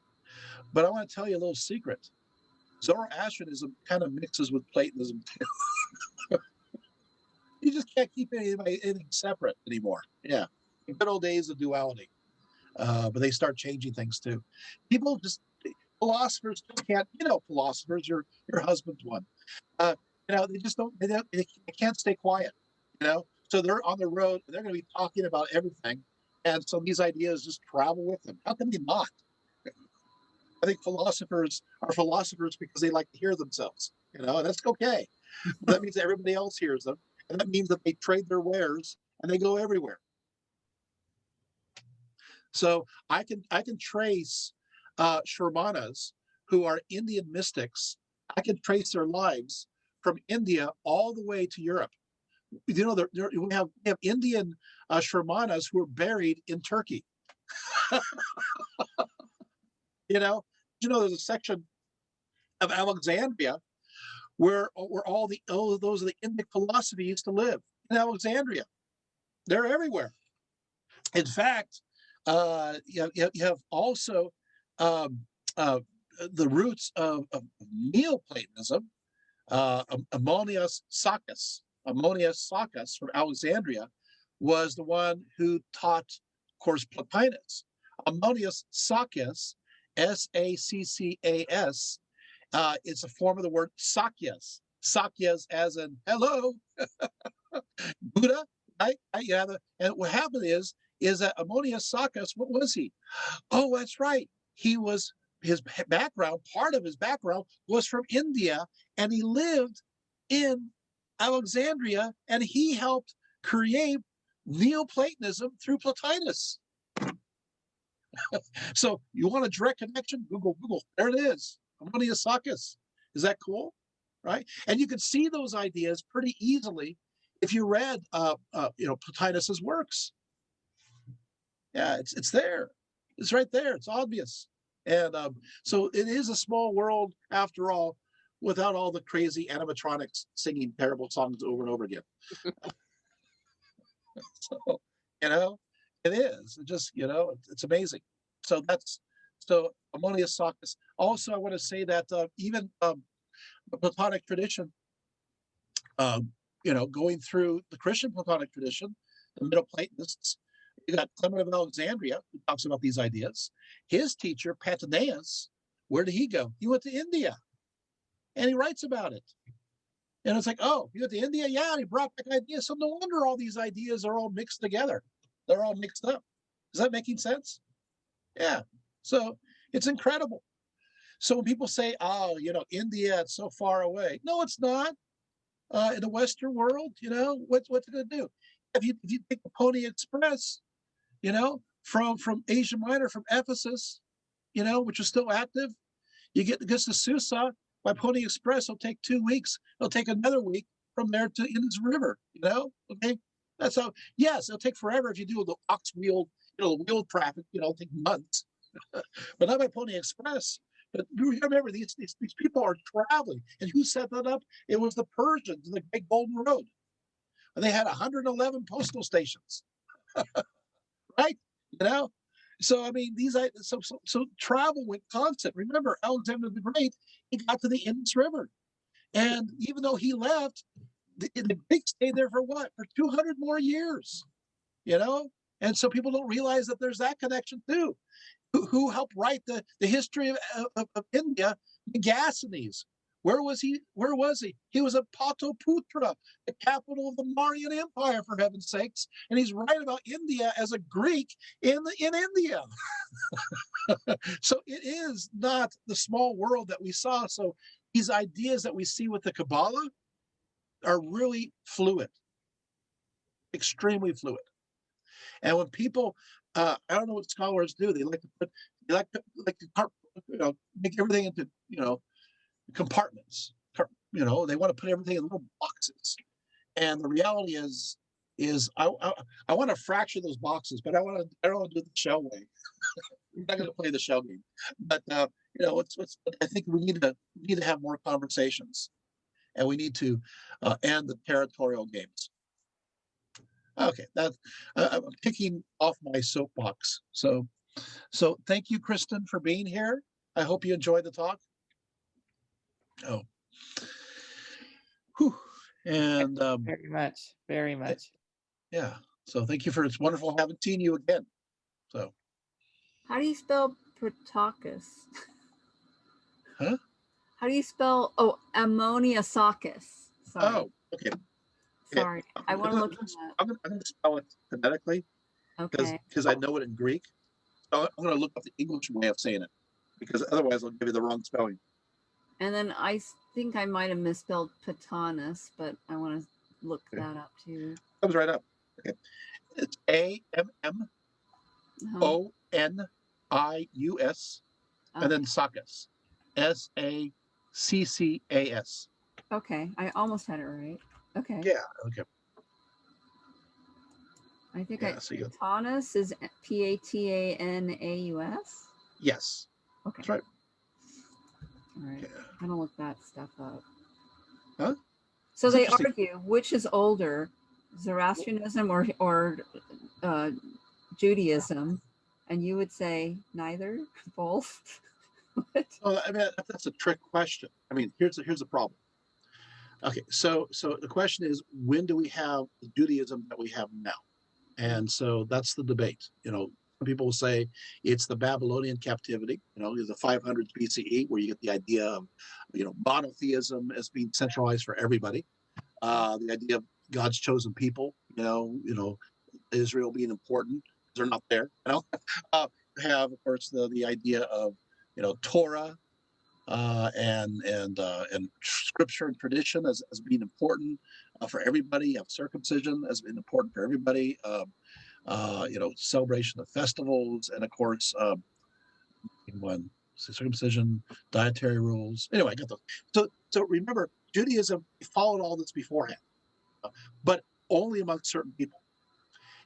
But I want to tell you a little secret. Zoroastrianism kind of mixes with Platonism too. You just can't keep anything separate anymore. Yeah, the good old days of duality. But they start changing things too. People just philosophers just can't. Philosophers. Your husband's one. Uh, they just don't. They can't stay quiet. So they're on the road. They're going to be talking about everything, and so these ideas just travel with them. How can they not? I think philosophers are philosophers because they like to hear themselves. And that's okay. That means that everybody else hears them, and that means that they trade their wares and they go everywhere. So I can trace Shramanas, who are Indian mystics. I can trace their lives from India all the way to Europe. We have Indian Shramanas who are buried in Turkey. There's a section of Alexandria where all those of the Indic philosophy used to live in Alexandria. They're everywhere. In fact, you have also the roots of Neoplatonism. Ammonius Saccas from Alexandria was the one who taught, of course, Plotinus. Ammonius Saccas, Saccas, it's a form of the word Sakyas. Sakyas as in hello, Buddha. And what happened is that Ammonius Saccas, what was he? Oh, that's right. Part of his background was from India, and he lived in Alexandria, and he helped create Neoplatonism through Plotinus. So you want a direct connection? Google. There it is. Ammonius Saccas. Is that cool? Right? And you can see those ideas pretty easily if you read Plotinus's works. Yeah, it's there. It's right there. It's obvious. And so it is a small world after all, without all the crazy animatronics singing terrible songs over and over again. So, it is. It just, it's amazing. So Ammonius Saccas. Also, I want to say that even the Platonic tradition, going through the Christian Platonic tradition, the Middle Platonists, you got Clement of Alexandria, who talks about these ideas. His teacher, Pataneus, where did he go? He went to India, and he writes about it. And it's like, oh, you went to India? Yeah, and he brought back ideas. So no wonder all these ideas are all mixed together. They're all mixed up. Is that making sense? Yeah. So it's incredible. So when people say, oh, India, it's so far away. No, it's not. In the Western world, what's it going to do? If you take the Pony Express, from Asia Minor, from Ephesus, which is still active, you get to Susa by Pony Express. It'll take 2 weeks. It'll take another week from there to Indus River. Okay, that's how. Yes, it'll take forever if you do the ox wheel, wheel traffic. It'll take months, but not by Pony Express. But remember, these people are traveling, and who set that up? It was the Persians, the Great Golden Road, and they had 111 postal stations. Right? So I mean, so travel went constant. Remember, Alexander the Great, he got to the Indus River, and even though he left, the Greeks stayed there for what? For 200 more years. And so people don't realize that there's that connection too. Who helped write the history of India? Megasthenes. Where was he? He was at Pataliputra, the capital of the Mauryan Empire, for heaven's sakes. And he's writing about India as a Greek in India. So it is not the small world that we saw. So these ideas that we see with the Kabbalah are really fluid, extremely fluid. And when people, I don't know what scholars do. They like to make everything into compartments. They want to put everything in little boxes. And the reality is I want to fracture those boxes, but I don't want to do the shell way. I'm not going to play the shell game. But I think we need to have more conversations, and we need to end the territorial games. Okay, I'm picking off my soapbox. So thank you, Kristen, for being here. I hope you enjoyed the talk. Oh, whew. And Very much, very much. yeah, so thank you for, it's wonderful having seen you again. So, How do you spell Protocus? huh? How do you spell, oh, ammoniosakis? Sorry. Oh, okay. Sorry. I want to look at that. I'm gonna spell it phonetically Okay. because I know it in Greek. So I'm gonna look up the English way of saying it because otherwise I'll give you the wrong spelling. And then I think I might have misspelled Patanus, but I want to look Okay. that up too. Comes right up. Okay. It's Ammonius, and then Sakis. Saccas. Okay. I almost had it right. Okay. Yeah. Okay. I think Yeah. So you. Patanus is Patanaus. Yes. Okay. That's right. All right. Yeah. I'm gonna look that stuff up. Huh? So It's they interesting. argue which is older, Zoroastrianism or Judaism, and you would say neither, both. What? Well, I mean, that's a trick question. I mean, here's the problem. Okay, so the question is, when do we have the Judaism that we have now? And so that's the debate. You know, some people will say it's the Babylonian captivity, you know, the 500s BCE, where you get the idea of, you know, monotheism as being centralized for everybody. The idea of God's chosen people, you know, Israel being important because they're not there. You know, have of course the idea of, you know, Torah and scripture and tradition as being important for everybody. You have circumcision as being important for everybody. You know, celebration of festivals, and of course, one circumcision, dietary rules. Anyway, I got those. So remember, Judaism followed all this beforehand, but only among certain people.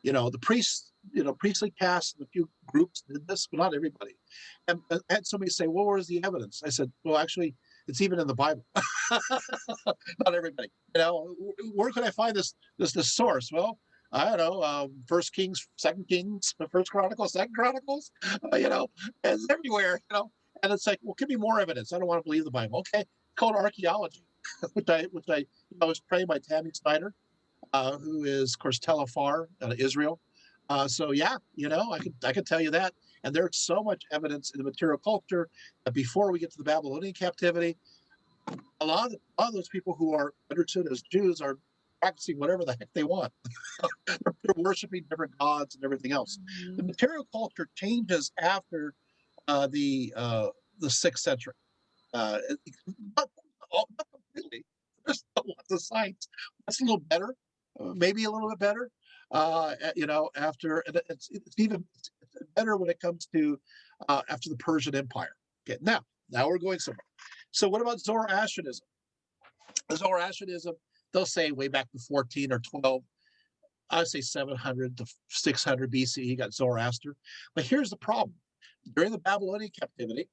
You know, the priests, you know, priestly castes and a few groups did this, but not everybody. And I had somebody say, well, where's the evidence? I said, well, actually, it's even in the Bible. Not everybody. You know, where could I find this source? Well, I don't know, First Kings, Second Kings, First Chronicles, Second Chronicles. You know, it's everywhere. You know, and it's like, well, give me more evidence. I don't want to believe the Bible. Okay, called archaeology, which I you know, was trained by Tammy Snyder, who is, of course, Telefar out of Israel. So yeah, you know, I could tell you that. And there's so much evidence in the material culture that before we get to the Babylonian captivity, a lot of those people who are understood as Jews are practicing whatever the heck they want. They're worshiping different gods and everything else. The material culture changes after the 6th century. Not, not completely. There's still lots of sites. That's a little better, maybe a little bit better. You know, after it's even better when it comes to after the Persian Empire. Okay, now we're going somewhere. So what about Zoroastrianism? Zoroastrianism, they'll say way back to 14 or 12. I would say 700 to 600 BCE, you got Zoroaster. But here's the problem. During the Babylonian captivity,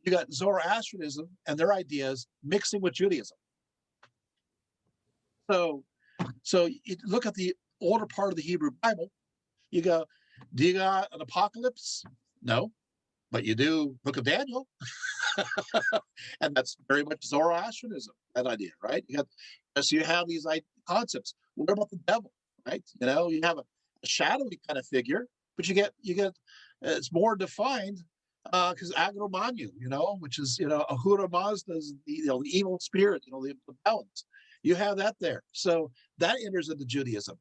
you got Zoroastrianism and their ideas mixing with Judaism. So you look at the older part of the Hebrew Bible, you go, do you got an apocalypse? No, but you do Book of Daniel. And that's very much Zoroastrianism, that idea, right? So you have these concepts. What about the devil, right? You know, you have a shadowy kind of figure, but you get it's more defined because agromanu, you know, which is, you know, Ahura Mazda is the evil spirit, you know, the balance. You have that there. So that enters into Judaism.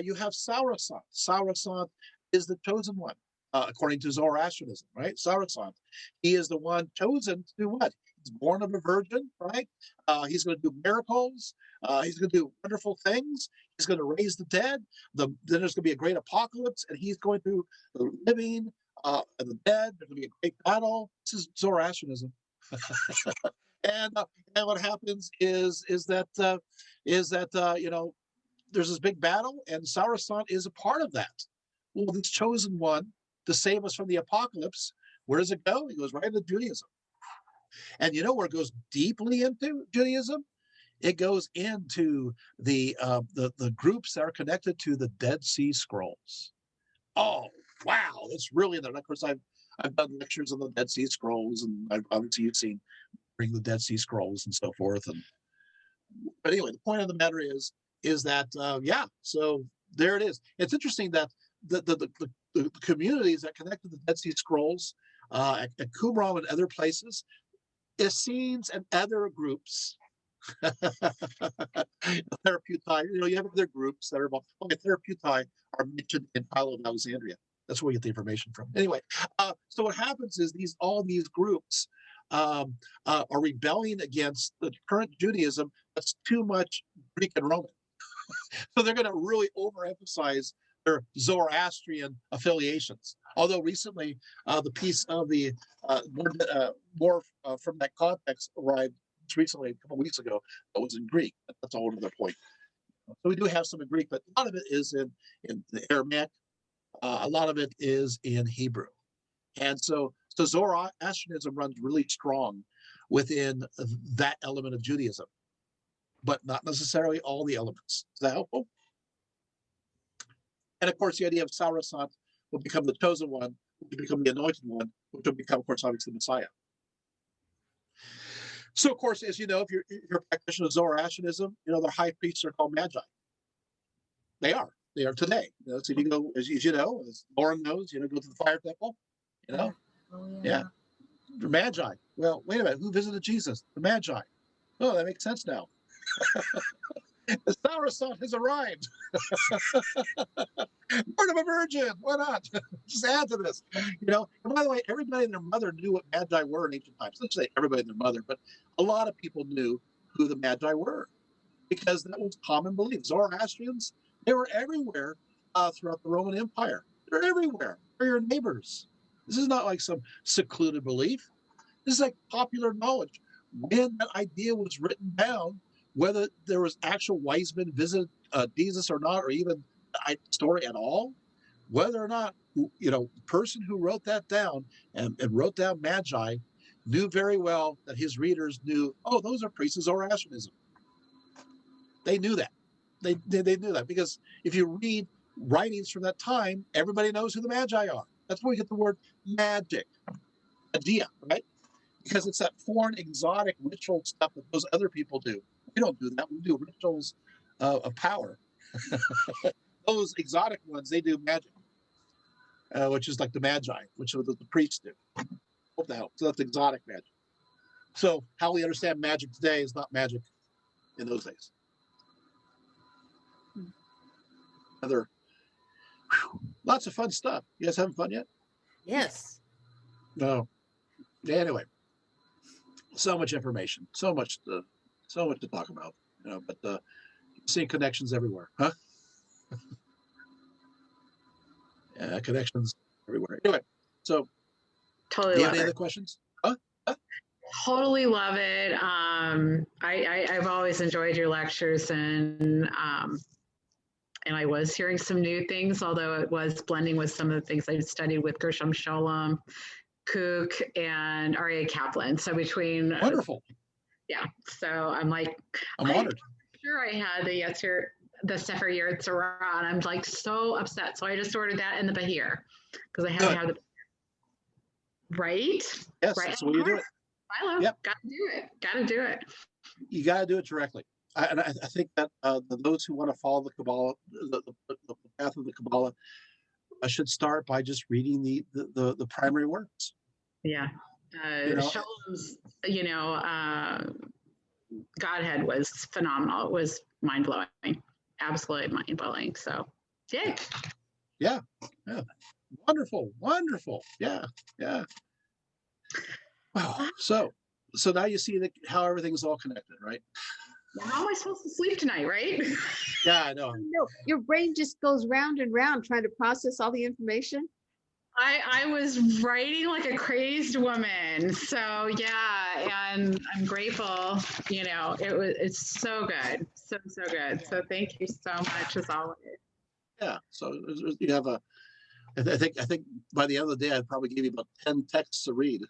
You have Saurasant. Saurasant is the chosen one, according to Zoroastrianism, right? Saurasant. He is the one chosen to do what? He's born of a virgin, right? He's going to do miracles. He's going to do wonderful things. He's going to raise the dead. Then there's going to be a great apocalypse, and he's going to the living and the dead. There's going to be a great battle. This is Zoroastrianism. And what happens is that you know, there's this big battle, and Saurasant is a part of that. Well, this chosen one to save us from the apocalypse, where does it go? It goes right into Judaism. And you know where it goes deeply into Judaism? It goes into the groups that are connected to the Dead Sea Scrolls. Oh, wow, that's really in there. Of course, I've done lectures on the Dead Sea Scrolls, and obviously you've seen Bring the Dead Sea Scrolls and so forth. And but anyway, the point of the matter is that yeah. So there it is. It's interesting that the communities that connected the Dead Sea Scrolls at Qumran and other places, Essenes and other groups, Therapeutai, you have other groups that are involved. Okay, Therapeutai are mentioned in Philo of Alexandria. That's where we get the information from. Anyway, so what happens is all these groups are rebelling against the current Judaism that's too much Greek and Roman. So they're going to really overemphasize their Zoroastrian affiliations. Although recently, the piece of the more from that context arrived recently, a couple of weeks ago, that was in Greek. That's a whole other point. So we do have some in Greek, but a lot of it is in the Aramaic. A lot of it is in Hebrew. And so Zoroastrianism runs really strong within that element of Judaism, but not necessarily all the elements. Is that helpful? And of course, the idea of Sarasat will become the chosen one, will become the anointed one, which will become, of course, obviously the Messiah. So, of course, as you know, if you're a practitioner of Zoroastrianism, their high priests are called Magi. They are today. So if you go, as you know, as Lauren knows, go to the fire temple, Oh, yeah, the Magi. Well, wait a minute, who visited Jesus? The Magi. Oh, that makes sense now. The Sarasot has arrived. Birth of a virgin. Why not? Just add to this. And by the way, everybody and their mother knew what Magi were in ancient times. Let's say everybody and their mother, but a lot of people knew who the Magi were because that was common belief. Zoroastrians, they were everywhere throughout the Roman Empire. They're everywhere. They're your neighbors. This is not like some secluded belief. This is like popular knowledge. When that idea was written down, whether there was actual wise men visit Jesus or not, or even the story at all, whether or not, the person who wrote that down and wrote down Magi knew very well that his readers knew, oh, those are priests of Zoroastrianism. They knew that. They knew that because if you read writings from that time, everybody knows who the Magi are. That's where we get the word magic, magia, right? Because it's that foreign, exotic ritual stuff that those other people do. We don't do that. We do rituals of power. Those exotic ones, they do magic, which is like the Magi, which is what the priests do. What the hell? So that's exotic magic. So how we understand magic today is not magic in those days. Lots of fun stuff. You guys having fun yet? Yes. No. Anyway, so much information, so much to talk about. But seeing connections everywhere, huh? Yeah, connections everywhere. Anyway, so Totally do you have love any it. other questions? Huh? Totally love it. I've always enjoyed your lectures, and I was hearing some new things, although it was blending with some of the things I studied with Gershom Scholem, Kook, and R.A. Kaplan. So between Wonderful. Yeah. So I'm like, I'm honored. Sure, I had the Sefer Yetzirah. I'm like so upset. So I just ordered that in the Bahir because I had to have the right. Yes, right. that's the way you do it. Philo, Yep. Got to do it. You got to do it directly. I think that those who want to follow the Kabbalah, the path of the Kabbalah, should start by just reading the primary works. Yeah. Sholem's, Godhead was phenomenal. It was mind blowing, absolutely mind blowing. So, yay. Yeah. Wonderful. Yeah. Wow. So now you see how everything's all connected, right? How am I supposed to sleep tonight, right? Yeah, I know. No, your brain just goes round and round trying to process all the information. I was writing like a crazed woman. So yeah, and I'm grateful. It's so good, so good. So thank you so much as always. Yeah. So you have I think by the end of the day, I'd probably give you about 10 texts to read.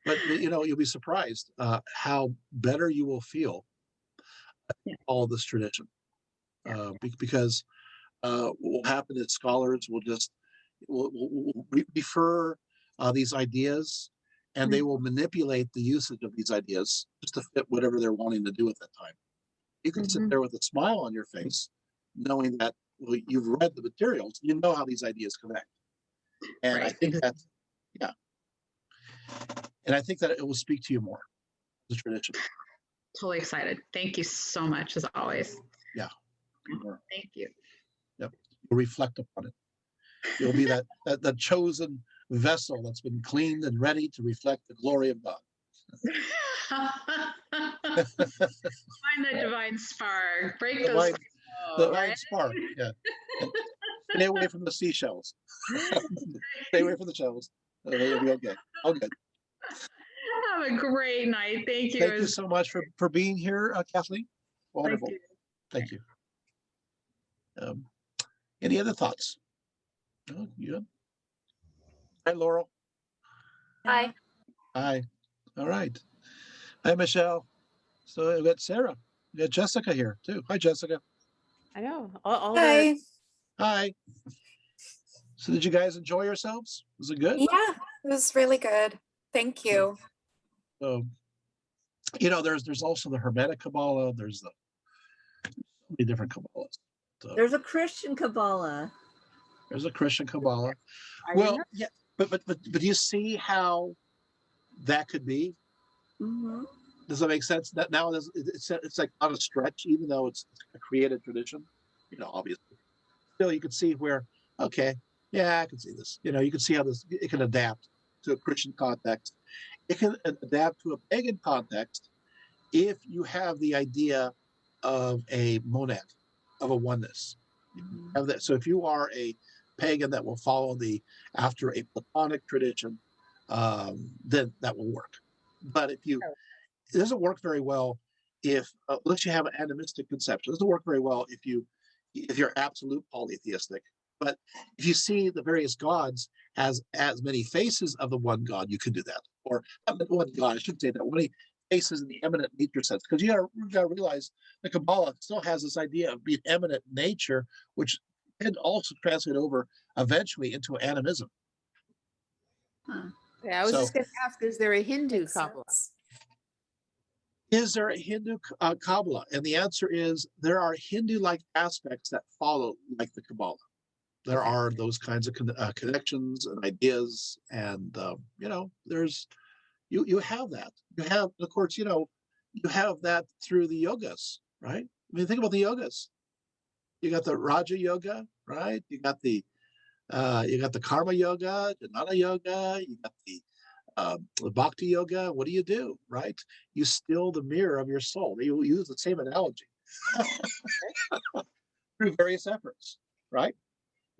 But you'll be surprised how better you will feel all this tradition, because what will happen is scholars will just will refer these ideas and they will manipulate the usage of these ideas just to fit whatever they're wanting to do at that time. You can sit there with a smile on your face, knowing that, well, you've read the materials, you know how these ideas connect. And I think that, yeah. And I think that it will speak to you more, the tradition. Totally excited. Thank you so much, as always. Yeah. Thank you. Yep. You'll reflect upon it. You'll be that chosen vessel that's been cleaned and ready to reflect the glory of God. Find that divine spark. Break The those. divine spark. Yeah. Stay away from the seashells. Stay away from the shells. It'll be okay. All good. Have a great night. Thank you. Thank you so much for being here, Kathleen. Wonderful. Thank you. Thank you. Any other thoughts? No, you good? Hi, Laurel. Hi. Hi. All right. Hi, Michelle. So we got Sarah. We got Jessica here too. Hi, Jessica. I know. All Hi. Hi. So did you guys enjoy yourselves? Was it good? Yeah, it was really good. Thank you. So, there's also the Hermetic Kabbalah. There's so many different Kabbalahs. So, There's a Christian Kabbalah. there's a Christian Kabbalah. I Well, know. yeah, but do you see how that could be? Mm-hmm. Does that make sense? That now it's like on a stretch, even though it's a created tradition. Obviously, still you can see where, okay, yeah, I can see this. You can see how it can adapt to a Christian context. It can adapt to a pagan context if you have the idea of a monad, of a oneness. You have that. So if you are a pagan that will follow after a Platonic tradition, then that will work. But it doesn't work very well unless you have an animistic conception. It doesn't work very well if you're absolute polytheistic. But if you see the various gods as many faces of the one God, you can do that. Or not the one God, I shouldn't say that. Many faces in the eminent nature sense, because you got to realize the Kabbalah still has this idea of being eminent nature, which can also translate over eventually into animism. Huh. Yeah, I was just going to ask, is there a Hindu Makes Kabbalah? sense. Is there a Hindu Kabbalah? And the answer is there are Hindu-like aspects that follow like the Kabbalah. There are those kinds of connections and ideas, and there's you have that. You have, of course, you have that through the yogas, right? I mean, think about the yogas. You got the Raja Yoga, right? You got the Karma Yoga, Jnana Yoga. You got the Bhakti Yoga. What do? Right? You still the mirror of your soul. You will use the same analogy through various efforts, right?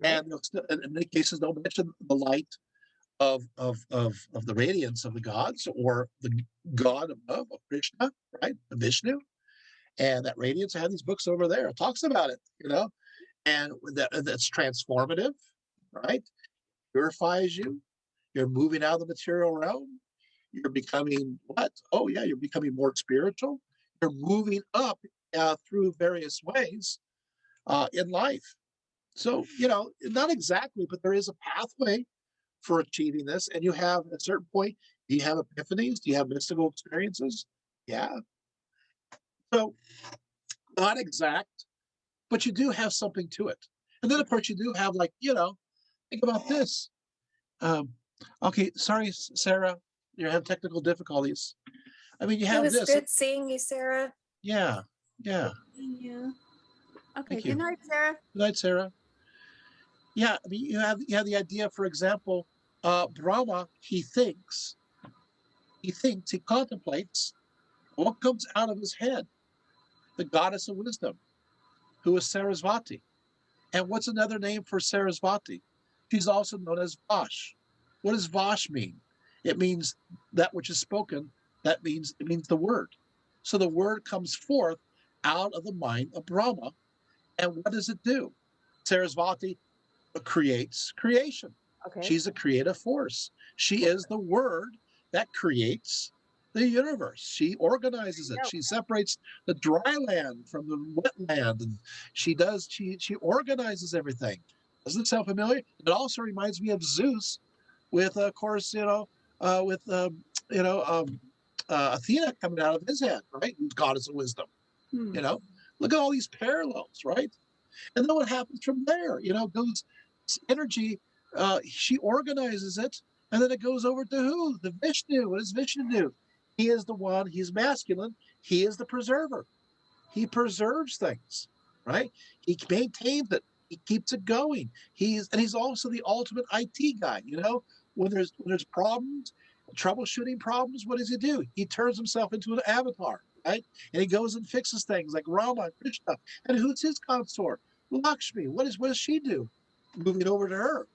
And in many cases, they'll mention the light of the radiance of the gods or the God above, of Krishna, right? Vishnu. And that radiance, I have these books over there. It talks about it, and that's transformative, right? Purifies you. You're moving out of the material realm. You're becoming what? Oh, yeah, you're becoming more spiritual. You're moving up through various ways in life. So, not exactly, but there is a pathway for achieving this. And you have, at a certain point, do you have epiphanies? Do you have mystical experiences? Yeah. So, not exact, but you do have something to it. And then, of course, you do have, think about this. Okay, sorry, Sarah, you have technical difficulties. I mean, you It have was this. good seeing you, Sarah. Yeah. Yeah. Okay, Thank you. good night, Sarah. Good night, Sarah. Yeah, I mean, you have the idea, for example, Brahma, he contemplates what comes out of his head, the goddess of wisdom, who is Sarasvati. And what's another name for Sarasvati? She's also known as Vash. What does Vash mean? It means that which is spoken. It means the word. So the word comes forth out of the mind of Brahma. And what does it do? Sarasvati creates creation. Okay. She's a creative force. She is the word that creates the universe. She organizes it. She separates the dry land from the wetland, and she organizes everything. Doesn't it sound familiar? It also reminds me of Zeus with, of course, with Athena coming out of his head, right? Goddess of wisdom. Hmm. Look at all these parallels, right? And then what happens from there? Goes energy. She organizes it, and then it goes over to who? The Vishnu. What does Vishnu do? He is the one. He's masculine. He is the preserver. He preserves things, right? He maintains it. He keeps it going. He's also the ultimate IT guy. When there's problems, troubleshooting problems, what does he do? He turns himself into an avatar, right? And he goes and fixes things like Rama and Krishna. And who's his consort? Lakshmi. What does she do? Moving over to her.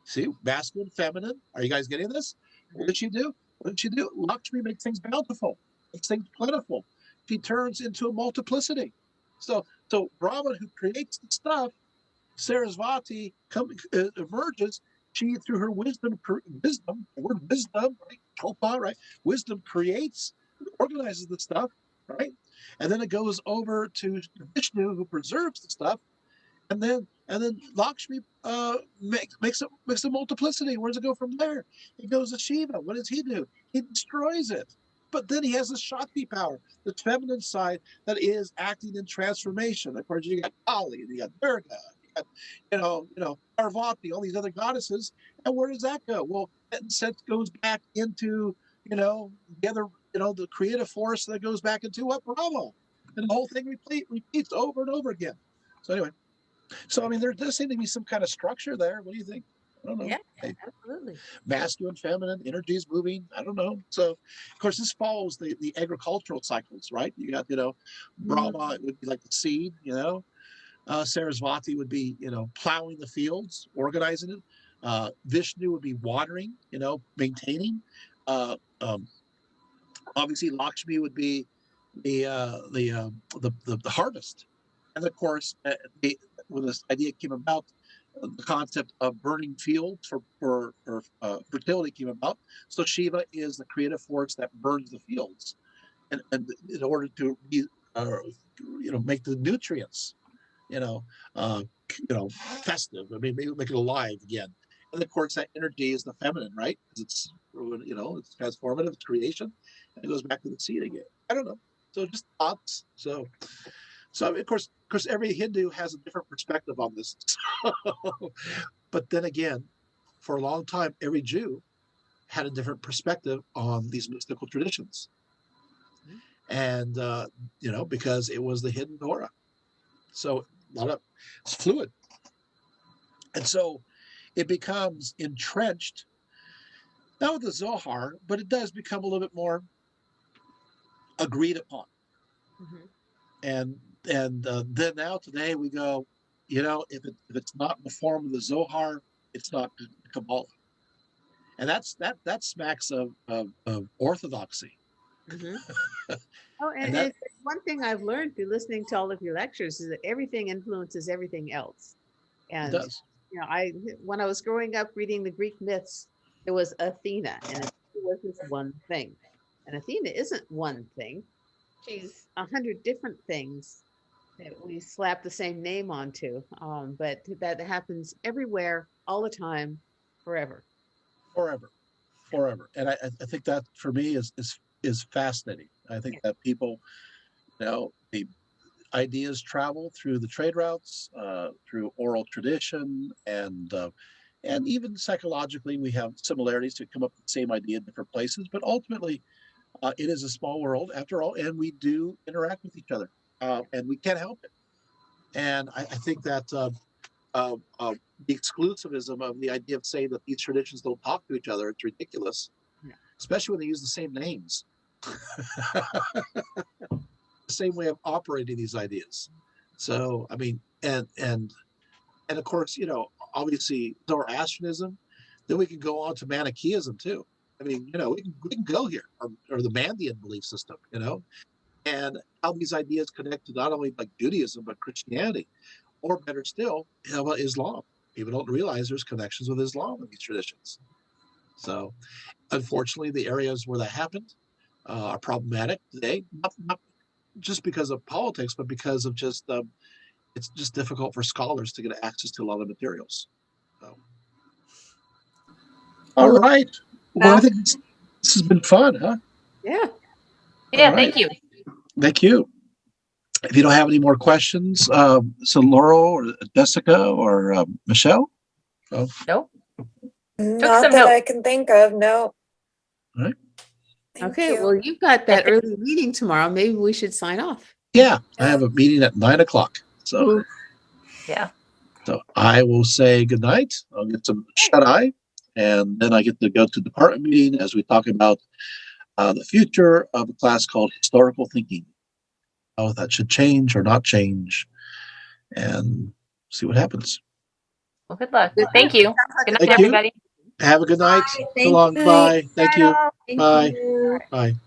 See, masculine, feminine. Are you guys getting this? What did she do? What did she do? Lakshmi makes things bountiful, makes things plentiful. She turns into a multiplicity. So Brahman, who creates the stuff, Sarasvati emerges. She, through her wisdom, the word wisdom, right? Kalpa, right? Wisdom creates, organizes the stuff, right? And then it goes over to Vishnu, who preserves the stuff, and then Lakshmi makes a multiplicity. Where does it go from there? It goes to Shiva. What does he do? He destroys it. But then he has the Shakti power, the feminine side that is acting in transformation. Of course, you got Kali, and you got Durga, you got Parvati, all these other goddesses. And where does that go? Well, that in a sense goes back into the other, the creative force that goes back into what? Brahma. And the whole thing repeats over and over again. So anyway. So, I mean, there does seem to be some kind of structure there. What do you think? I don't know. Yeah, absolutely. Masculine, feminine, energies moving. I don't know. So, of course, this follows the agricultural cycles, right? You got, Brahma, it would be like the seed, Sarasvati would be, plowing the fields, organizing it. Vishnu would be watering, maintaining. Uh, um, Obviously, Lakshmi would be the harvest. And of course, when this idea came about, the concept of burning fields for fertility came about. So Shiva is the creative force that burns the fields, and in order to make the nutrients, you know, uh, festive. I mean, make it alive again. And of course, that energy is the feminine, right? Because it's transformative, it's creation, and it goes back to the seed again. I don't know. So just thoughts. So of course, every Hindu has a different perspective on this. But then again, for a long time, every Jew had a different perspective on these mystical traditions, and because it was the hidden Torah. So it's fluid, and so it becomes entrenched. Not with the Zohar, but it does become a little bit more agreed upon. And then now today we go, if it's not in the form of the Zohar, it's not Kabbalah, and that smacks of orthodoxy. Oh, and one thing I've learned through listening to all of your lectures is that everything influences everything else. And It does. when I was growing up reading the Greek myths, there was Athena, and it was this one thing. And Athena isn't one thing; she's 100 different things that we slap the same name onto. But that happens everywhere, all the time, forever. And I think that for me is fascinating. I think that people, the ideas travel through the trade routes, through oral tradition, and even psychologically, we have similarities to come up with the same idea in different places. But ultimately, it is a small world after all, and we do interact with each other, and we can't help it. And I think that the exclusivism of the idea of saying that these traditions don't talk to each other, it's ridiculous, especially when they use the same names. The same way of operating these ideas. So, I mean, and of course, obviously Zoroastrianism, then we can go on to Manichaeism too. I mean, we can go here, or the Mandean belief system, and how these ideas connect to not only like Judaism, but Christianity, or better still, Islam. People don't realize there's connections with Islam in these traditions. So, unfortunately, the areas where that happened are problematic today, not just because of politics, but because of just it's just difficult for scholars to get access to a lot of materials. So. All right. Well, I think This has been fun, huh? Yeah. Yeah, All thank right. you. Thank you. If you don't have any more questions, so Laurel or Jessica or Michelle? Oh, Nope. Not some that notes. I can think of. No. all right. Thank Okay, you. well, you've got that That's early meeting tomorrow. Maybe we should sign off. Yeah, I have a meeting at 9:00. So, Ooh. Yeah. so I will say good night. I'll get some shut eye, and then I get to go to department meeting as we talk about the future of a class called historical thinking. How that should change or not change, and see what happens. Well, good luck. Good. Thank you. Sounds like Good a night, Thank you. everybody. Have a good night. Bye. So long. Bye. Bye. Thank you. Bye. Thank Bye. you. Bye.